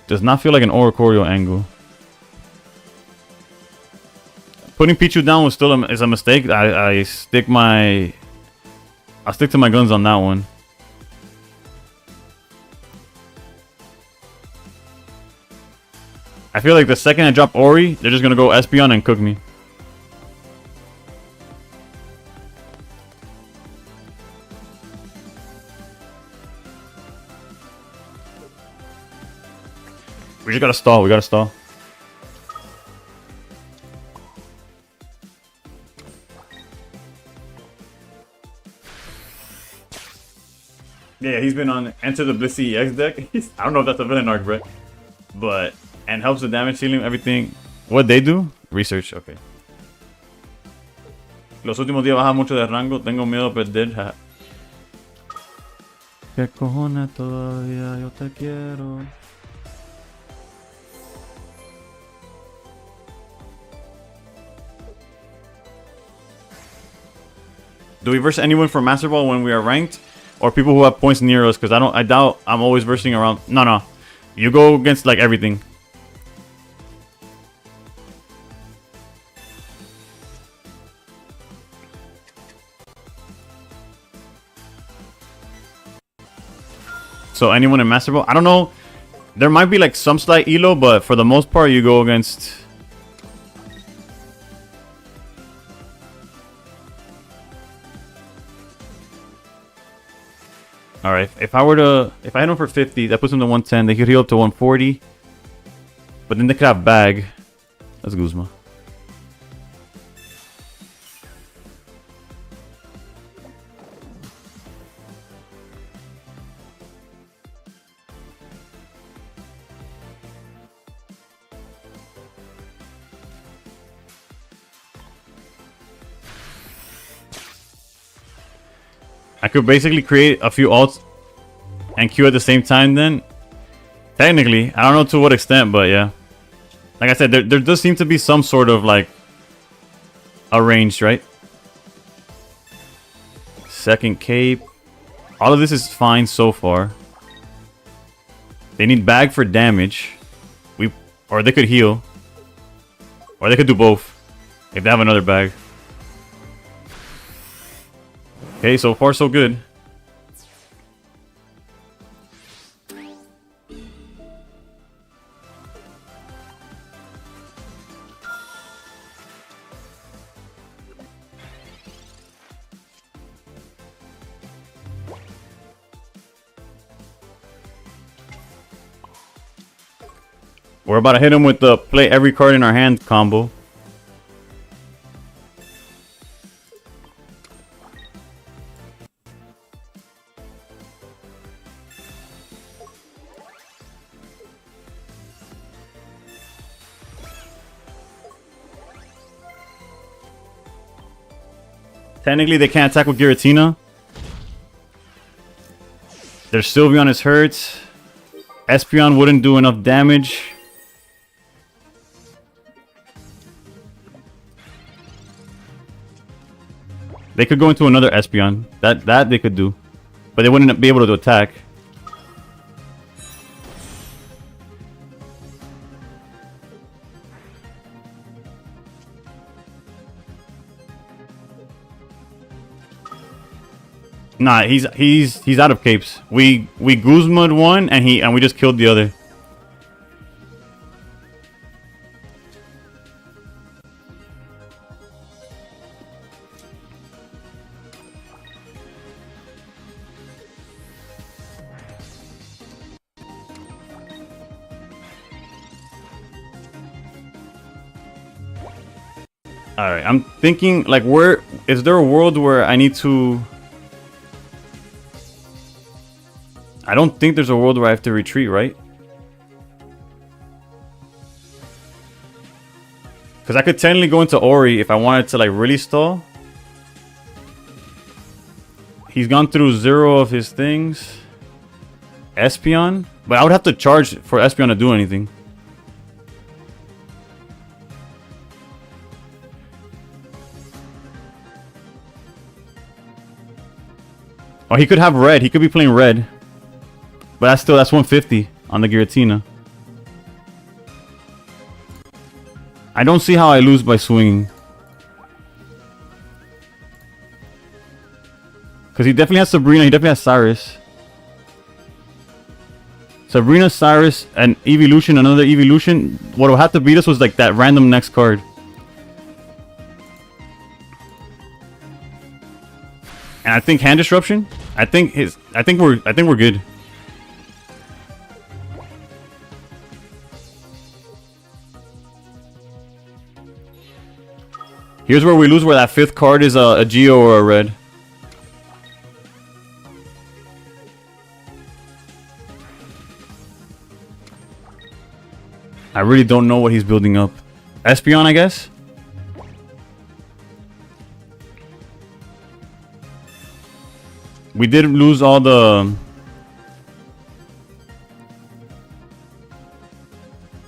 Does not feel like an Oricorio angle. Putting Pichu down was still is a mistake. I'll stick to my guns on that one. I feel like the second I drop Ori, they're just gonna go Espeon and cook me. We just gotta stall. We gotta stall. Yeah, he's been on Enter the Blissey EX deck. I don't know if that's a villain arc, Brett. But, and helps with damage ceiling, everything. What they do? Research, okay. Los últimos días baja mucho de rango. Tengo miedo a perder. ¿Qué cojones todavía yo te quiero? Do we verse anyone for Master Ball when we are ranked? Or people who have points near us? Because I doubt I'm always versing around. No. You go against like everything. So anyone in Master Ball? I don't know. There might be like some slight elo, but for the most part you go against... Alright, if I hit him for 50, that puts him to 110. They could heal up to 140. But then they could have bag. That's Guzma. I could basically create a few ults and Q at the same time then. Technically, I don't know to what extent, but yeah. Like I said, there does seem to be some sort of like arranged, right? Second cape. All of this is fine so far. They need bag for damage. Or they could heal. Or they could do both. If they have another bag. Okay, so far so good. We're about to hit him with the play every card in our hand combo. Technically, they can't attack with Giratina. Their Sylveon is hurt. Espeon wouldn't do enough damage. They could go into another Espeon. That they could do. But they wouldn't be able to attack. Nah, he's out of capes. We Guzma'd one and we just killed the other. Alright, I'm thinking like where is there a world where I need to... I don't think there's a world where I have to retreat, right? Because I could technically go into Ori if I wanted to like really stall. He's gone through 0 of his things. Espeon. But I would have to charge for Espeon to do anything. Oh, he could have red. He could be playing red. But that's 150 on the Giratina. I don't see how I lose by swinging. Because he definitely has Sabrina. He definitely has Cyrus. Sabrina, Cyrus, and Evolution. Another Evolution. What would have to beat us was like that random next card. And I think Hand Disruption. I think we're good. Here's where we lose, where that 5th card is a Geo or a red. I really don't know what he's building up. Espeon, I guess? We did lose all the...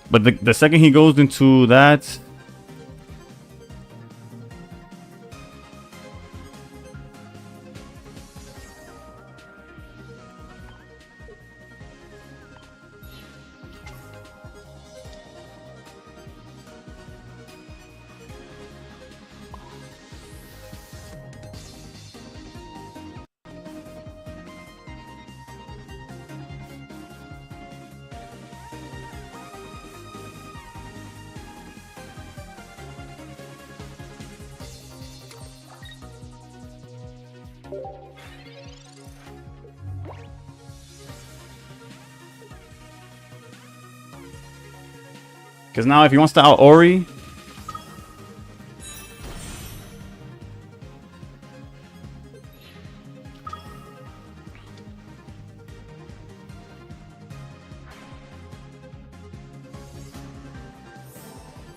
But the second he goes into that... Because now if he wants to out Ori...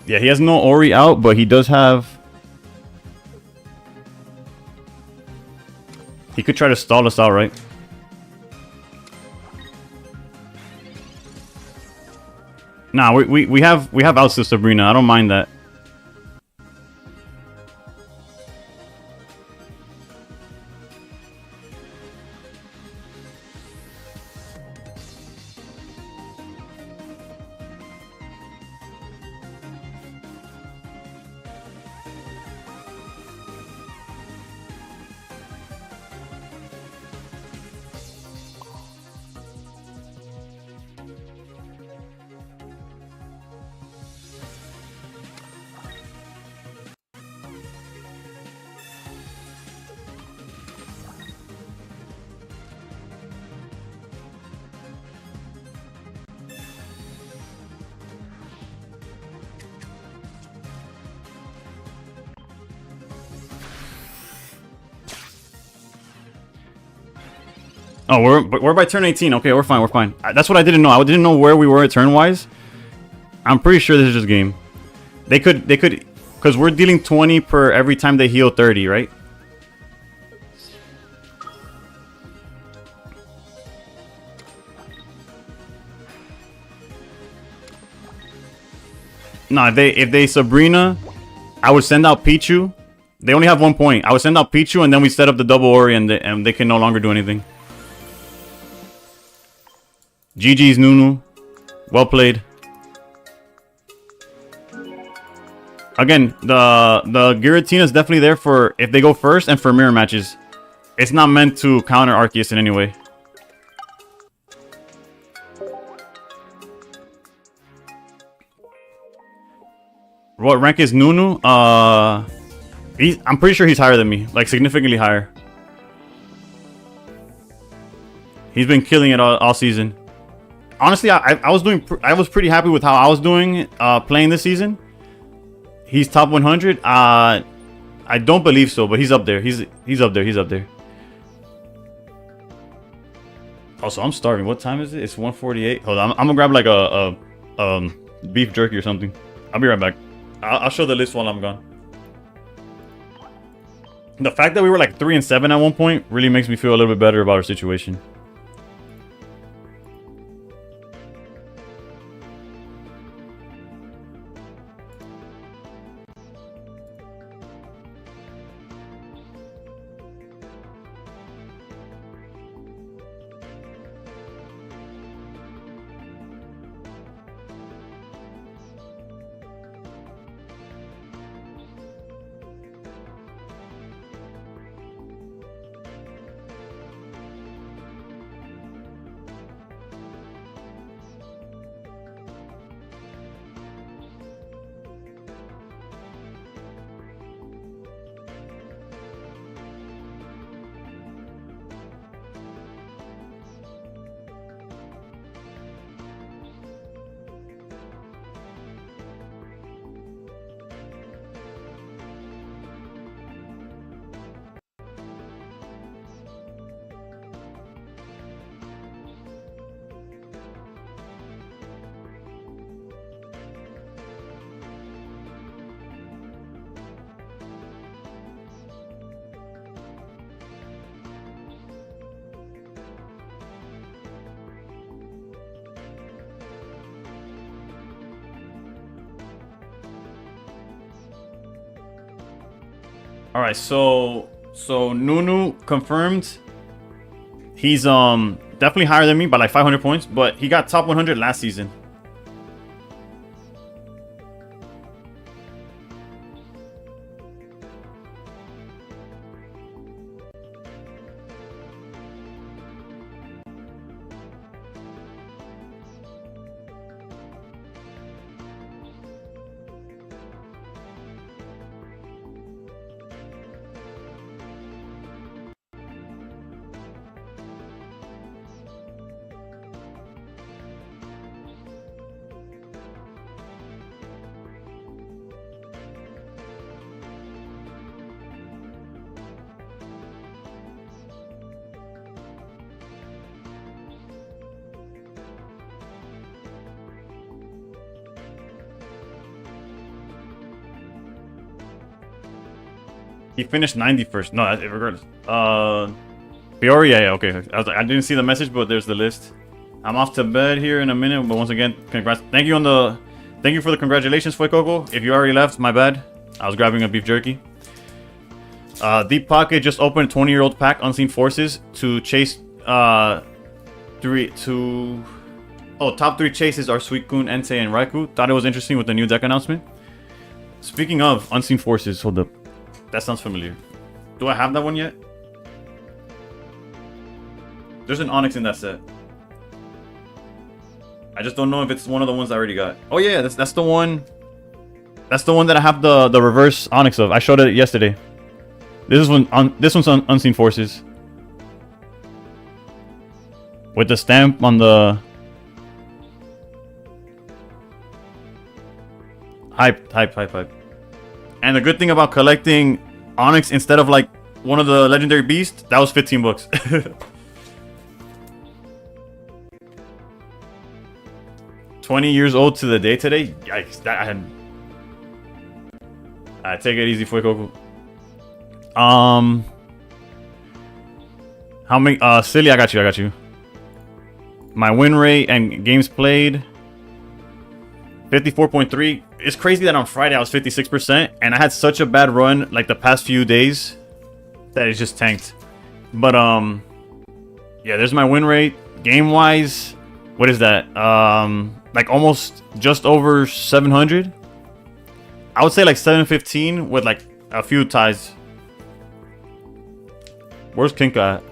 Yeah, he has no Ori out, but he does have... He could try to stall us out, right? Nah, we have outs to Sabrina. I don't mind that. Oh, we're by turn 18. Okay, we're fine. We're fine. That's what I didn't know. I didn't know where we were turn wise. I'm pretty sure this is just game. They could, because we're dealing 20 per every time they heal 30, right? No, if they Sabrina, I would send out Pichu. They only have 1 point. I would send out Pichu, and then we set up the double Ori, and they can no longer do anything. GG's Nunu. Well played. Again, the Giratina is definitely there for if they go first and for mirror matches. It's not meant to counter Arceus in any way. What rank is Nunu? I'm pretty sure he's higher than me, like significantly higher. He's been killing it all season. Honestly, I was pretty happy with how I was doing playing this season. He's top 100. I don't believe so, but he's up there. He's up there. He's up there. Also, I'm starving. What time is it? It's 1:48. Hold on, I'm gonna grab like a beef jerky or something. I'll be right back. I'll show the list while I'm gone. The fact that we were like 3 and 7 at one point really makes me feel a little bit better about our situation. All right, so Nunu confirmed. He's definitely higher than me by like 500 points, but he got top 100 last season. He finished 91st. No, regardless. Peoria, yeah, okay. I didn't see the message, but there's the list. I'm off to bed here in a minute, but once again, congrats. Thank you for the congratulations, Fuecoco. If you already left, my bad. I was grabbing a beef jerky. Deep Pocket just opened 20-year-old pack Unseen Forces to chase top 3 chases are Suicune, Entei, and Raikou. Thought it was interesting with the new deck announcement. Speaking of Unseen Forces, hold up. That sounds familiar. Do I have that one yet? There's an Onyx in that set. I just don't know if it's one of the ones I already got. Oh yeah, that's the one. That's the one that I have the reverse Onyx of. I showed it yesterday. This one's Unseen Forces. With the stamp on the hype. And the good thing about collecting Onyx instead of like one of the legendary beasts, that was 15 bucks. 20 years old to the day today. Yikes! That I had. Take it easy, Fuecoco. How many? Silly, I got you. My win rate and games played. 54.3. It's crazy that on Friday I was 56%, and I had such a bad run like the past few days that it just tanked. But yeah, there's my win rate. Game wise, what is that? Like almost just over 700. I would say like 715 with like a few ties. Where's Kinka at?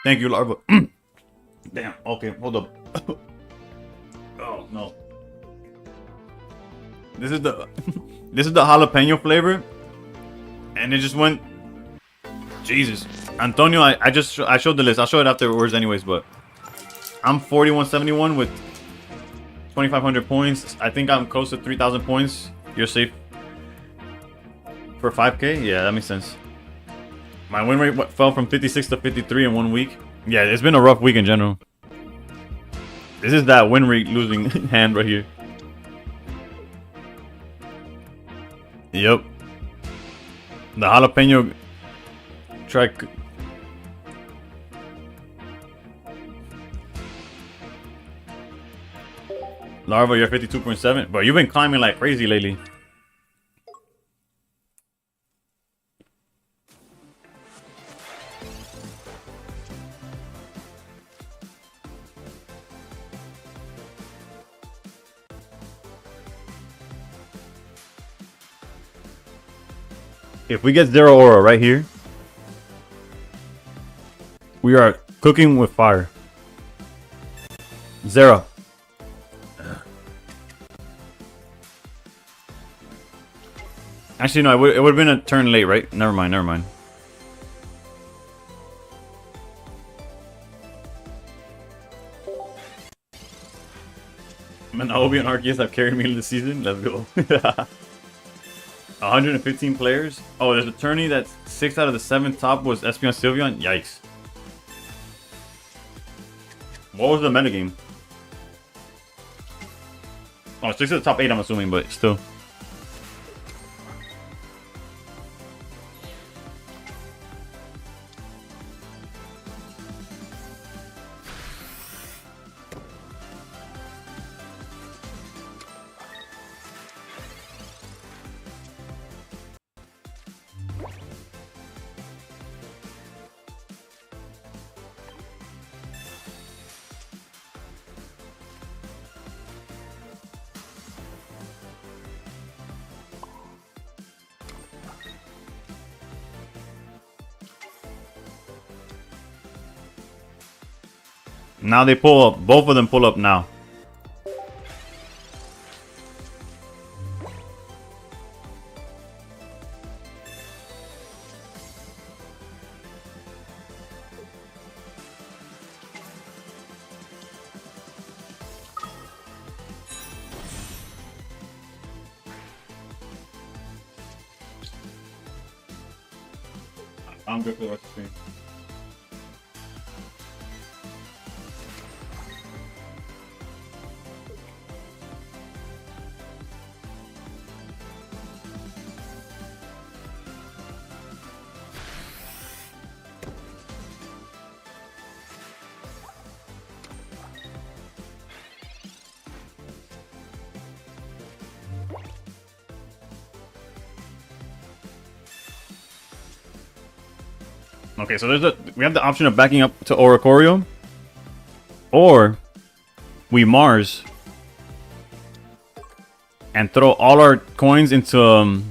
Thank you, Larva. Damn. Okay, hold up. Oh no. This is the jalapeno flavor, and it just went. Jesus, Antonio. I showed the list. I'll show it afterwards, anyways. But I'm 4171 with 2,500 points. I think I'm close to 3,000 points. You're safe. per 5K? Yeah, that makes sense. My win rate fell from 56 to 53 in 1 week. Yeah, it's been a rough week in general. This is that win rate losing hand right here. Yep. The jalapeno track. Larva, you're 52.7. But you've been climbing like crazy lately. If we get 0 aura right here, we are cooking with fire. 0. Actually, no, it would have been a turn late, right? Never mind, never mind. Man, Obi and Arceus have carried me into the season. Let's go. 115 players. Oh, there's a tourney that's 6 out of the 7 top was Espeon Sylveon. Yikes. What was the metagame? Oh, 6 of the top 8, I'm assuming, but still. Now they pull up. Both of them pull up now. I'm good for the rest of the stream. Okay, so we have the option of backing up to Oricorio, or we Mars and throw all our coins into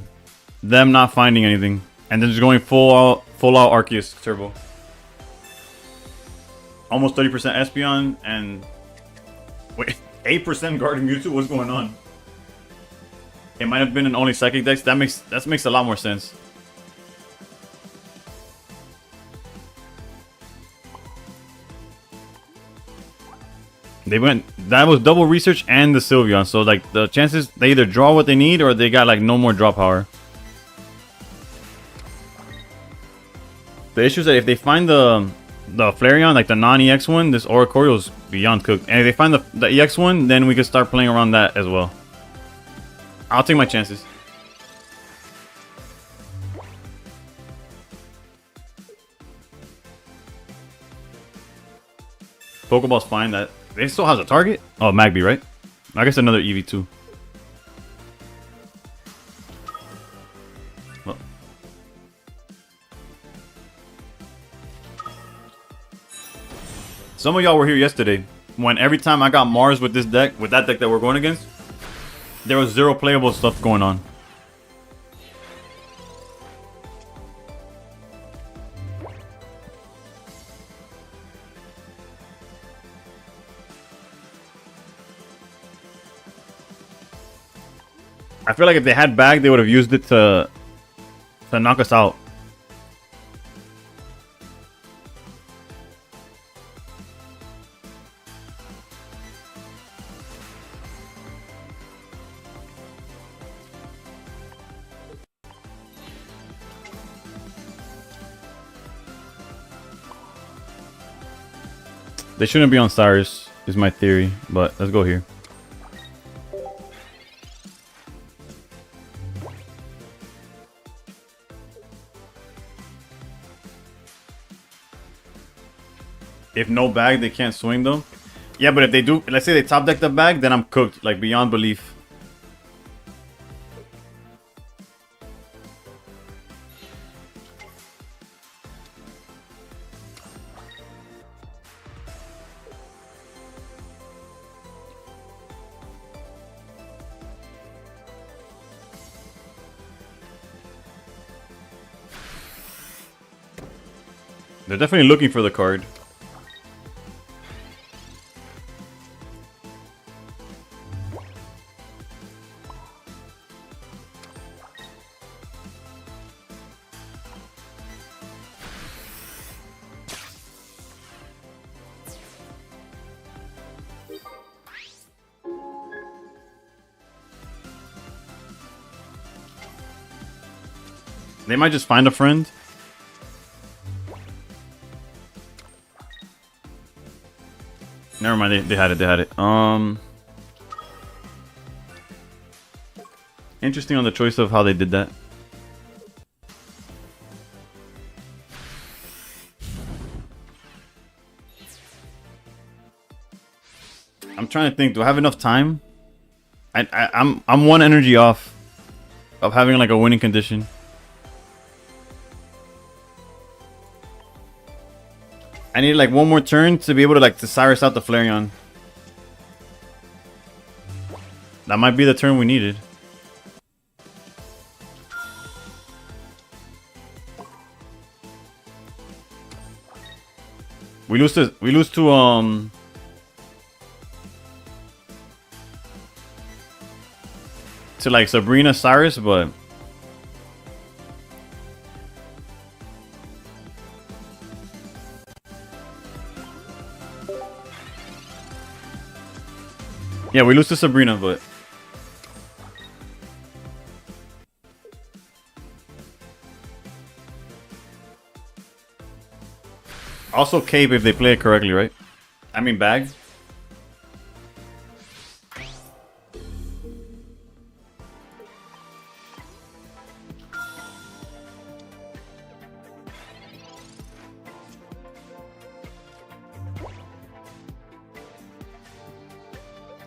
them not finding anything, and then just going full out Arceus Turbo. Almost 30% Espeon and wait, 8% Guardian Mewtwo. What's going on? It might have been an only Psychic Dex. That makes a lot more sense. They went, that was double research and the Sylveon, so like the chances they either draw what they need or they got like no more draw power. The issue is that if they find the Flareon, like the non-EX one, this Oricorio is beyond cooked. And if they find the EX one, then we can start playing around that as well. I'll take my chances. Pokeball's fine. That they still has a target. Oh, Magby, right? I guess another EV2. Well. Some of y'all were here yesterday when every time I got Mars with this deck, with that deck that we're going against, there was 0 playable stuff going on. I feel like if they had bag, they would have used it to knock us out. They shouldn't be on Cyrus, is my theory. But let's go here. If no bag, they can't swing them. Yeah, but if they do, let's say they top deck the bag, then I'm cooked, like beyond belief. They're definitely looking for the card. They might just find a friend. Never mind, they had it. Interesting on the choice of how they did that. I'm trying to think, do I have enough time? I'm one energy off of having like a winning condition. I need like one more turn to be able to like to Cyrus out the Flareon. That might be the turn we needed. We lose to like Sabrina Cyrus, but yeah, we lose to Sabrina, but also Cape if they play it correctly, right? I mean bag.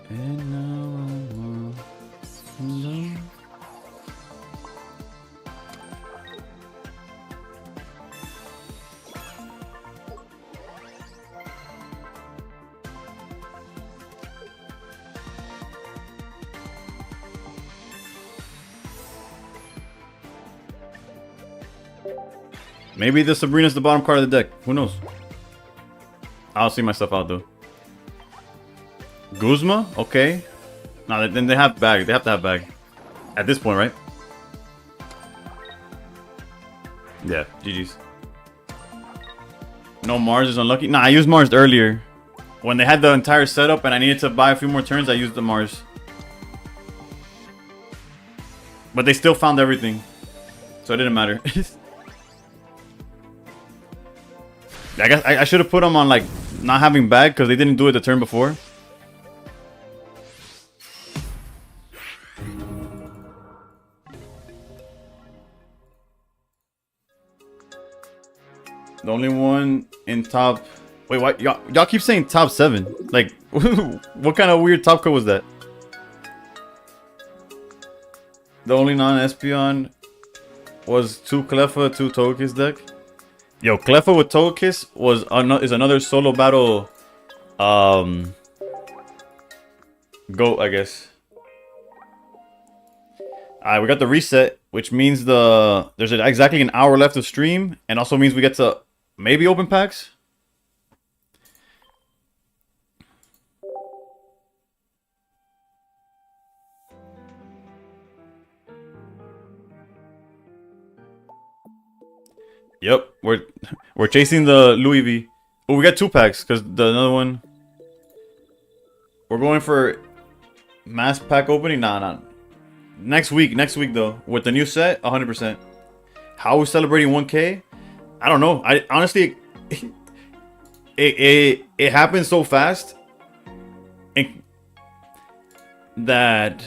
And now I'm alone. Maybe the Sabrina's the bottom card of the deck. Who knows? I'll see myself out though. Guzma? Okay. No, then they have bag. They have to have bag. At this point, right? Yeah, GG's. No, Mars is unlucky. Nah, I used Mars earlier. When they had the entire setup and I needed to buy a few more turns, I used the Mars. But they still found everything. So it didn't matter. I guess I should have put them on like not having bag because they didn't do it the turn before. The only one in top... Wait, what? Y'all keep saying top 7. Like, what kind of weird top code was that? The only non-Espeon was 2 Cleffa, 2 Togekiss deck. Yo, Cleffa with Togekiss is another solo battle GOAT, I guess. Alright, we got the reset, which means there's exactly an hour left of stream, and also means we get to maybe open packs. Yep, we're chasing the Louis V. Oh, we got 2 packs because the another one. We're going for mass pack opening. Nah. Next week though, with the new set, 100%. How are we celebrating 1K? I don't know. I honestly, it happened so fast and that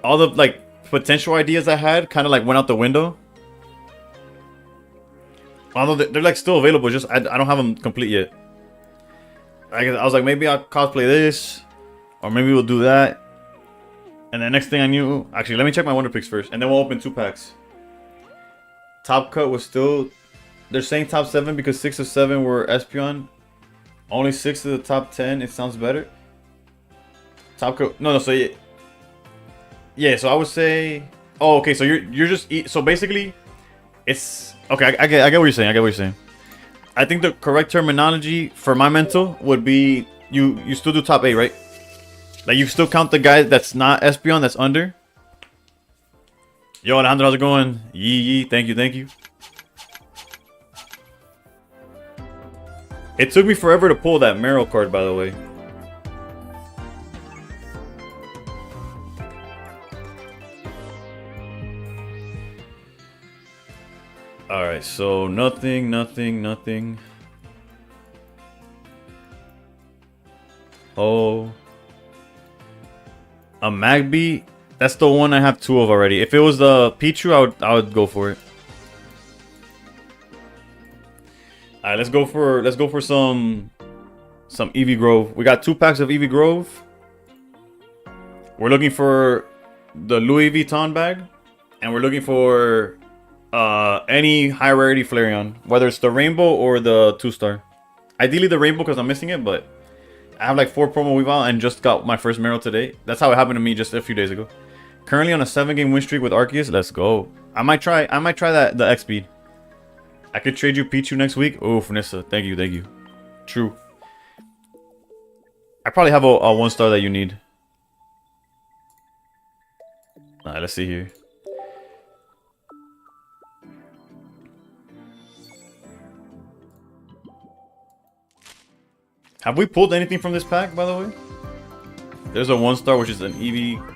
all the like potential ideas I had kind of like went out the window. Although they're like still available, just I don't have them complete yet. I was like, maybe I'll cosplay this, or maybe we'll do that. And the next thing I knew, actually, let me check my Wonder Picks first, and then we'll open 2 packs. Top cut was still, they're saying top 7 because 6 of 7 were Espeon. Only 6 of the top 10. It sounds better. Top cut, no. So yeah. So I would say, oh, okay. So you're just so basically, it's okay. I get what you're saying. I get what you're saying. I think the correct terminology for my mental would be you still do top 8, right? Like you still count the guy that's not Espeon, that's under. Yo, Alejandro, how's it going? Yee, thank you. It took me forever to pull that Meryl card, by the way. Alright, so nothing. Oh. A Magby? That's the one I have 2 of already. If it was the Pichu, I would go for it. Alright, let's go for some Eevee Grove. We got 2 packs of Eevee Grove. We're looking for the Louis Vuitton bag. And we're looking for any high rarity Flareon, whether it's the rainbow or the 2-star. Ideally the rainbow because I'm missing it, but I have like 4 promo Weavile and just got my first Meryl today. That's how it happened to me just a few days ago. Currently on a 7-game win streak with Arceus. Let's go. I might try that the X speed. I could trade you Pichu next week. Oh, Vanessa, thank you. True. I probably have a 1-star that you need. Alright, let's see here. Have we pulled anything from this pack, by the way? There's a 1-star, which is an Eevee.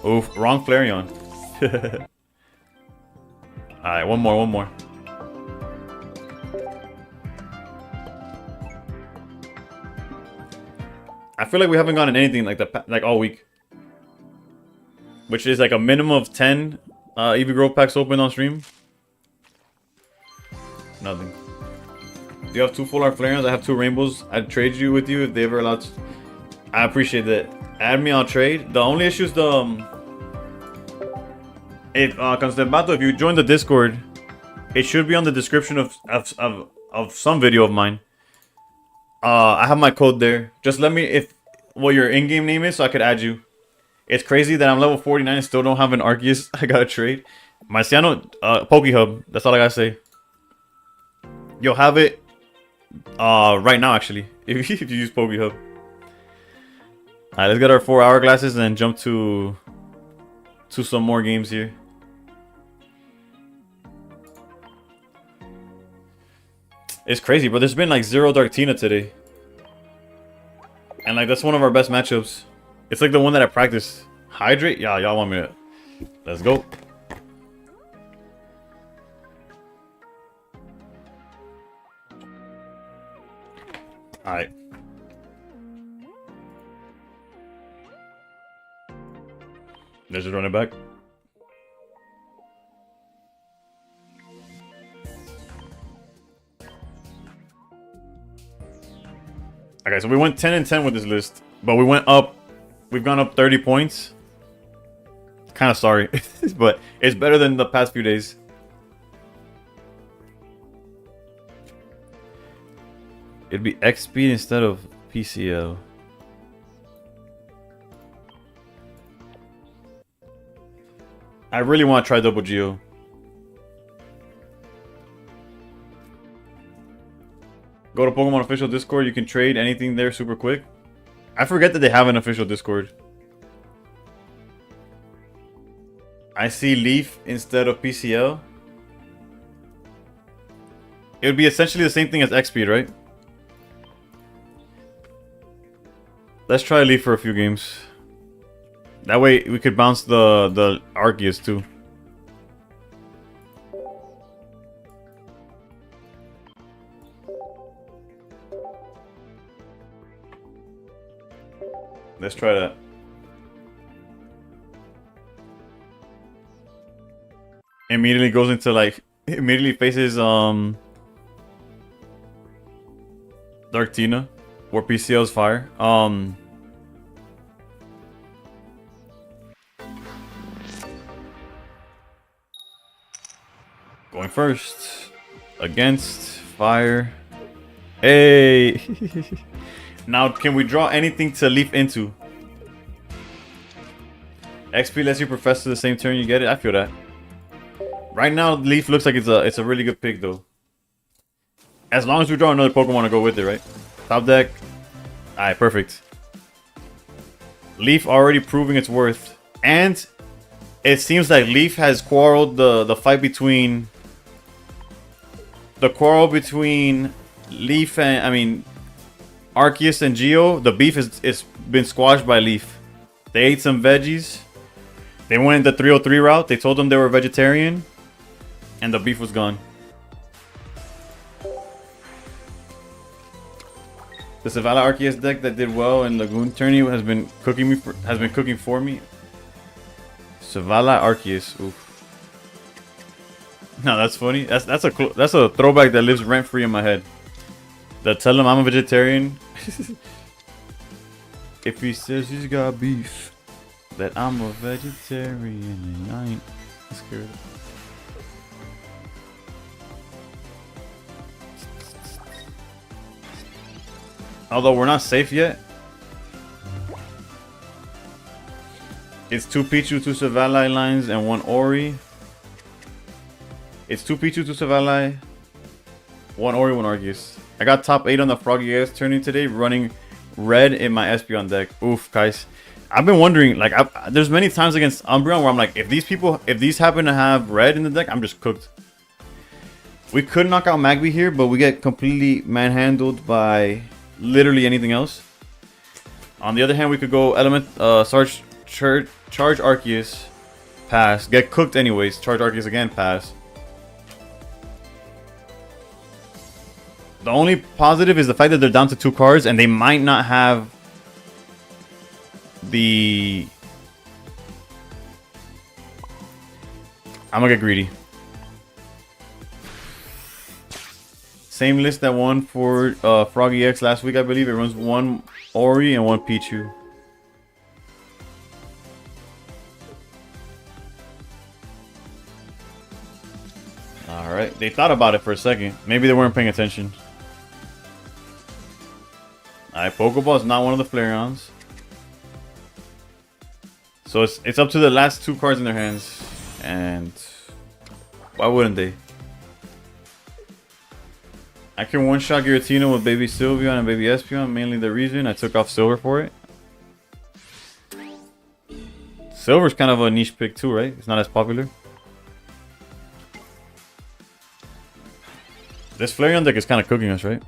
Oof, wrong Flareon. Alright, one more. I feel like we haven't gotten anything like that, like all week. Which is like a minimum of 10 Eevee Grove packs open on stream. Nothing. Do you have 2 full art Flareons? I have 2 rainbows. I'd trade you with you if they ever allowed to. I appreciate that. Add me, I'll trade. The only issue is the if Constanbato, if you join the Discord, it should be on the description of some video of mine. I have my code there. Just let me what your in-game name is so I could add you. It's crazy that I'm level 49 and still don't have an Arceus. I gotta trade. Marciano, Pokehub. That's all I gotta say. You'll have it right now, actually, if you use Pokehub. Alright, let's get our 4 hourglasses and then jump to some more games here. It's crazy, bro. There's been like 0 Darktina today. And like that's one of our best matchups. It's like the one that I practice. Hydrate? Yeah, y'all want me to. Let's go. Alright. Let's just run it back. Okay, so we went 10 and 10 with this list, but we went up. We've gone up 30 points. Kind of sorry, but it's better than the past few days. It'd be X speed instead of PCL. I really want to try Double Geo. Go to Pokemon official Discord. You can trade anything there super quick. I forget that they have an official Discord. I see Leaf instead of PCL. It would be essentially the same thing as X-Speed, right? Let's try Leaf for a few games. That way we could bounce the Arceus too. Let's try that. Immediately goes into like immediately faces Dark Tina or PCL's fire. Going first against fire. Hey. Now can we draw anything to leaf into? XP lets you professor the same turn you get it. I feel that. Right now, Leaf looks like it's a really good pick though. As long as we draw another Pokemon to go with it, right? Top deck. Alright, perfect. Leaf already proving its worth. And it seems like Leaf has quarreled the fight between... The quarrel between Leaf and... I mean... Arceus and Geo. The beef is been squashed by Leaf. They ate some veggies. They went the 303 route. They told them they were vegetarian. And the beef was gone. The Zavala Arceus deck that did well in Lagoon Tourney has been cooking for me. Zavala Arceus. Oof. No, that's funny. That's a throwback that lives rent free in my head. That tell him I'm a vegetarian. If he says he's got beef, that I'm a vegetarian and I ain't scared. Although we're not safe yet. It's 2 Pichu, 2 Savalai lines, and 1 Ori. It's 2 Pichu, 2 Savalai, 1 Ori, 1 Arceus. I got top 8 on the Froggy Ass tourney today, running red in my Espeon deck. Oof, guys. I've been wondering, like, there's many times against Umbreon where I'm like, if these happen to have red in the deck, I'm just cooked. We could knock out Magby here, but we get completely manhandled by literally anything else. On the other hand, we could go Element, Charge Arceus, pass. Get cooked anyways, Charge Arceus again, pass. The only positive is the fact that they're down to 2 cards and they might not have the... I'm gonna get greedy. Same list that won for Froggy X last week, I believe. It runs 1 Ori and 1 Pichu. Alright, they thought about it for a second. Maybe they weren't paying attention. Alright, Pokeball is not one of the Flareons. So it's up to the last 2 cards in their hands. And why wouldn't they? I can one-shot Giratina with Baby Sylveon and Baby Espeon. Mainly the reason I took off Silver for it. Silver's kind of a niche pick too, right? It's not as popular. This Flareon deck is kind of cooking us, right?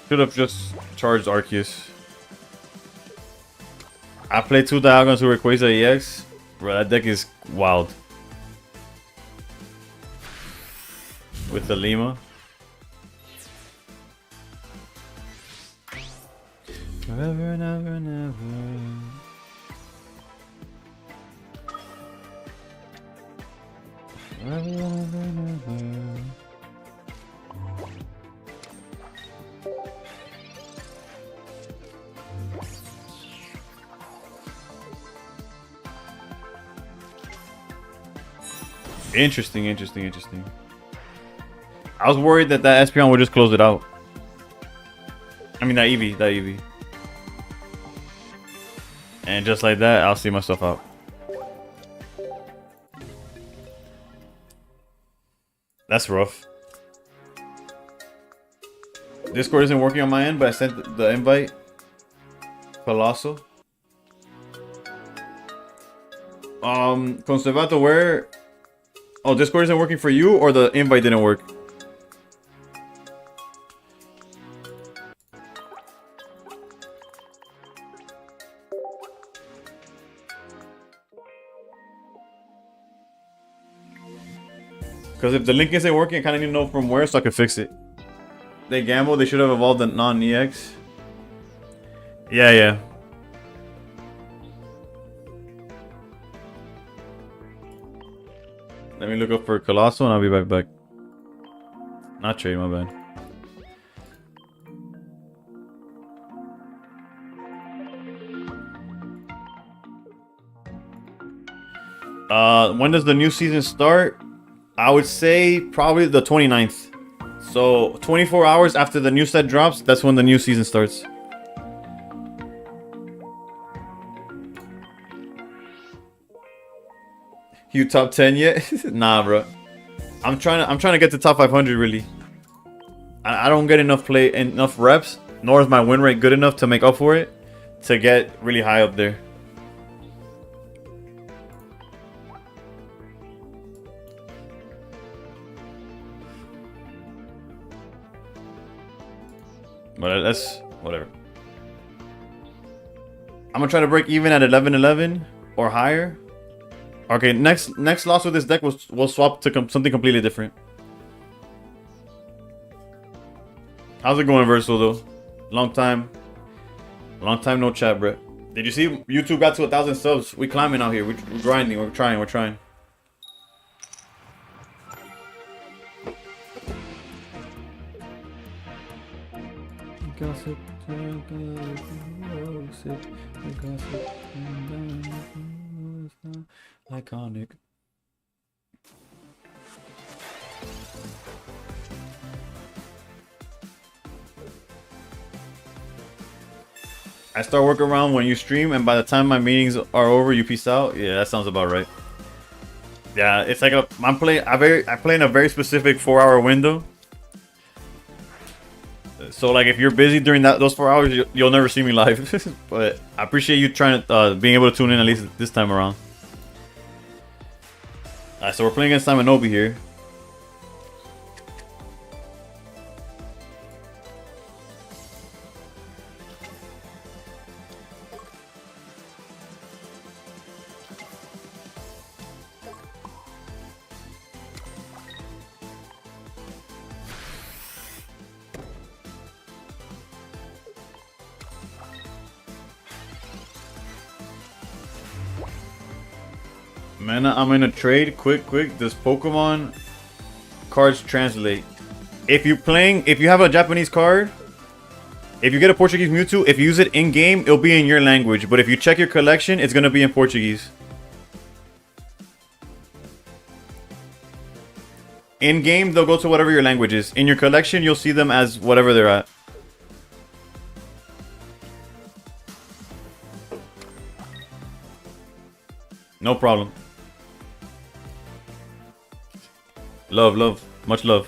Should have just charged Arceus. I played 2 Dialgons who Rayquaza EX. Bro, that deck is wild. With the Lima. Forever, never, never. Forever, never, never. Interesting. I was worried that Espeon would just close it out. I mean, that Eevee. And just like that, I'll see myself out. That's rough. Discord isn't working on my end, but I sent the invite. Colossal. Conservato, where... Oh, Discord isn't working for you, or the invite didn't work? Because if the link isn't working, I kind of need to know from where so I can fix it. They gamble. They should have evolved the non-EX. Yeah, yeah. Let me look up for Colossal and I'll be back. Not trade, my bad. When does the new season start? I would say probably the 29th. So 24 hours after the new set drops, that's when the new season starts. You top 10 yet? Nah, bro. I'm trying to get to top 500 really. I don't get enough reps, nor is my win rate good enough to make up for it to get really high up there. But that's whatever. I'm gonna try to break even at 11-11 or higher. Okay, next loss with this deck we'll swap to something completely different. How's it going, Versal though? Long time no chat, bro. Did you see YouTube got to 1,000 subs? We climbing out here. We're grinding. We're trying. Gossip, iconic. I start work around when you stream, and by the time my meetings are over, you peace out. Yeah, that sounds about right. Yeah, it's like I play in a very specific 4-hour window. So like if you're busy during those 4 hours, you'll never see me live. But I appreciate you trying to being able to tune in at least this time around. Alright, so we're playing against Simon here. Man, I'm in a trade. Quick. Does Pokemon cards translate? If you have a Japanese card, if you get a Portuguese Mewtwo, if you use it in game, it'll be in your language. But if you check your collection, it's gonna be in Portuguese. In game, they'll go to whatever your language is. In your collection, you'll see them as whatever they're at. No problem. Love, much love.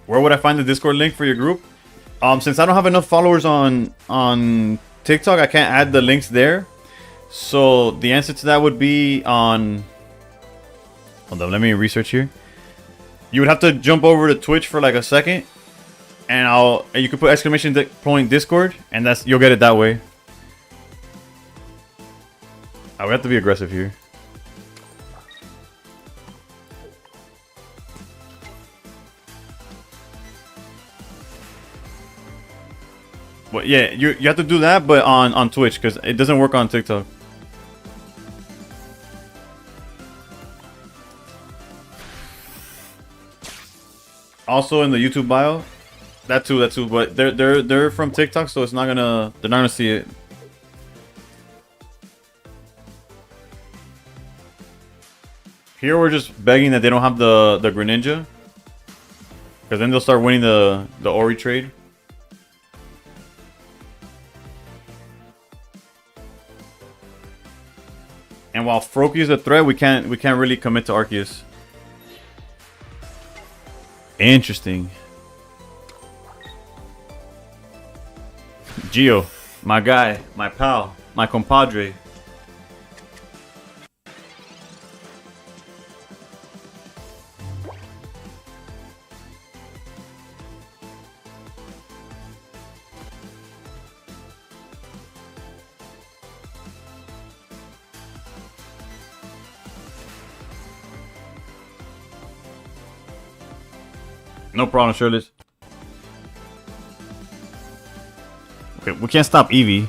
Where would I find the Discord link for your group? Since I don't have enough followers on TikTok, I can't add the links there. So the answer to that would be on. Hold on, let me research here. You would have to jump over to Twitch for like a second, and you could put exclamation point Discord, and you'll get it that way. We have to be aggressive here. Well, yeah, you have to do that, but on Twitch, because it doesn't work on TikTok. Also in the YouTube bio, that too. But they're from TikTok, so they're not gonna see it. Here we're just begging that they don't have the Greninja, because then they'll start winning the Ori trade. And while Froakie is a threat, we can't really commit to Arceus. Interesting. Gio, my guy, my pal, my compadre. No problem, Shirley. Okay, we can't stop Eevee.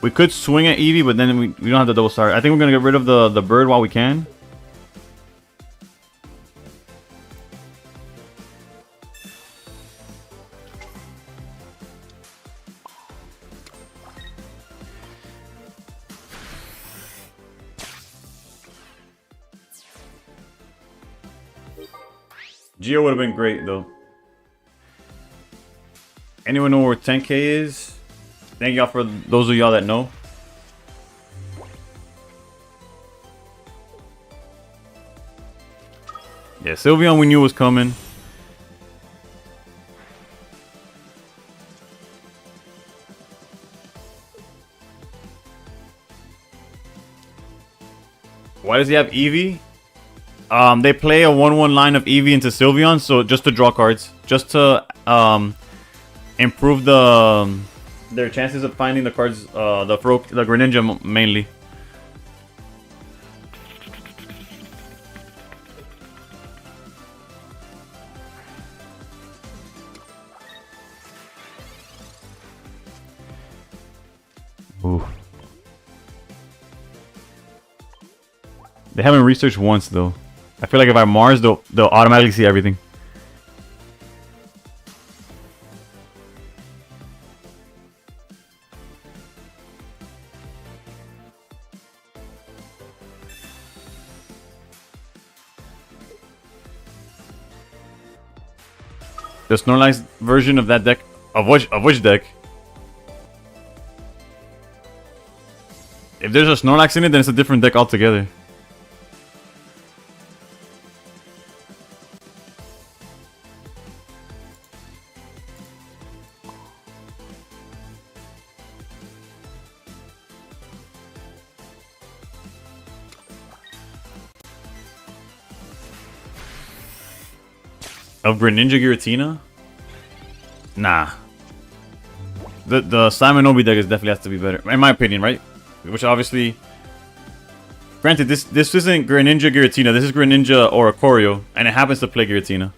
We could swing at Eevee, but then we don't have the double star. I think we're gonna get rid of the bird while we can. Geo would have been great though. Anyone know where 10k is? Thank y'all for those of y'all that know. Yeah, Sylveon we knew was coming. Why does he have Eevee? They play a 1-1 line of Eevee into Sylveon, so just to draw cards, just to improve their chances of finding the cards, the Greninja mainly. Ooh. They haven't researched once though. I feel like if I Mars, they'll automatically see everything. The Snorlax version of that deck, of which deck? If there's a Snorlax in it, then it's a different deck altogether. Of Greninja Giratina? Nah. The Simon Obi deck definitely has to be better, in my opinion, right? Which obviously, granted, this isn't Greninja Giratina. This is Greninja Oricorio, and it happens to play Giratina.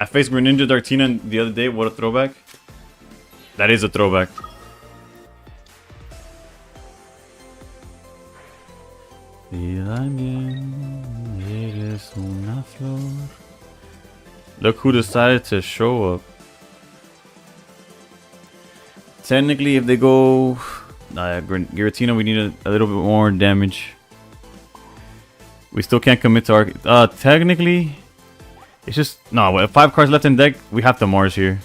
I faced Greninja Darktina the other day. What a throwback. That is a throwback. Look who decided to show up. Technically, if they go... Nah, Giratina, we need a little bit more damage. We still can't commit to our... technically... It's just... No, with 5 cards left in deck, we have to Mars here.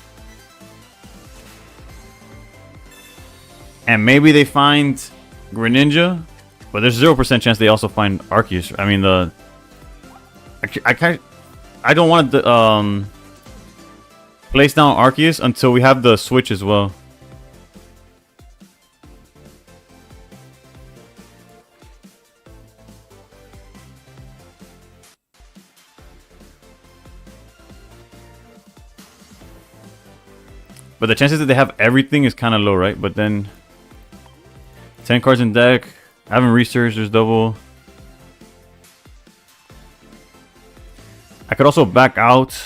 And maybe they find Greninja, but there's 0% chance they also find Arceus. I mean, I don't want to place down Arceus until we have the Switch as well. But the chances that they have everything is kind of low, right? But then 10 cards in deck. I haven't researched. There's double. I could also back out.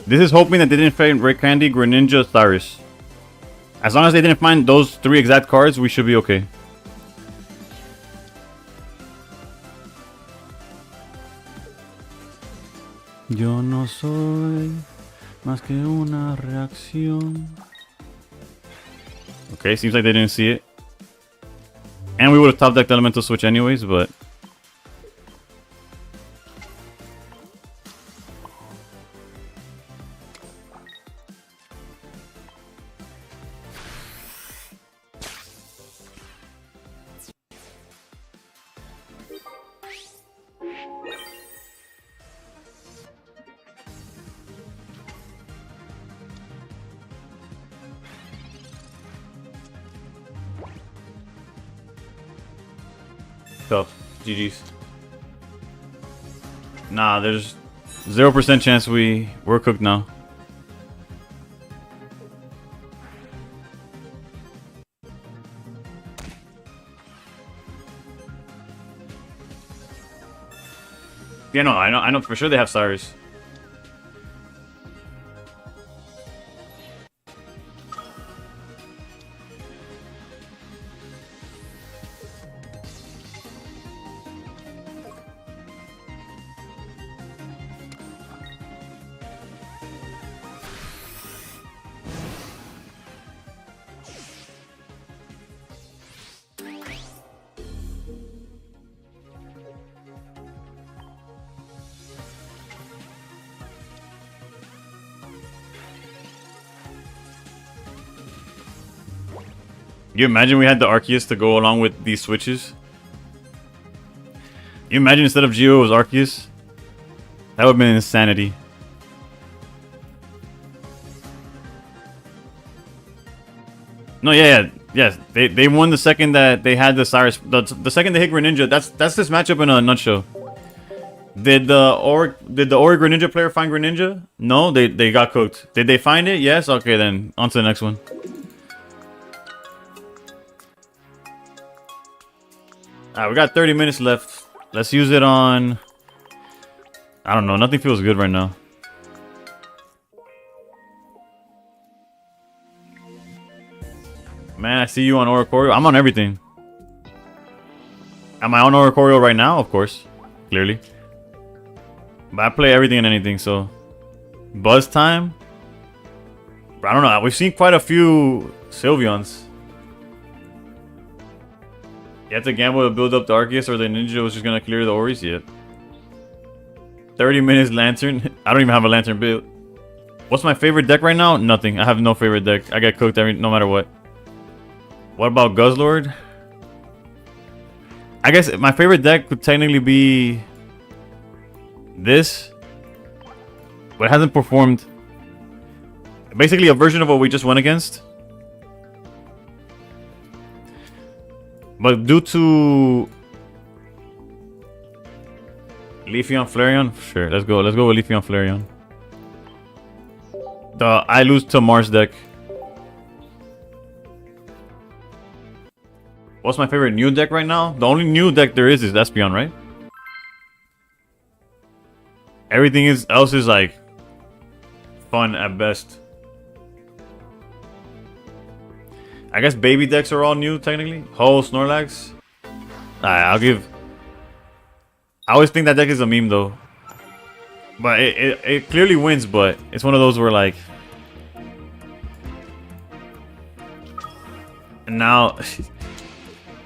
This is hoping that they didn't find Ray Candy, Greninja, Cyrus. As long as they didn't find those 3 exact cards, we should be okay. Yo no soy más que una reacción. Okay, seems like they didn't see it. And we would have top decked Elemental Switch anyways, but... Tough. GG's. Nah, there's 0% chance we're cooked now. Yeah, no, I know for sure they have Cyrus. You imagine we had the Arceus to go along with these switches? You imagine instead of Geo it was Arceus? That would have been insanity. No, yes. They won the second that they had the Cyrus. The second they hit Greninja. That's this matchup in a nutshell. Did the Ori Greninja player find Greninja? No, they got cooked. Did they find it? Yes. Okay, then on to the next one. Alright, we got 30 minutes left. Let's use it on... I don't know. Nothing feels good right now. Man, I see you on Oricorio. I'm on everything. Am I on Oricorio right now? Of course. Clearly. But I play everything and anything, so... Buzz time? I don't know. We've seen quite a few Sylveons. You have to gamble to build up the Arceus, or the Ninja was just gonna clear the Oris yet. 30 minutes Lantern. I don't even have a Lantern build. What's my favorite deck right now? Nothing. I have no favorite deck. I get cooked no matter what. What about Guzzlord? I guess my favorite deck could technically be this, but it hasn't performed. Basically a version of what we just went against. But due to Leafeon Flareon, sure, let's go with Leafeon Flareon. I lose to Mars deck. What's my favorite new deck right now? The only new deck there is Espeon, right? Everything else is like fun at best. I guess baby decks are all new, technically. Ho, Snorlax. Alright, I always think that deck is a meme, though. But it clearly wins, but it's one of those where, like... And now...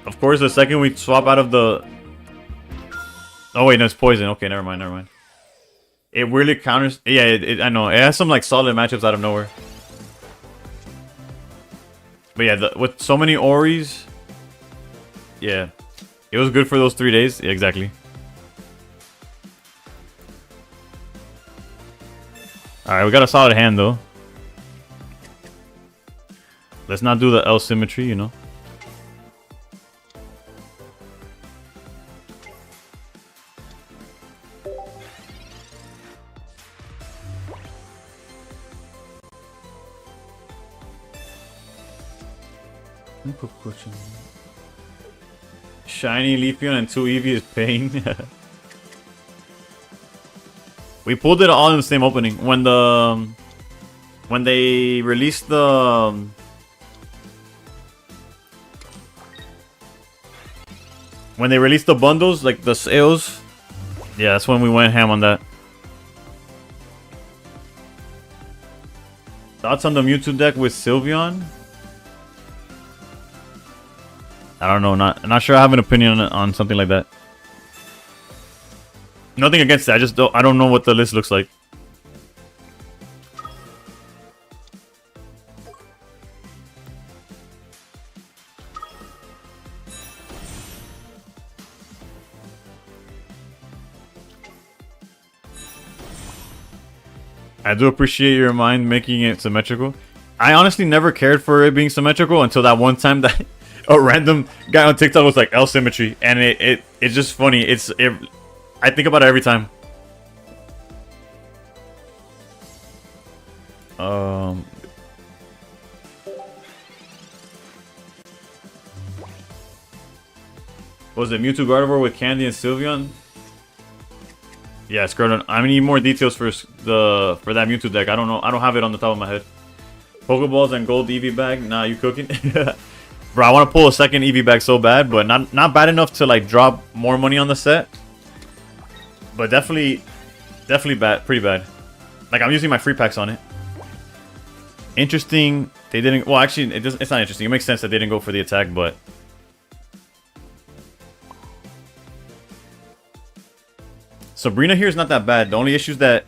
Of course, the second we swap out of the... Oh, wait, no, it's Poison. Okay, never mind. It really counters... Yeah, I know. It has some, like, solid matchups out of nowhere. But yeah, with so many Oris, yeah, it was good for those 3 days. Yeah, exactly. Alright, we got a solid hand though. Let's not do the L symmetry, you know. Shiny Leafeon and 2 Eevee is pain. We pulled it all in the same opening. When they released the bundles, like the sales, yeah, that's when we went ham on that. Thoughts on the Mewtwo deck with Sylveon? I don't know. Not sure I have an opinion on something like that. Nothing against it. I don't know what the list looks like. I do appreciate your mind making it symmetrical. I honestly never cared for it being symmetrical until that one time that A random guy on TikTok was like L symmetry, and it's just funny. I think about it every time. What was it Mewtwo Gardevoir with Candy and Sylveon? Yeah, Skirtle. I need more details for that Mewtwo deck. I don't know. I don't have it on the top of my head. Pokeballs and gold EV bag. Nah, you cooking? Bro, I want to pull a second EV bag so bad, but not bad enough to like drop more money on the set. But definitely bad, pretty bad. Like I'm using my free packs on it. Interesting. They didn't. Well, actually, it's not interesting. It makes sense that they didn't go for the attack, but. Sabrina here is not that bad. The only issue is that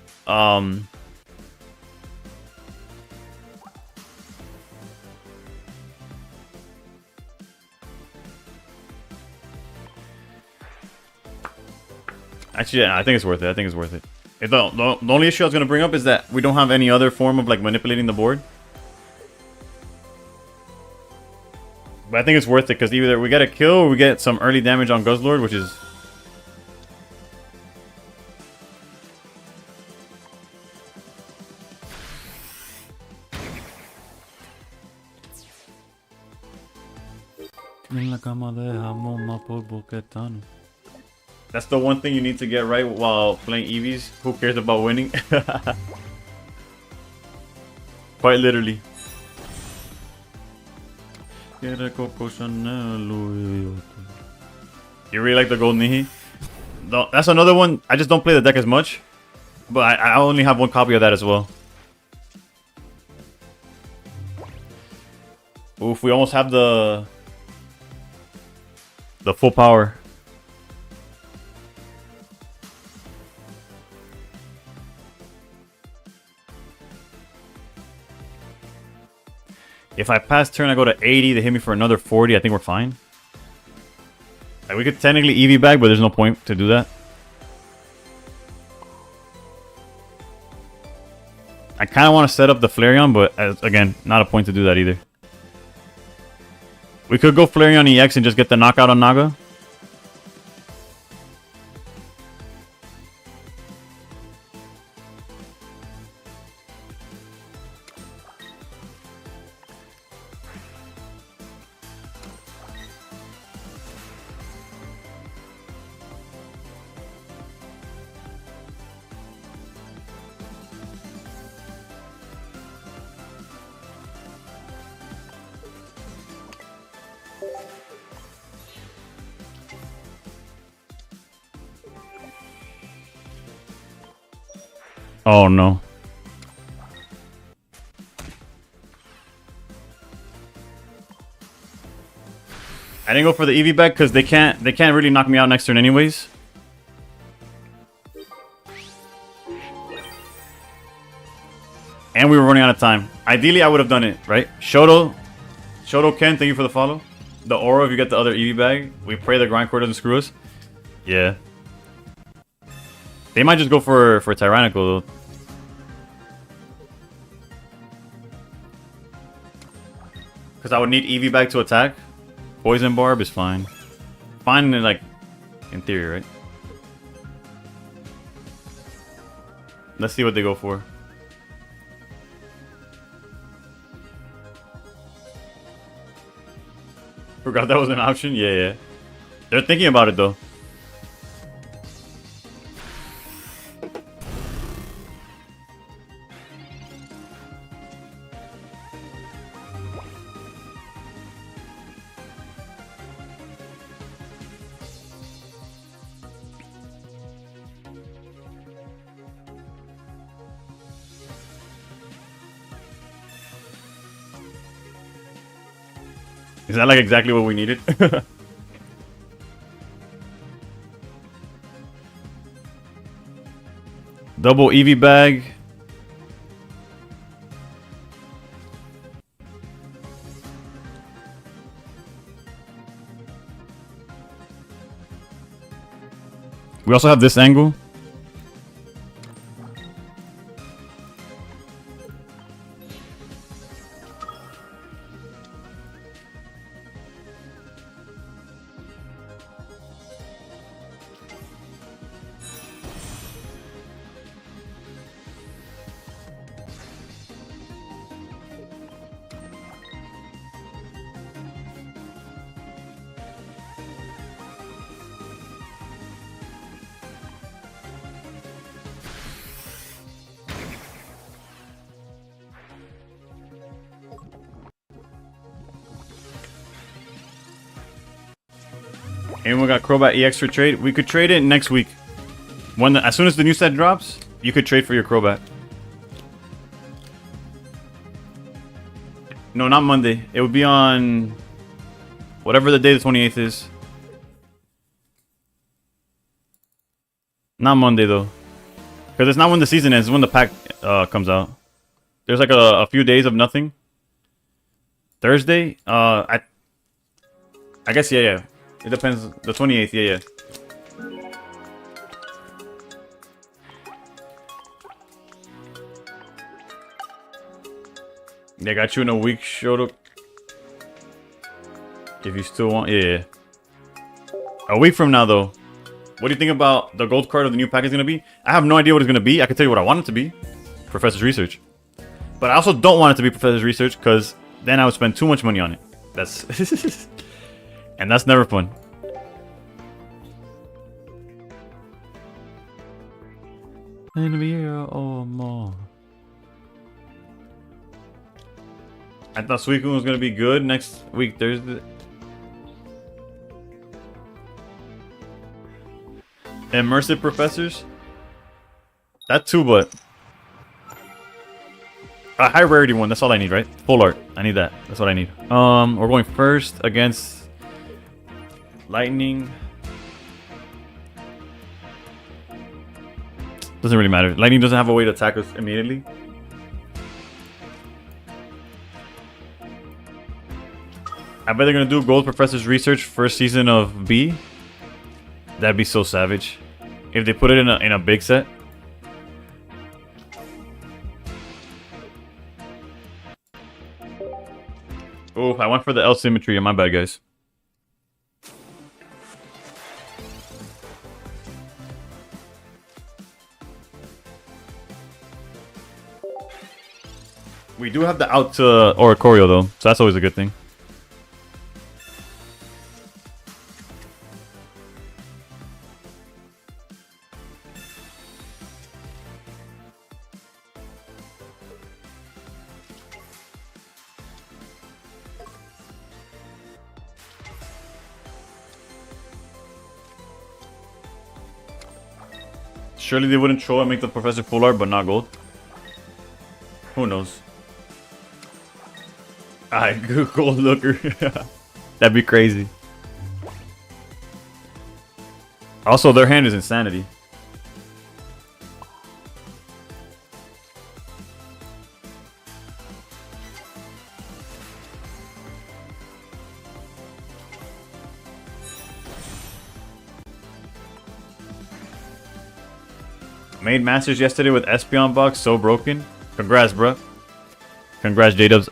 actually, yeah, I think it's worth it. I think it's worth it. The only issue I was going to bring up is that we don't have any other form of like manipulating the board. But I think it's worth it because either we get a kill or we get some early damage on Guzzlord, which is... That's the one thing you need to get right while playing EVs. Who cares about winning? Quite literally. You really like the gold Nihi? No, that's another one. I just don't play the deck as much. But I only have one copy of that as well. Oof, we almost have the full power. If I pass turn, I go to 80. They hit me for another 40. I think we're fine. Like, we could technically EV bag, but there's no point to do that. I kind of want to set up the Flareon, but again, not a point to do that either. We could go Flareon EX and just get the knockout on Naga. Oh no. I didn't go for the EV bag because they can't really knock me out next turn anyways. And we were running out of time. Ideally I would have done it, right? Shoto Ken, thank you for the follow. The aura if you get the other EV bag. We pray the grindcore doesn't screw us. Yeah. They might just go for Tyrannical though. Because I would need EV bag to attack. Poison Barb is fine. Fine in, like, in theory, right? Let's see what they go for. Forgot that was an option? Yeah. They're thinking about it though. Is that like exactly what we needed? Double EV bag. We also have this angle. And we got Crobat EX for trade. We could trade it next week. As soon as the new set drops, you could trade for your Crobat. No, not Monday. It would be on whatever the day the 28th is. Not Monday though, because it's not when the season ends. It's when the pack comes out. There's like a few days of nothing. Thursday. I guess yeah. It depends. The 28th. Yeah. They got you in a week, Shoto. If you still want, yeah. A week from now, though. What do you think about the gold card of the new pack is going to be? I have no idea what it's going to be. I can tell you what I want it to be. Professor's Research. But I also don't want it to be Professor's Research because then I would spend too much money on it. That's... and that's never fun. or more. I thought Suicune was going to be good next week, Thursday. Immersive Professors? That too, but... a high rarity one, that's all I need, right? Full art. I need that. That's what I need. We're going first against... Lightning. Doesn't really matter. Lightning doesn't have a way to attack us immediately. I bet they're gonna do Gold Professor's Research first season of B. That'd be so savage if they put it in a big set. Oh, I went for the L symmetry. My bad, guys. We do have the out to Oricorio though, so that's always a good thing. Surely they wouldn't throw and make the Professor full art, but not gold. Who knows? Alright, gold looker. That'd be crazy. Also, their hand is insanity. Made Masters yesterday with Espeon box, so broken. Congrats, bruh. Congrats, J-Dubs.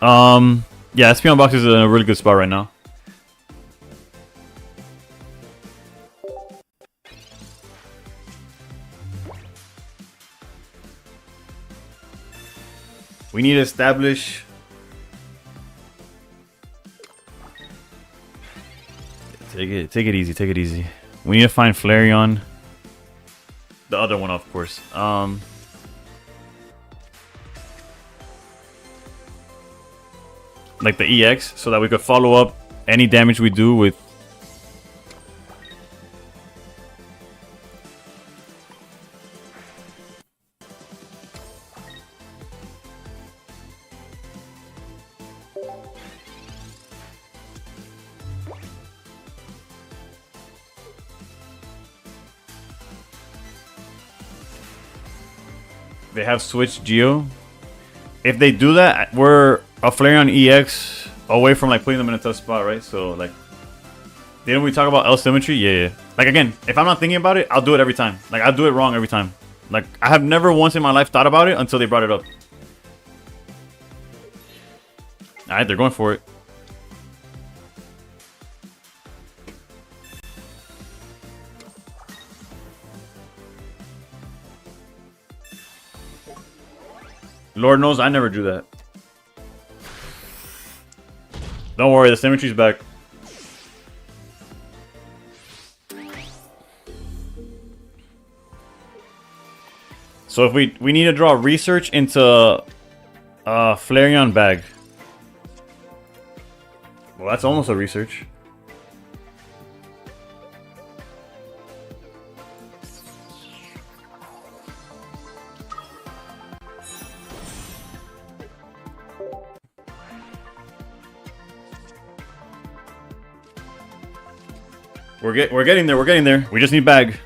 Yeah, Espeon box is in a really good spot right now. We need to establish... Take it easy, take it easy. We need to find Flareon. The other one, of course. Like the EX, so that we could follow up any damage we do with... They have switched Geo. If they do that, we're a Flareon EX away from like putting them in a tough spot, right? So like, didn't we talk about L symmetry? Yeah. Like again, if I'm not thinking about it, I'll do it every time. Like I'll do it wrong every time. Like I have never once in my life thought about it until they brought it up. Alright, they're going for it. Lord knows I never do that. Don't worry, the symmetry's back. So if we need to draw research into Flareon bag. Well, that's almost a research. We're getting there. We're getting there. We just need bag.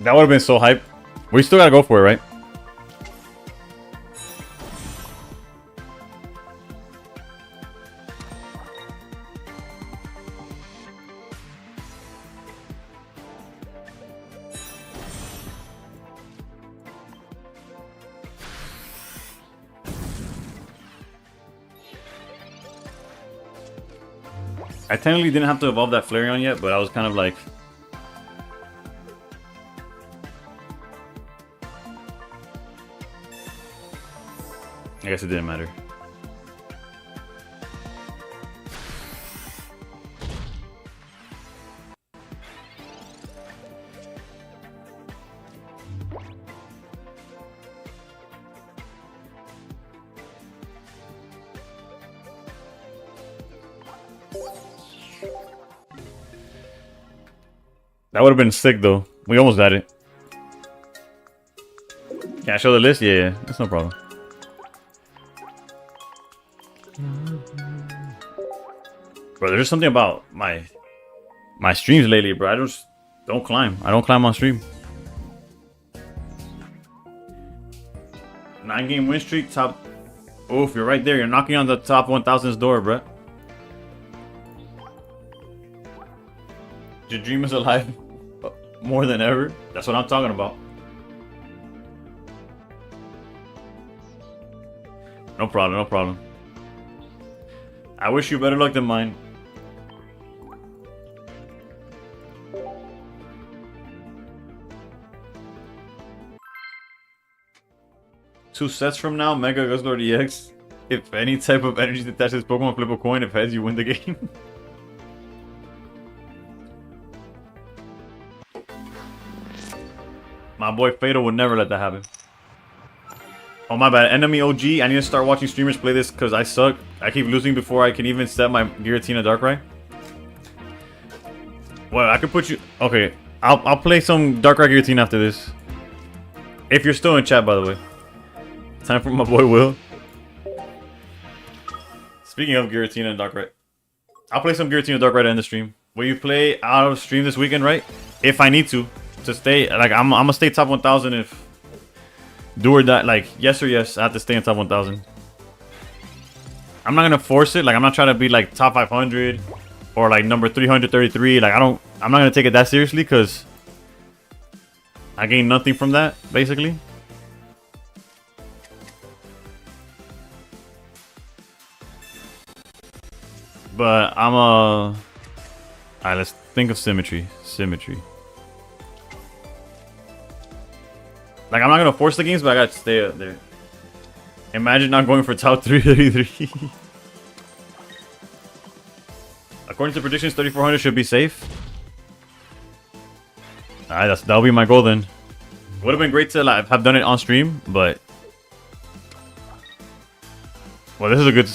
That would have been so hype. We still gotta go for it, right? I technically didn't have to evolve that Flareon yet, but I was kind of like... I guess it didn't matter. That would have been sick though. We almost got it. Can I show the list? Yeah, that's no problem. Bro, there's just something about my streams lately, bro. I just don't climb. I don't climb on stream. 9-game win streak, top. Oof, you're right there. You're knocking on the top 1000's door, bro. Your dream is alive more than ever. That's what I'm talking about. No problem, no problem. I wish you better luck than mine. Two sets from now, Mega Guzzlord EX. If any type of energy detaches Pokemon, flip a coin. If heads, you win the game. My boy Fatal would never let that happen. Oh my bad, Enemy OG. I need to start watching streamers play this because I suck. I keep losing before I can even set my Giratina Darkrai. Well, I could put you... Okay, I'll play some Darkrai Giratina after this. If you're still in chat, by the way. Time for my boy Will. Speaking of Giratina and Darkrai, I'll play some Giratina Darkrai to end the stream. Will you play out of stream this weekend, right? If I need to stay, like I'm gonna stay top 1000 if do or die, like yes or yes, I have to stay in top 1000. I'm not gonna force it, like I'm not trying to be like top 500 or like number 333. Like I'm not gonna take it that seriously because I gain nothing from that, basically. But I'm alright, let's think of symmetry. Symmetry. Like, I'm not gonna force the games, but I gotta stay up there. Imagine not going for top 333. According to predictions, 3400 should be safe. Alright, that'll be my goal then. Would have been great to like, have done it on stream, but... Well, this is a good...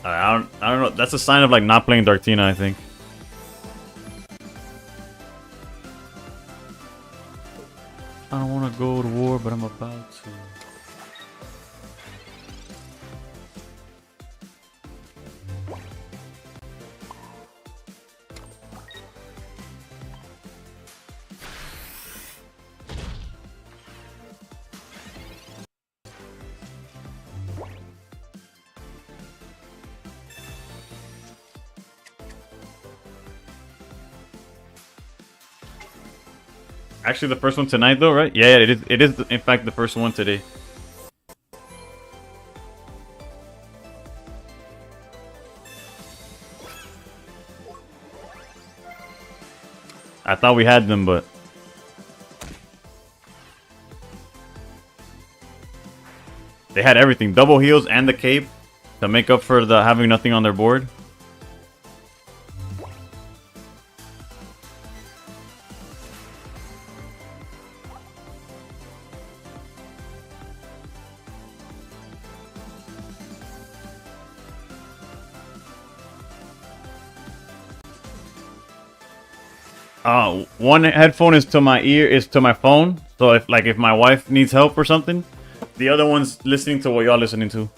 I don't know. That's a sign of like not playing Darktina, I think. I don't want to go to war, but I'm about to. Actually, the first one tonight, though, right? Yeah, it is. It is, in fact, the first one today. I thought we had them, but they had everything: double heals and the cape to make up for the having nothing on their board. One headphone is to my ear, is to my phone. So if my wife needs help or something, the other one's listening to what y'all listening to.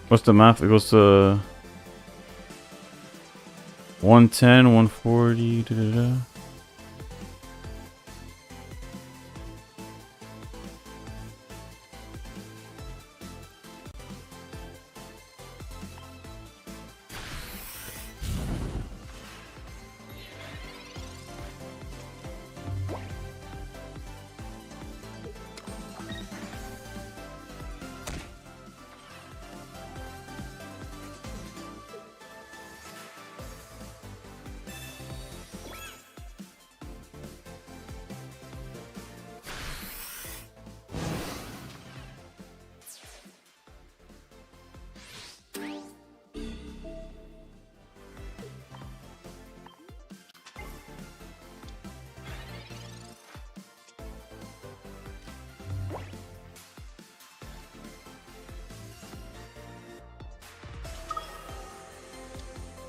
What's the math? It goes to 110, 140, da, da, da.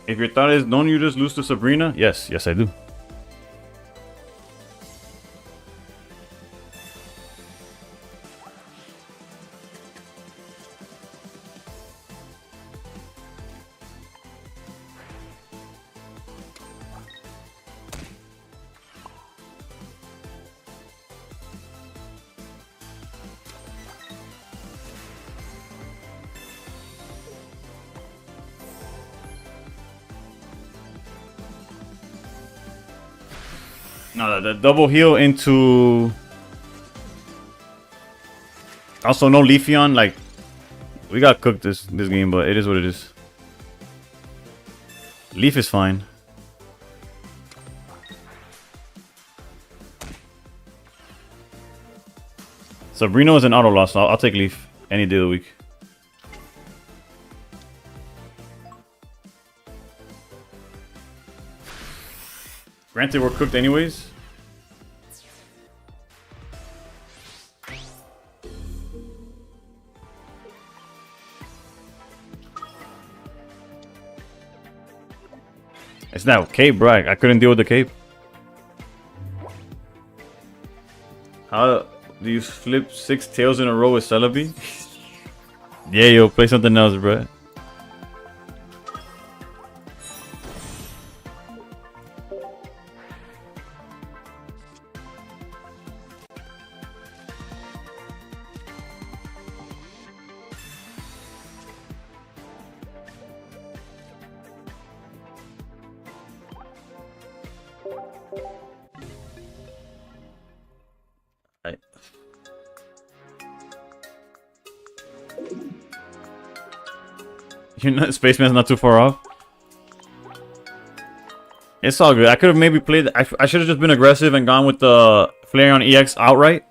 If your thought is, don't you just lose to Sabrina? Yes, yes I do. No, the double heal into... Also, no Leafeon. Like, we got cooked this game, but it is what it is. Leaf is fine. Sabrina is an auto loss, so I'll take Leaf any day of the week. Granted, we're cooked anyways. It's not cape, bro. I couldn't deal with the cape. How do you flip 6 tails in a row with Celebi? Yeah, yo, play something else, bro. You're not, Spaceman's not too far off. It's all good. I could have maybe played... I should have just been aggressive and gone with the Flareon EX outright.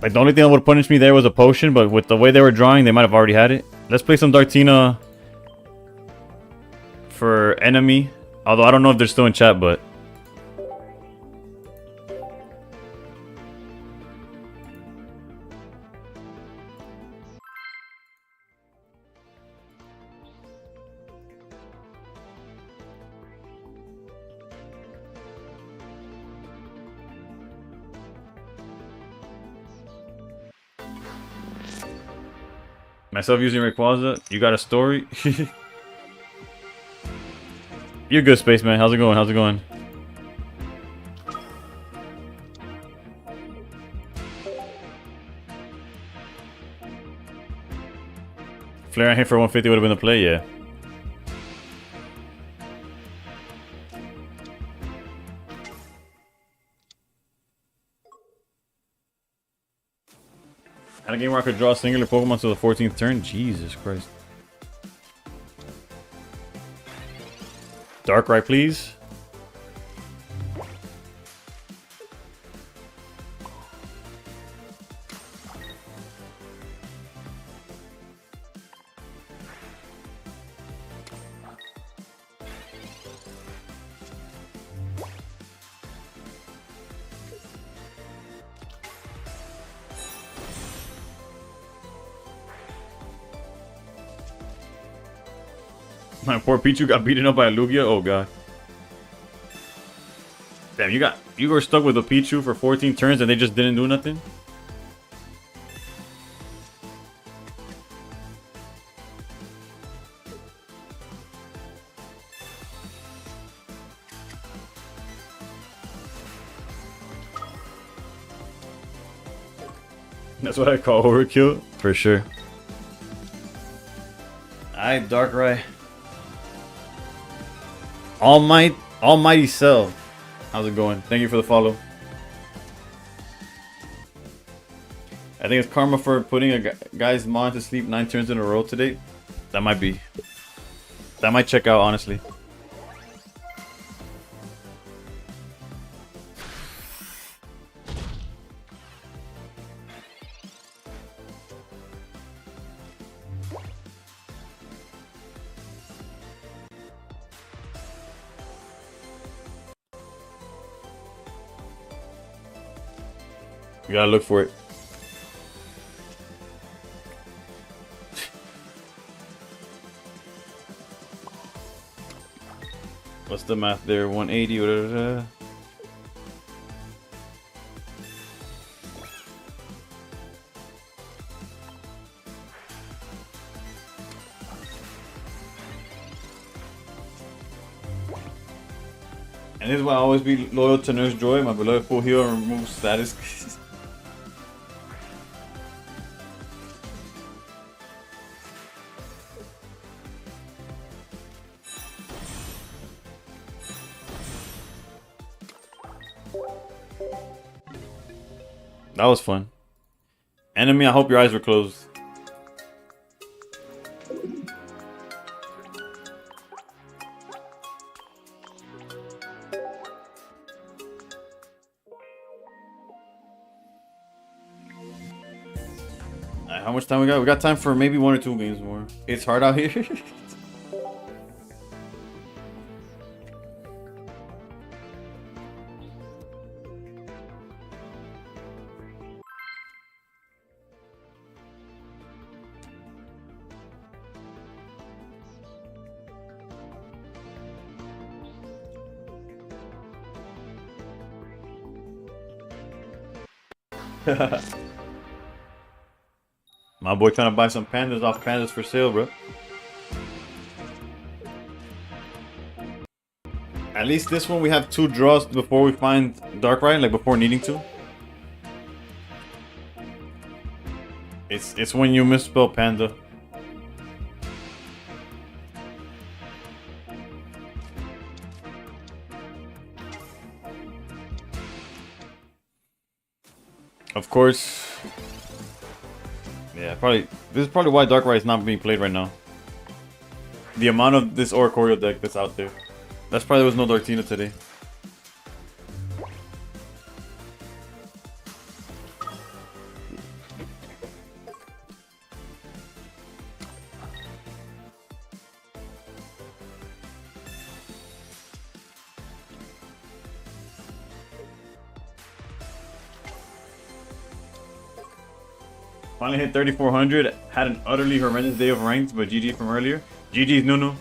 Like, the only thing that would have punished me there was a potion, but with the way they were drawing, they might have already had it. Let's play some Dartina for enemy. Although I don't know if they're still in chat, but... Myself using Rayquaza. You got a story? You're good, Spaceman. How's it going? How's it going? Flareon hit for 150 would have been the play, yeah. Had a game where I could draw a singular Pokemon to the 14th turn? Jesus Christ. Darkrai, please. My poor Pichu got beaten up by a Lugia. Oh god. Damn, you were stuck with a Pichu for 14 turns and they just didn't do nothing? That's what I call overkill, for sure. Alright, Darkrai. Almighty Cell. How's it going? Thank you for the follow. I think it's karma for putting a guy's mom to sleep 9 turns in a row today. That might be. That might check out, honestly. You gotta look for it. What's the math there? 180. Whatever. And this is why I always be loyal to Nurse Joy, my beloved full heal and remove status. That was fun. Enemy, I hope your eyes were closed. Alright, how much time we got? We got time for maybe 1 or 2 games more. It's hard out here. My boy trying to buy some pandas off Pandas for Sale, bro. At least this one we have 2 draws before we find Darkrai, like before needing to. It's when you misspell panda. Of course. Yeah, probably. This is probably why Darkrai is not being played right now. The amount of this Oricorio deck that's out there. That's probably there was no Dartina today. Finally hit 3,400. Had an utterly horrendous day of ranks, but GG from earlier. GG's Nunu.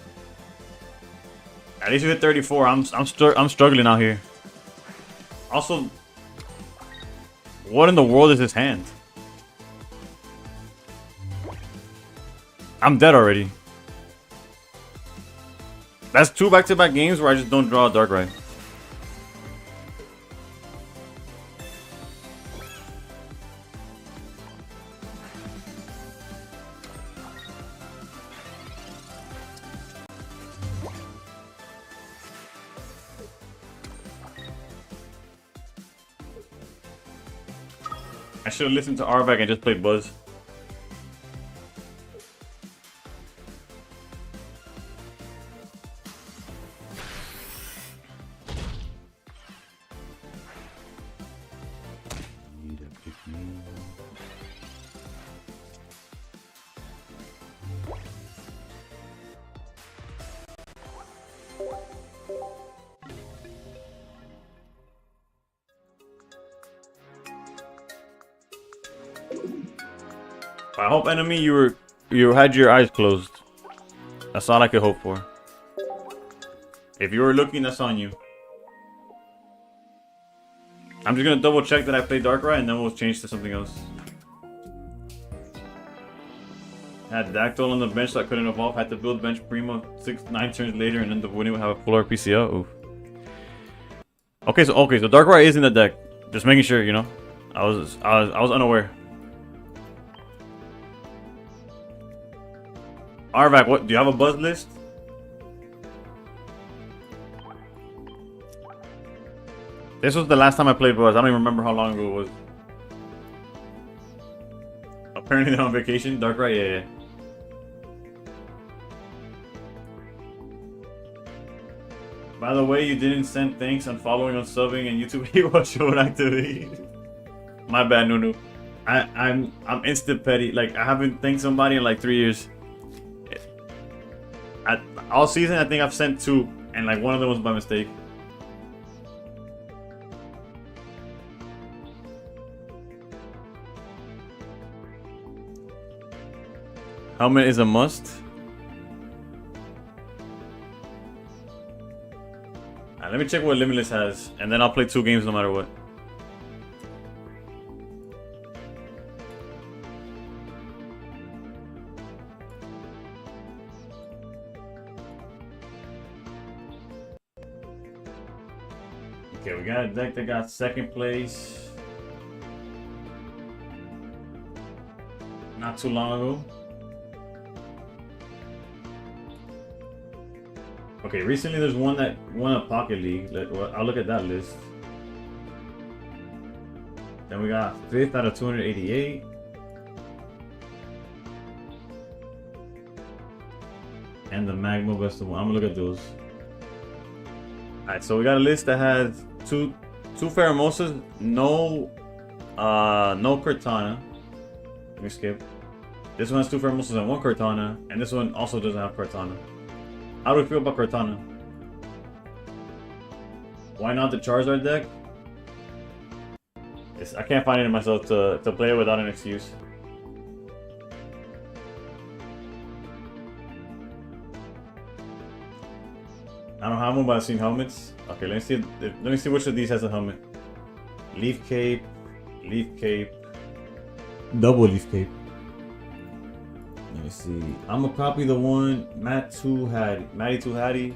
At least we hit 34. I'm struggling out here. Also, what in the world is his hand? I'm dead already. That's 2 back-to-back games where I just don't draw a Darkrai. I should have listened to Arbak and just played Buzz. I hope, enemy, you had your eyes closed. That's all I could hope for. If you were looking, that's on you. I'm just gonna double check that I played Darkrai and then we'll change to something else. Had Dactyl on the bench so I couldn't evolve. Had to build bench Primo 9 turns later and end up winning with have a full RPCL. Oof. Okay, so Darkrai is in the deck. Just making sure, you know. I was unaware. Arvac, what do you have a buzz list? This was the last time I played Buzz. I don't even remember how long ago it was. Apparently they're on vacation. Darkrai, yeah. By the way, you didn't send thanks on following, on subbing, and YouTube hate watch show activity. My bad, Nunu. I'm instant petty. Like I haven't thanked somebody in like 3 years. All season, I think I've sent 2, and like one of them was by mistake. Helmet is a must. Let me check what Limitless has, and then I'll play 2 games no matter what. Okay, we got a deck that got 2nd place not too long ago. Okay, recently there's one that won a Pocket League. I'll look at that list. Then we got 5th out of 288. And the Magma Best of 1. I'm gonna look at those. Alright, so we got a list that has two Pheromosas, no Cortana. Let me skip. This one has 2 Pheromosas and 1 Cortana, and this one also doesn't have Cortana. How do we feel about Cortana? Why not the Charizard deck? I can't find it in myself to play it without an excuse. I don't have one, but I've seen helmets. Okay, let me see which of these has a helmet. Leaf Cape, double Leaf Cape. Let me see. I'm gonna copy the one Matty 2 Hattie.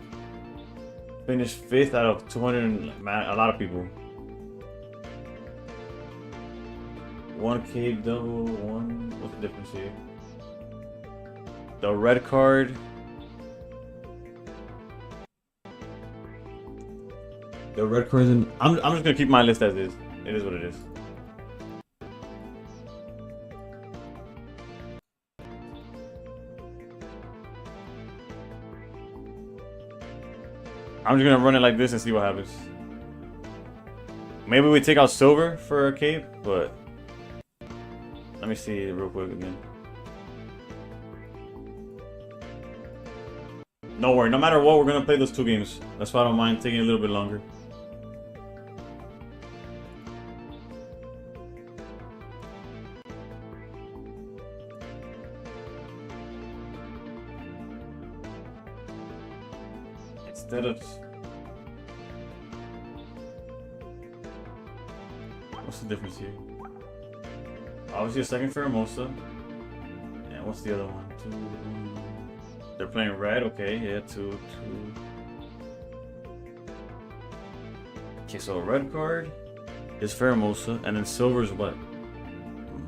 Finished 5th out of 200. A lot of people. 1 Cape double, 1. What's the difference here? The red card. The red card isn't. I'm just gonna keep my list as is. It is what it is. I'm just gonna run it like this and see what happens. Maybe we take out Silver for a cape, but let me see it real quick again. No worry, no matter what, we're gonna play those 2 games. That's why I don't mind taking a little bit longer. Instead of... What's the difference here? Obviously a 2nd Pheromosa. And what's the other one? 2... They're playing red, okay, yeah, 2. Okay, so a red card is Pheromosa, and then silver is what?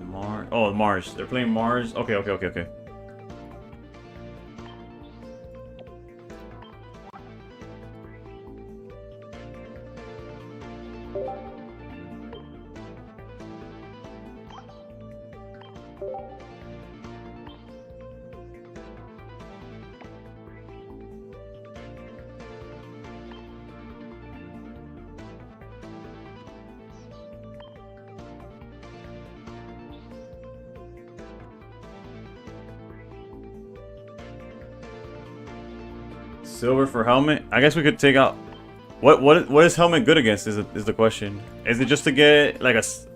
Mars. Oh, Mars. They're playing Mars. Okay. Silver for helmet. I guess we could take out. What is helmet good against? Is the question. Is it just to get like a? Is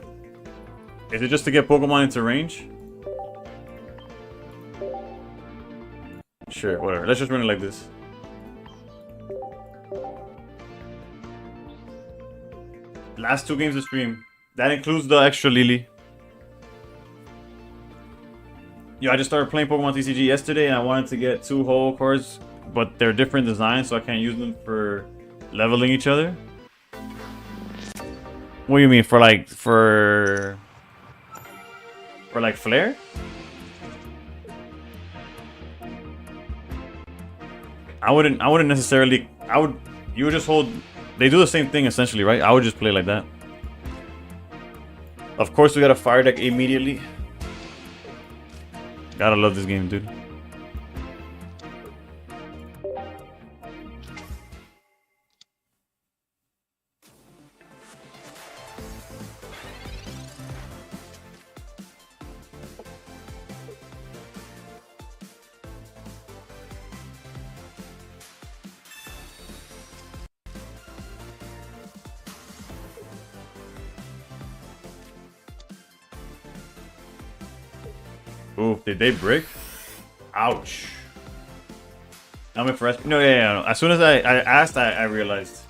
it just to get Pokemon into range? Sure, whatever. Let's just run it like this. Last 2 games of stream. That includes the extra Lily. Yo, I just started playing Pokemon TCG yesterday, and I wanted to get 2 whole cards, but they're different designs, so I can't use them for leveling each other. What do you mean for like Flare? I wouldn't necessarily. You would just hold. They do the same thing essentially, right? I would just play like that. Of course, we got a fire deck immediately. Gotta love this game, dude. Ooh, did they brick? Ouch. I'm in for SP. No, yeah. As soon as I asked, I realized.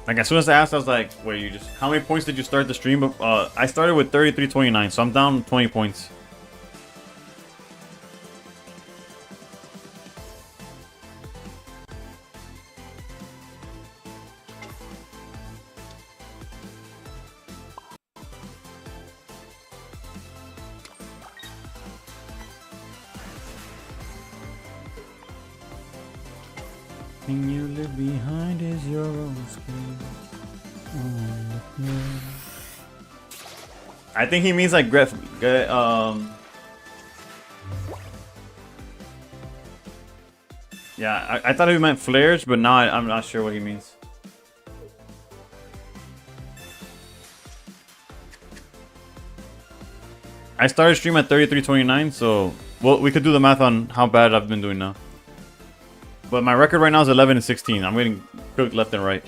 Like, as soon as I asked, I was like, wait, you just... How many points did you start the stream? I started with 33.29, so I'm down 20 points. Everything you leave behind is your own skin. I think he means like yeah, I thought he meant flares, but now I'm not sure what he means. I started stream at 33.29, so well, we could do the math on how bad I've been doing now. But my record right now is 11 and 16. I'm getting cooked left and right.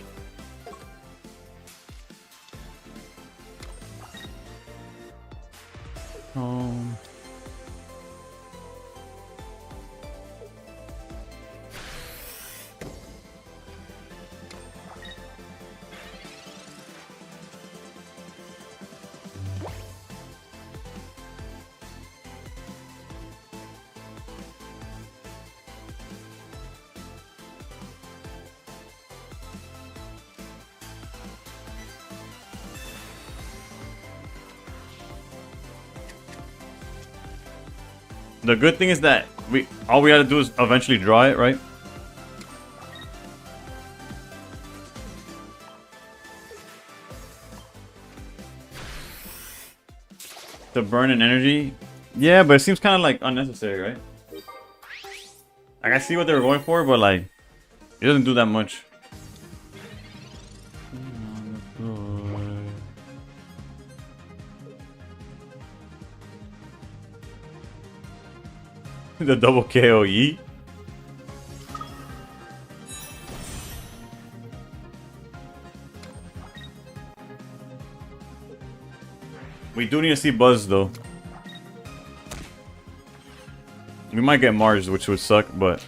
The good thing is that all we gotta do is eventually draw it, right? To burn an energy. Yeah, but it seems kind of like unnecessary, right? Like, I see what they were going for, but like, it doesn't do that much. The double KOE. We do need to see Buzz though. We might get Mars, which would suck, but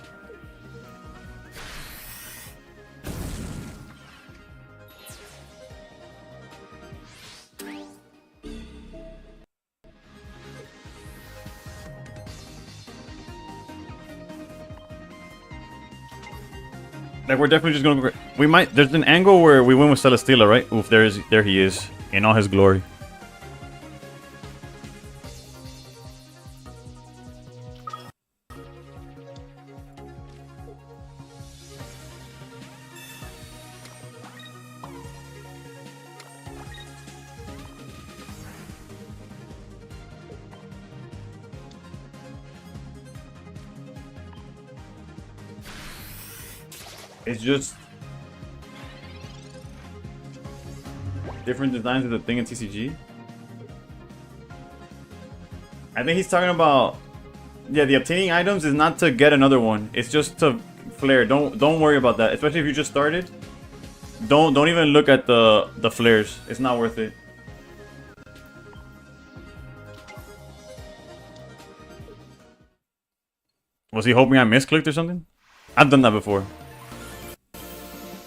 like, we're definitely just gonna. We might. There's an angle where we win with Celesteela, right? Oof, there he is in all his glory. It's just different designs of the thing in TCG. I think he's talking about, yeah, the obtaining items is not to get another one. It's just to flare. Don't worry about that. Especially if you just started. Don't even look at the flares. It's not worth it. Was he hoping I misclicked or something? I've done that before.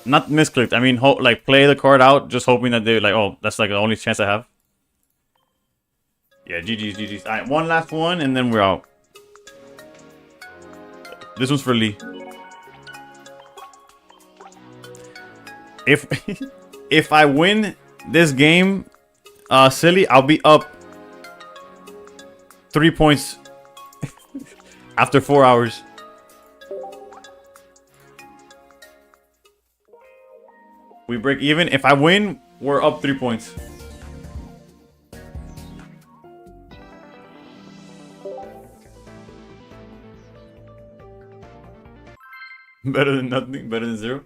not misclicked. I mean, like play the card out, just hoping that they're like, oh, that's like the only chance I have. Yeah, GG's, GG's. All right, one last one, and then we're out. This one's for Lee. If if I win this game, silly, I'll be up 3 points after 4 hours. We break even. If I win, we're up 3 points. Better than nothing. Better than zero.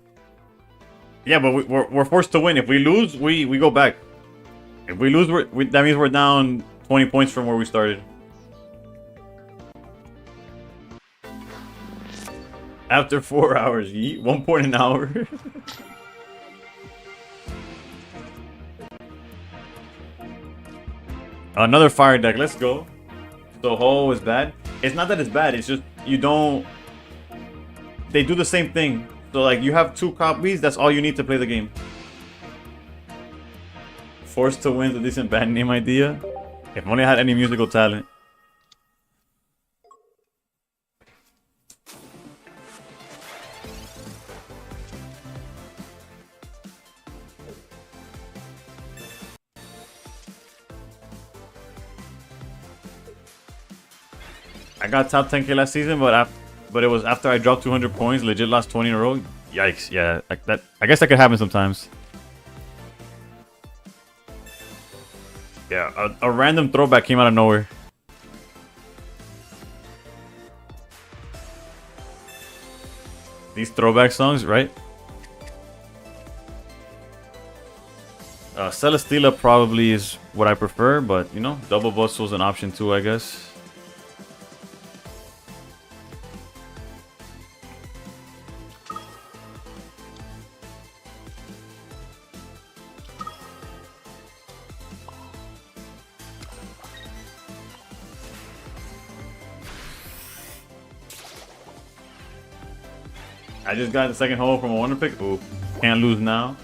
Yeah, but we're forced to win. If we lose, we go back. If we lose, that means we're down 20 points from where we started. After 4 hours, yeet. 1 point an hour. Another fire deck. Let's go. So Ho is bad. It's not that it's bad. It's just you don't. They do the same thing. So like you have 2 copies. That's all you need to play the game. Forced to Win is a decent band name idea. If only I had any musical talent. I got top 10k last season, but it was after I dropped 200 points. Legit lost 20 in a row. Yikes! Yeah, like that. I guess that could happen sometimes. Yeah, a random throwback came out of nowhere. These throwback songs, right? Celesteela probably is what I prefer, but you know, Double Bustle's an option too, I guess. I just got the second hole from a wonder pick. Ooh, can't lose now.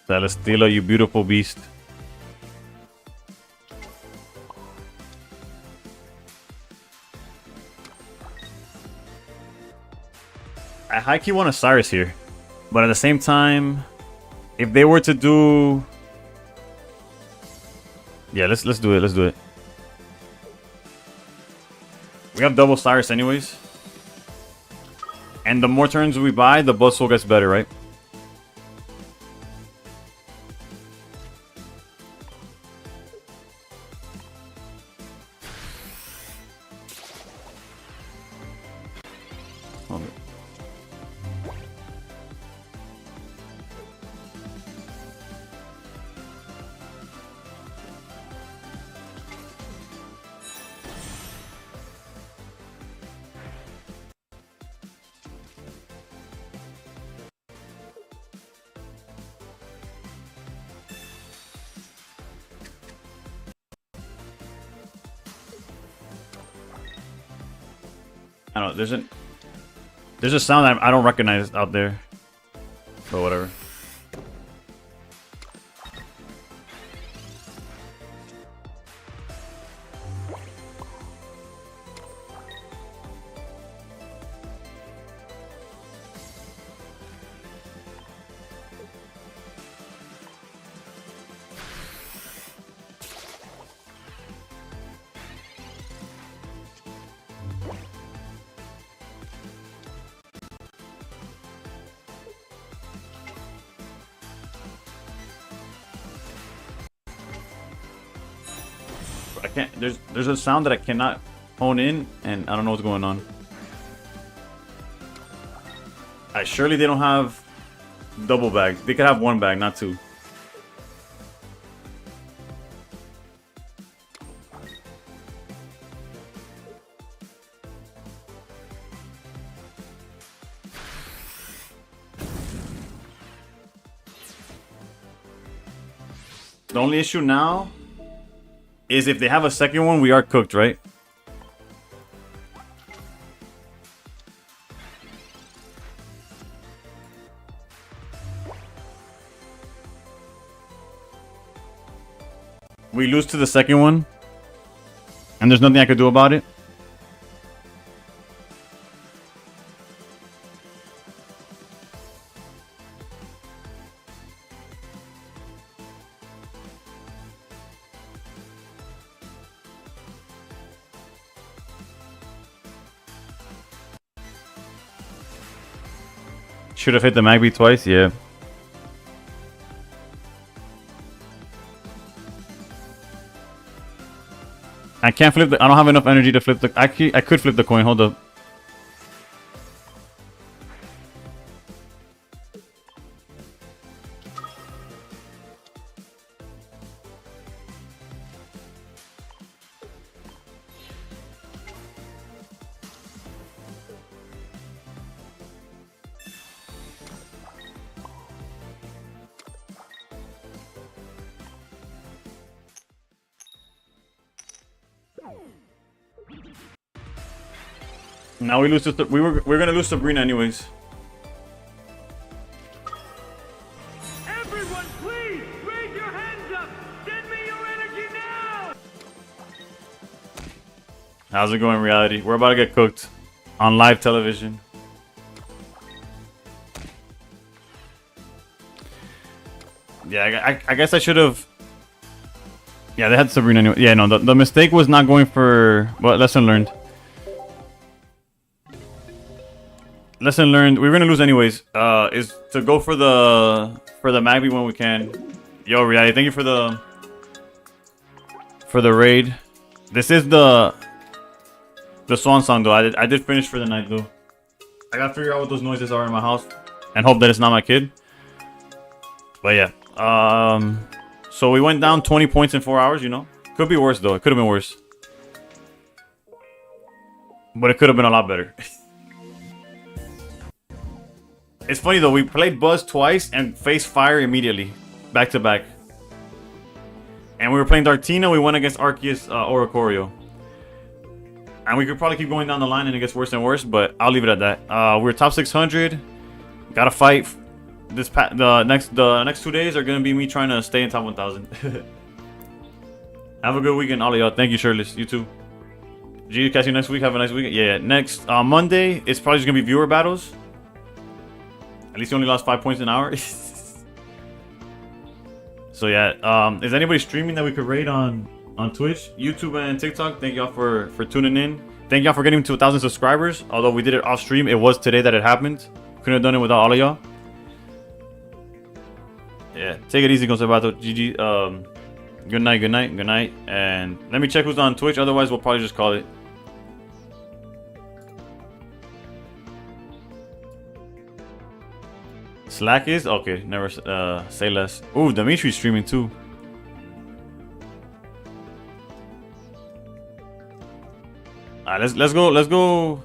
Celesteela, you beautiful beast. I high-key want a Cyrus here. But at the same time, if they were to do... Yeah, let's do it. Let's do it. We have double Cyrus anyways. And the more turns we buy, the Bustle gets better, right? Okay. I don't know, there's a sound I don't recognize out there. But whatever. I can't. There's a sound that I cannot hone in, and I don't know what's going on. Surely they don't have double bags. They could have one bag, not two. The only issue now is if they have a second one, we are cooked, right? We lose to the second one, and there's nothing I could do about it. Should have hit the Magby twice, yeah. I can't flip the. I don't have enough energy to flip the. I could flip the coin. Hold up. Now we lose to we're gonna lose Sabrina anyways. Everyone, please raise your hands up. Send me your energy now. How's it going, reality? We're about to get cooked on live television. Yeah, I guess I should have. Yeah, they had Sabrina anyway. Yeah, no, the mistake was not going for. Well, lesson learned. Lesson learned. We were gonna lose anyways. Is to go for the Magby when we can. Yo, reality, thank you for the raid. This is the swan song though. I did finish for the night though. I gotta figure out what those noises are in my house and hope that it's not my kid. But yeah. So we went down 20 points in 4 hours. You know, could be worse though. It could have been worse, but it could have been a lot better. It's funny though, we played Buzz twice and faced fire immediately, back to back. And we were playing Dartina, we went against Arceus Oricorio. And we could probably keep going down the line and it gets worse and worse, but I'll leave it at that. We're top 600, gotta fight. The next 2 days are gonna be me trying to stay in top 1000. Have a good weekend, all of y'all. Thank you, Shirtless. You too. G, catch you next week. Have a nice weekend. Yeah, next Monday, it's probably just gonna be viewer battles. At least you only lost 5 points an hour. So yeah, is anybody streaming that we could raid on Twitch, YouTube, and TikTok? Thank y'all for tuning in. Thank y'all for getting to 1,000 subscribers. Although we did it off stream, it was today that it happened. Couldn't have done it without all of y'all. Yeah, take it easy, Conservato. GG. Good night, good night, good night. And let me check who's on Twitch. Otherwise, we'll probably just call it. Slack is okay. Never say less. Ooh, Dimitri's streaming too. Alright, let's go.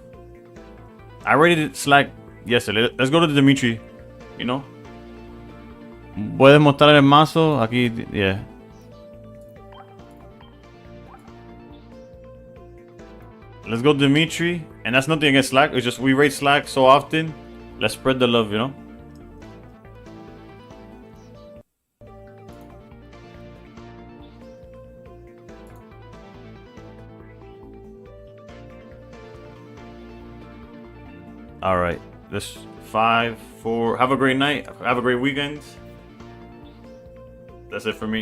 I rated Slack yesterday. Let's go to Dimitri. You know. Puedes mostrar el mazo aquí. Yeah. Let's go Dimitri. And that's nothing against Slack. It's just we raid Slack so often. Let's spread the love, you know. All right, this 5, 4. Have a great night. Have a great weekend. That's it for me.